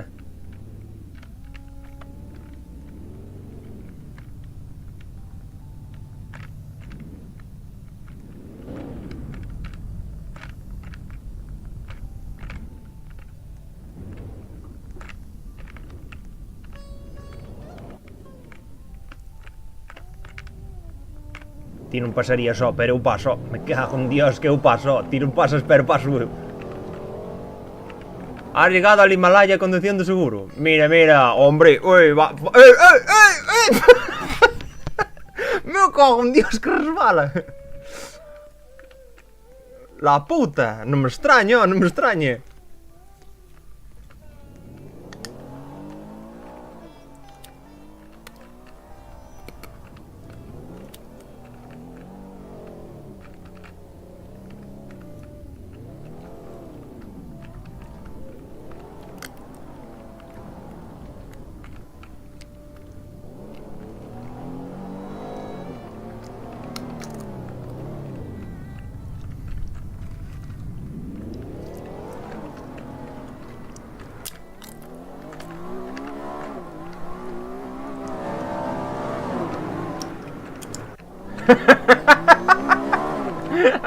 Ti non pasaría só, pero eu paso. Me cago en Dios que eu paso. Ti non pasas, pero paso eu. Has llegado al Himalaya conduciendo seguro. Mira, mira, hombre. Uy, va. Me cago en Dios que resbala. La puta. Non me extraño, non me extrañe.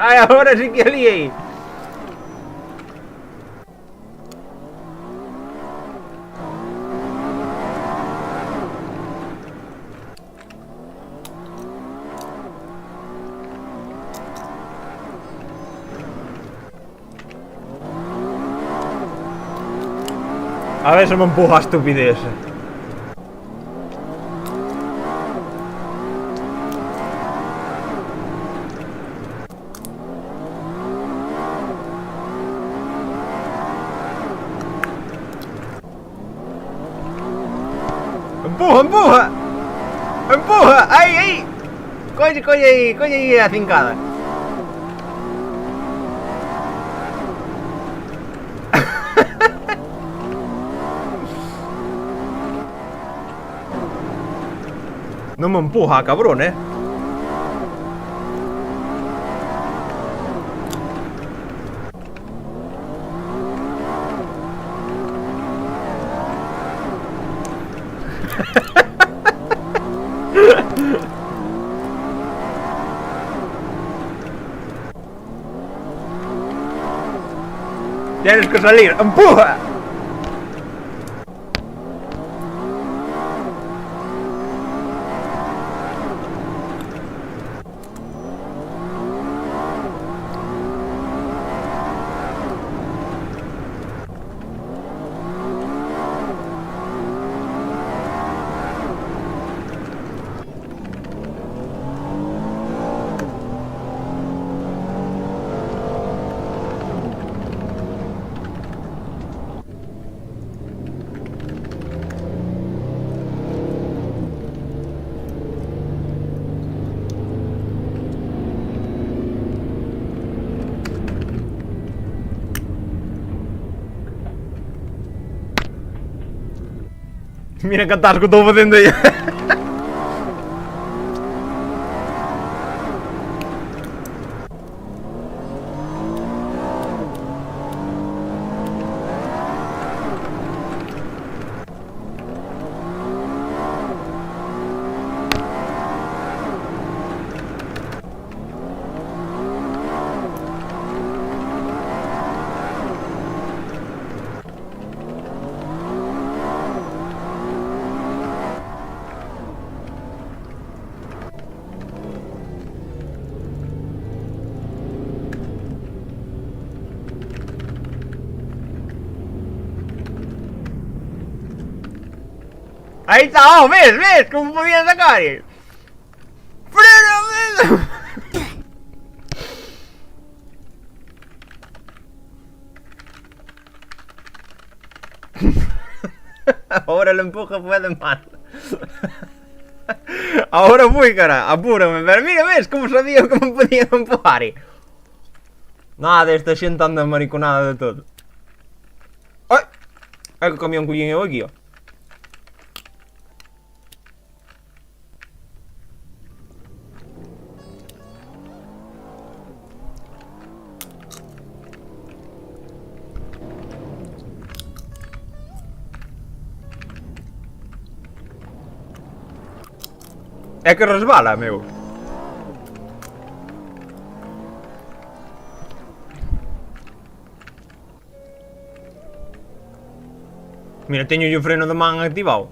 Ay, ahora sí que lié. A ver si me empuja estupidez. ¡Empuja, empuja! ¡Empuja! ¡Ahí, ahí! Coge aí a cincada. No me empuja, cabrón, Tienes que salir, empuja. Mira que atasco estou facendo aí. Ahí está, oh, ¿ves? ¿Cómo podía sacar? ¡Freno! Ahora el empuje fue de mal. Ahora fui, cara, apúrame. Pero mira, ¿ves? ¿Cómo sabía cómo podía empujar? Nada de esta xente anda mariconada de todo. ¡Ay! É que o camión collín eu aquí, ó. É que resbala, meu. Mira, teño o freno de man activado.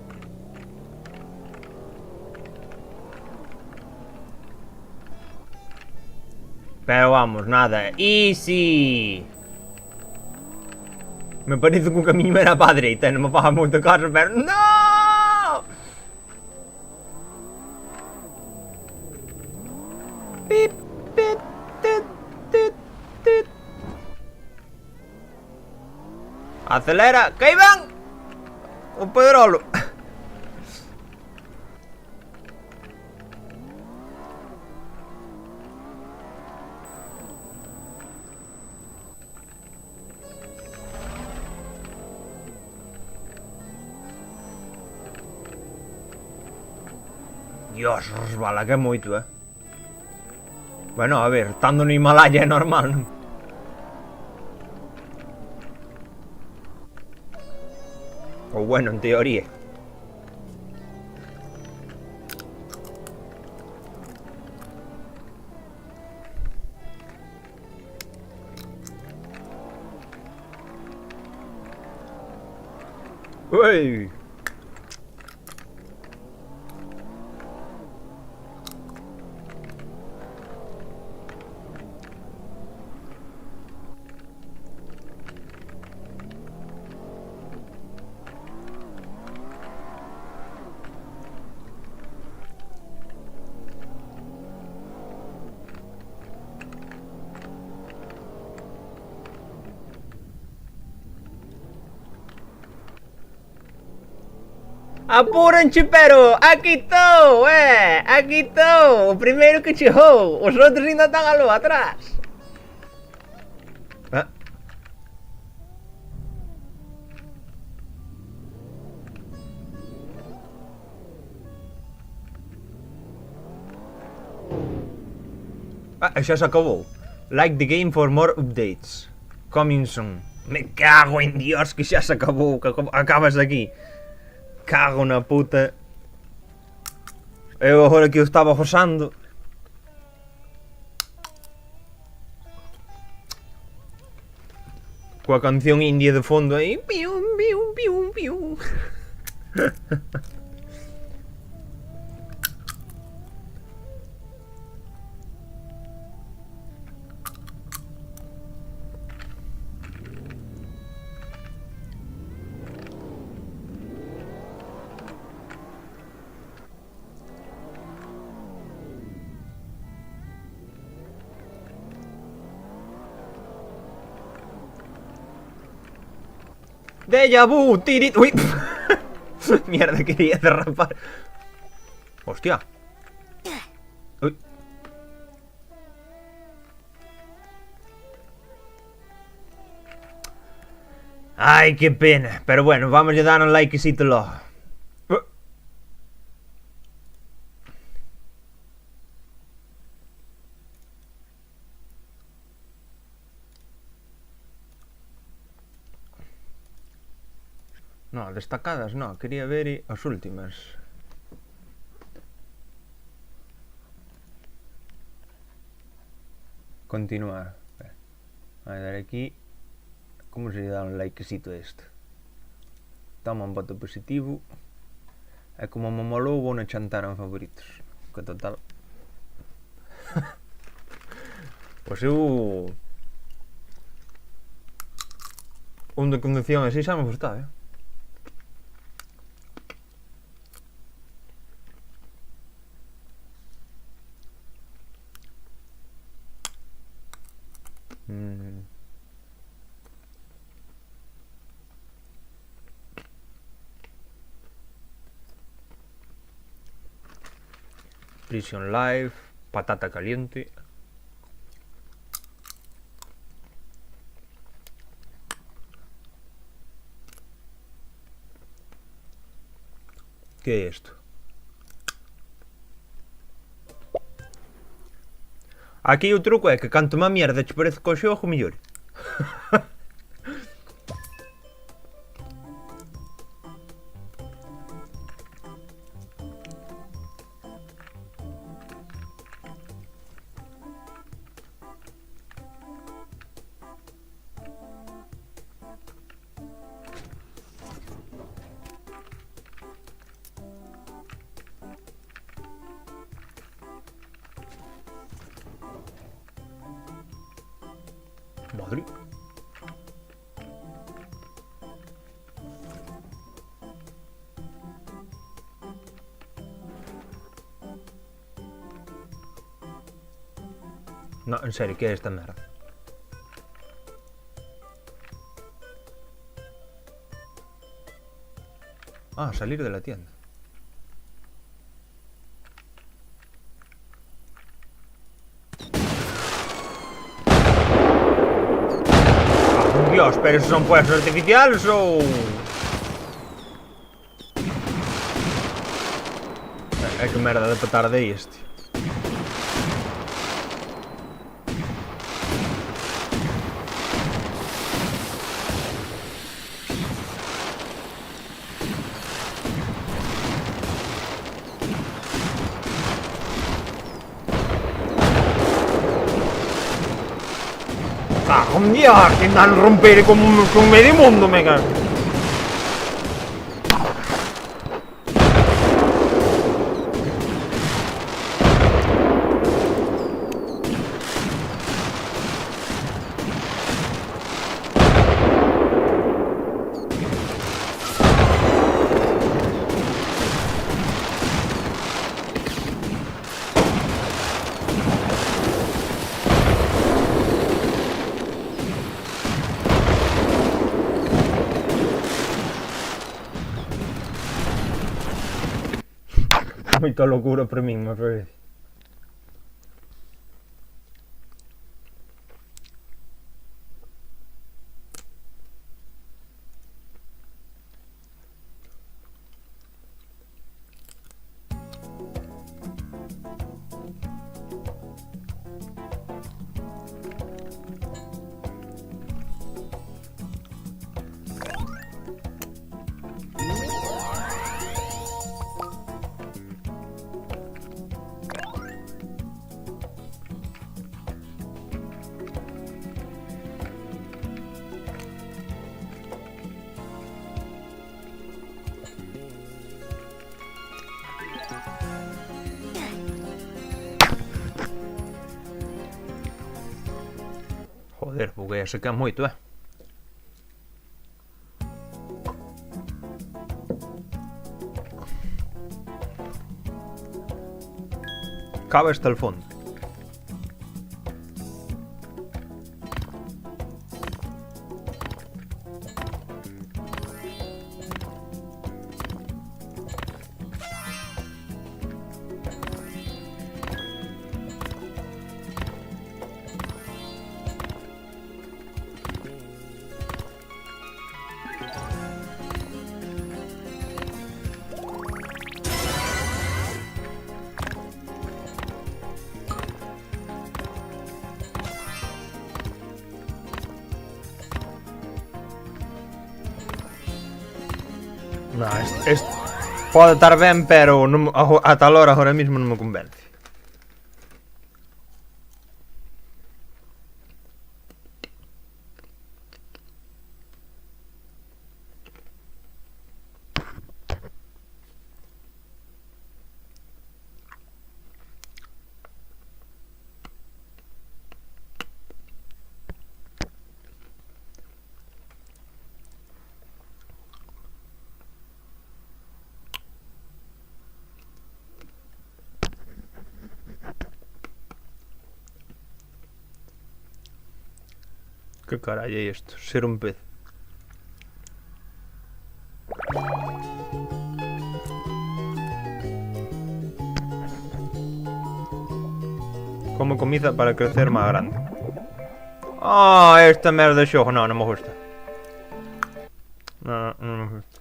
Pero vamos, nada. Easy. Me parece que o camiño era para a dereita, non me faga moito caso, pero... No! Pip, pip, tit, tit, tit. Acelera, que aí van! O Pedrolo. Dios, resbala que moito, Bueno, a ver, estando no Himalaya é normal, non? Ou bueno, en teoría. Uy. Apúrenche, pero aquí estou, aquí estou, o primeiro que chegou, os outros ainda están aló atrás. Xa se acabou. Like the game for more updates. Coming soon. Me cago en Dios que xa se acabou, que acabas aquí. Cago na puta. Eu agora que eu estaba gozando. Coa canción india de fondo aí. Pium, pium, pium, pium. Deja vu, tirit... Uy. Mierda, quería derrapar. Hostia. Uy. Ay, qué pena. Pero bueno, vamos a dar un likecito. No, destacadas no, quería ver as últimas. Continuar. A dar aquí. Como se lle dá un likecito a isto? Toma un voto positivo. E como me molou, vou na chantar en favoritos. Que total. Pois eu... Un de conducción así xa me gusta, Prison Life, patata caliente. Que é isto? Aquí o truco é que canto má mierda che parece co xogo, mellor. Madre. No, en serio, ¿qué es esta mierda? Ah, salir de la tienda. Dios, pero esos son fuegos artificiales o... Que merda de petarde é este. Un día que andan romper con medio mundo, me cago. Moita locura para min, me parece. Joder, buguea se queda moito, Cabe hasta el fondo. No, pode estar ben, pero non, a tal hora agora mismo non me convence. Que carallo é isto? Ser un pez. Como comida para crecer máis grande. Ah, esta merda de xogo, non me gusta. Non me gusta.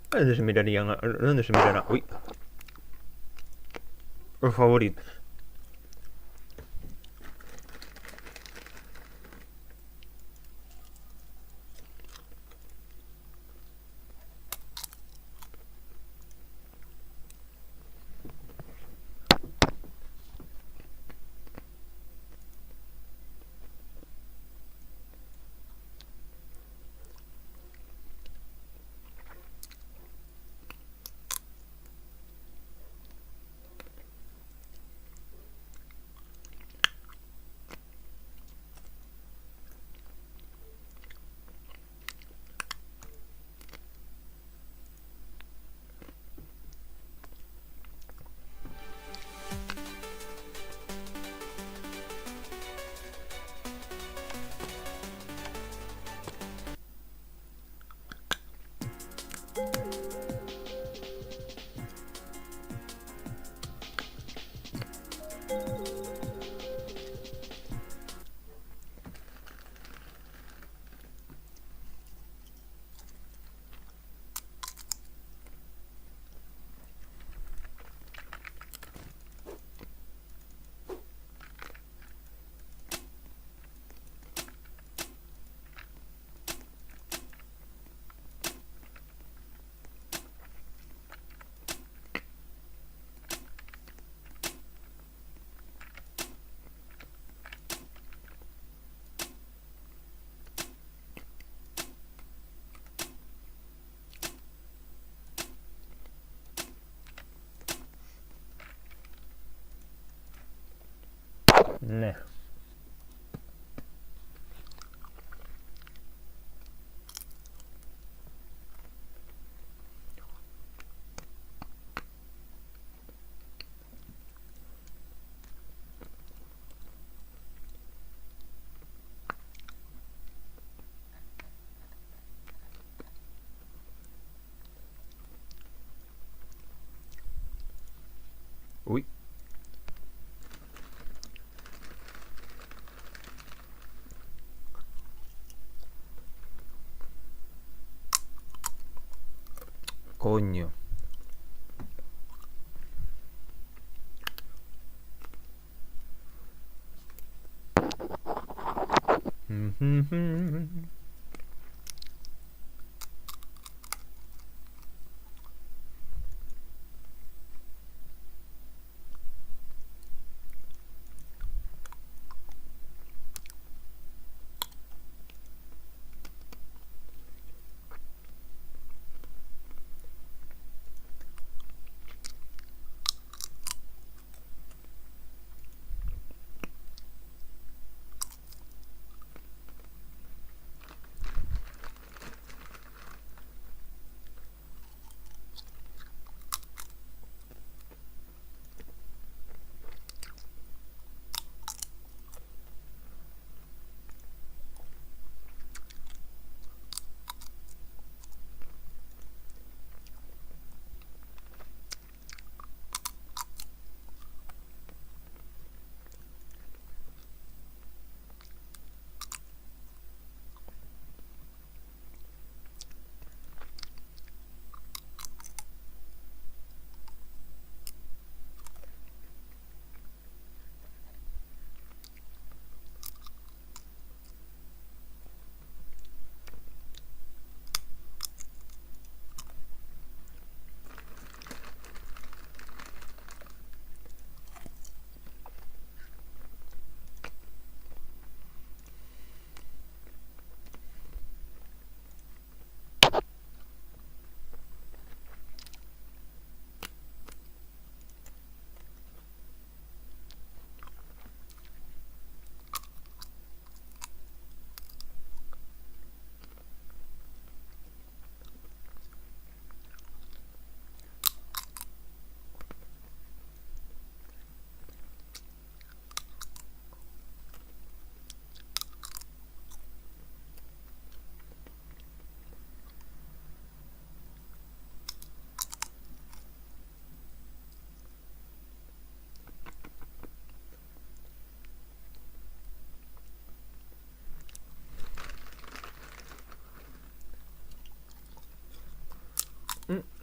¿Dónde se mirarían? ¿Dónde se mirará? Uy. Los favoritos. Ne. Uy. Coño. Oh.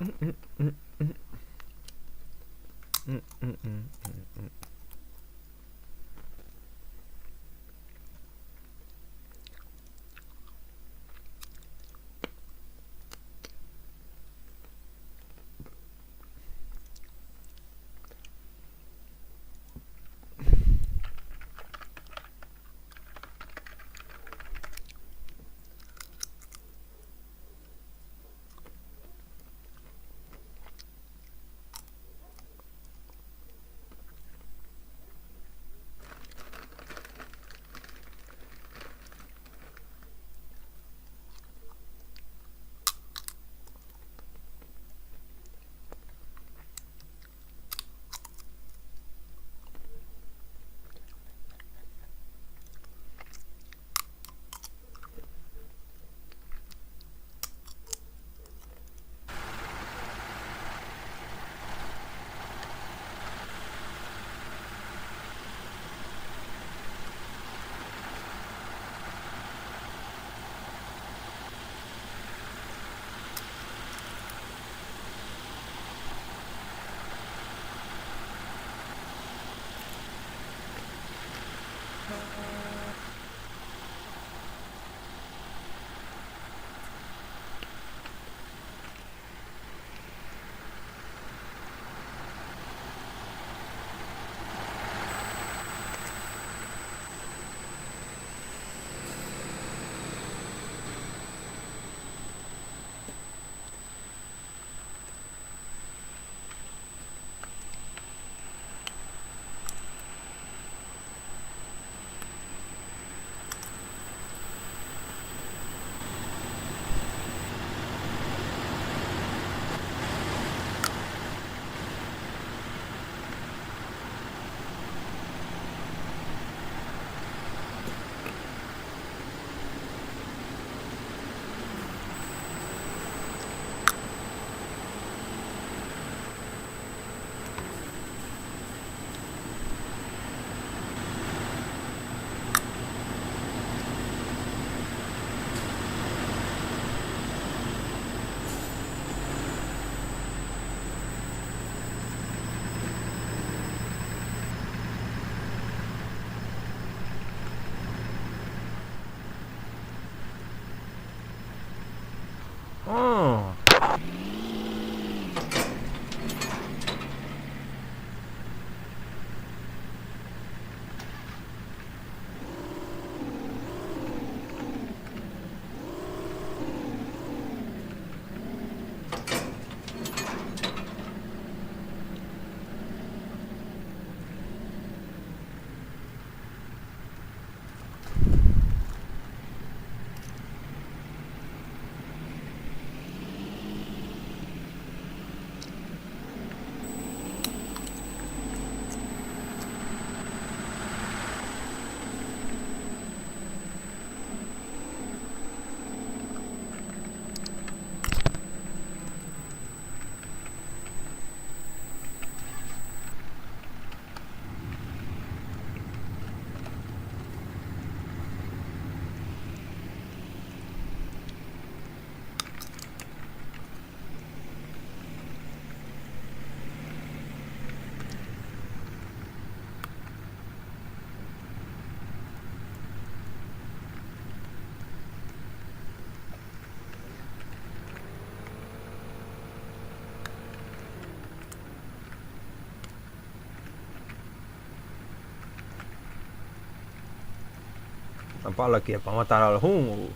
La pala aquí es para matar al humo.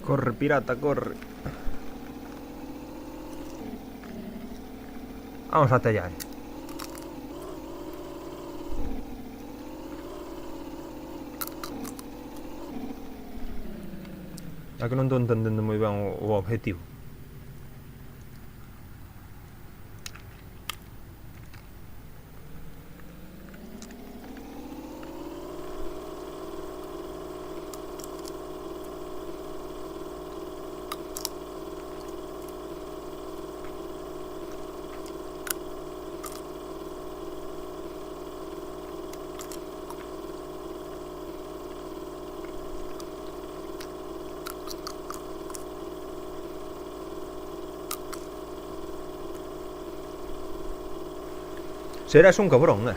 Corre, pirata, corre. Vamos a tallar. É que non estou entendendo moi ben o objetivo. Serás un cabrón,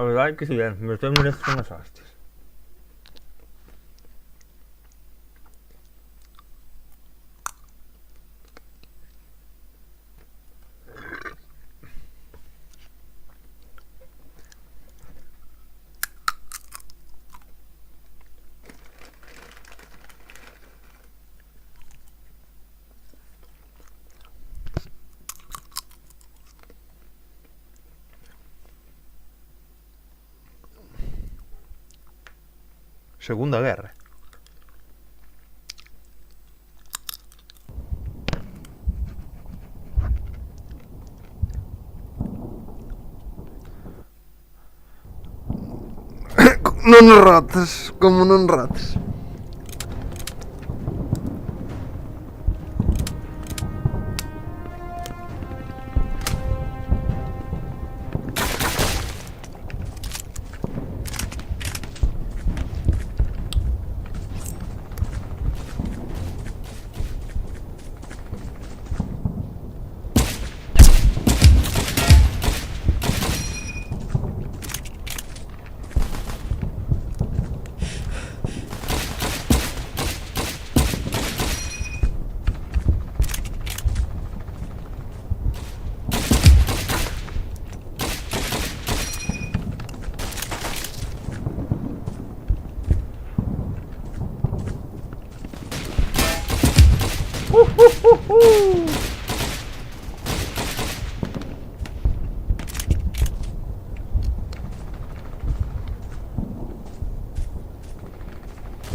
A verdade é que si, me estou merecendo unhas hostias. Segunda Guerra. Non rates, como non rates.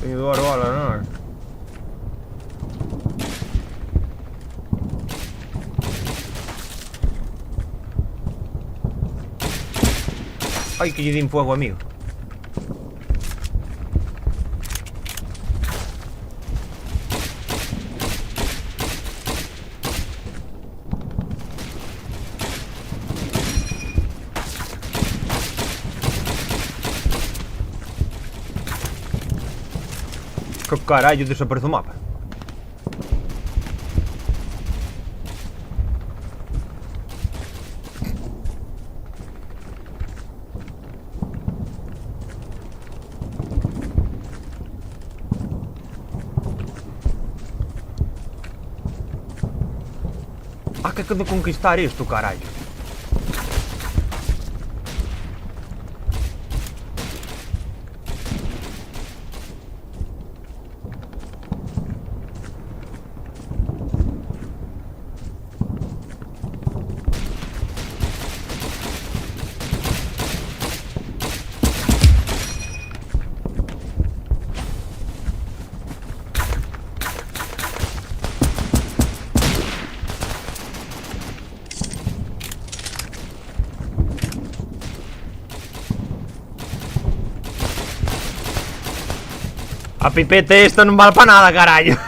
Teño dúas balas, non? Ai, que lle din fuego, amigo. Que carallo desaparece o mapa? Ah, que de conquistar isto, carallo. A pipete isto non vale para nada, carallo.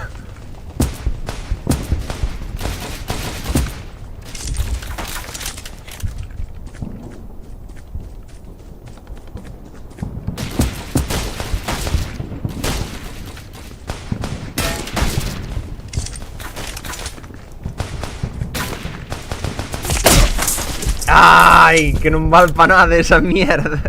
Ai, que non vale para nada esa mierda.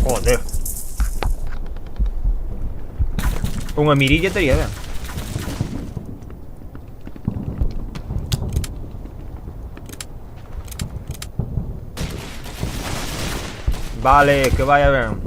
Joder. Unha mirilla tería ben. Vale, que vaya ben.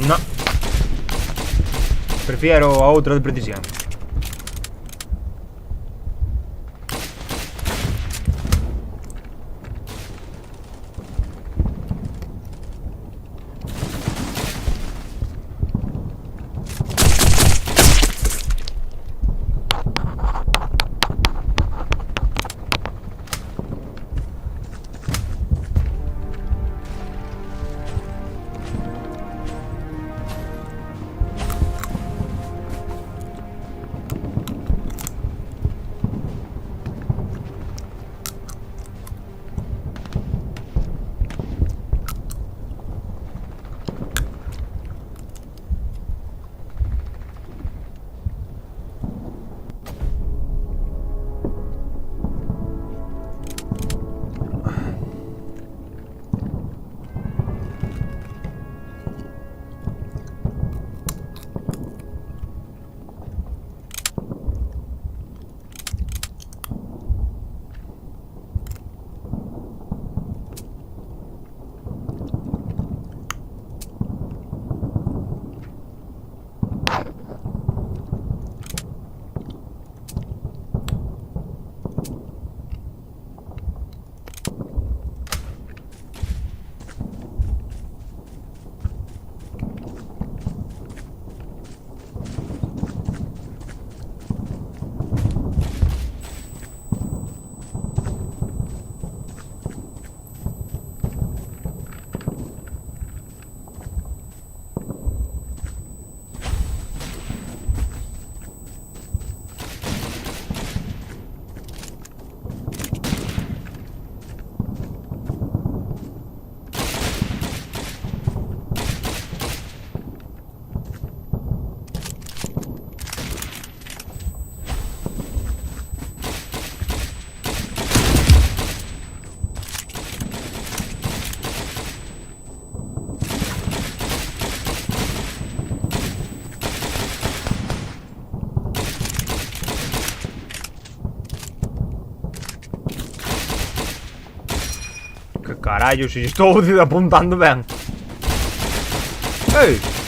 No. Prefiero a outro de precisión. Que carallo, se estou apuntando ben. Ei!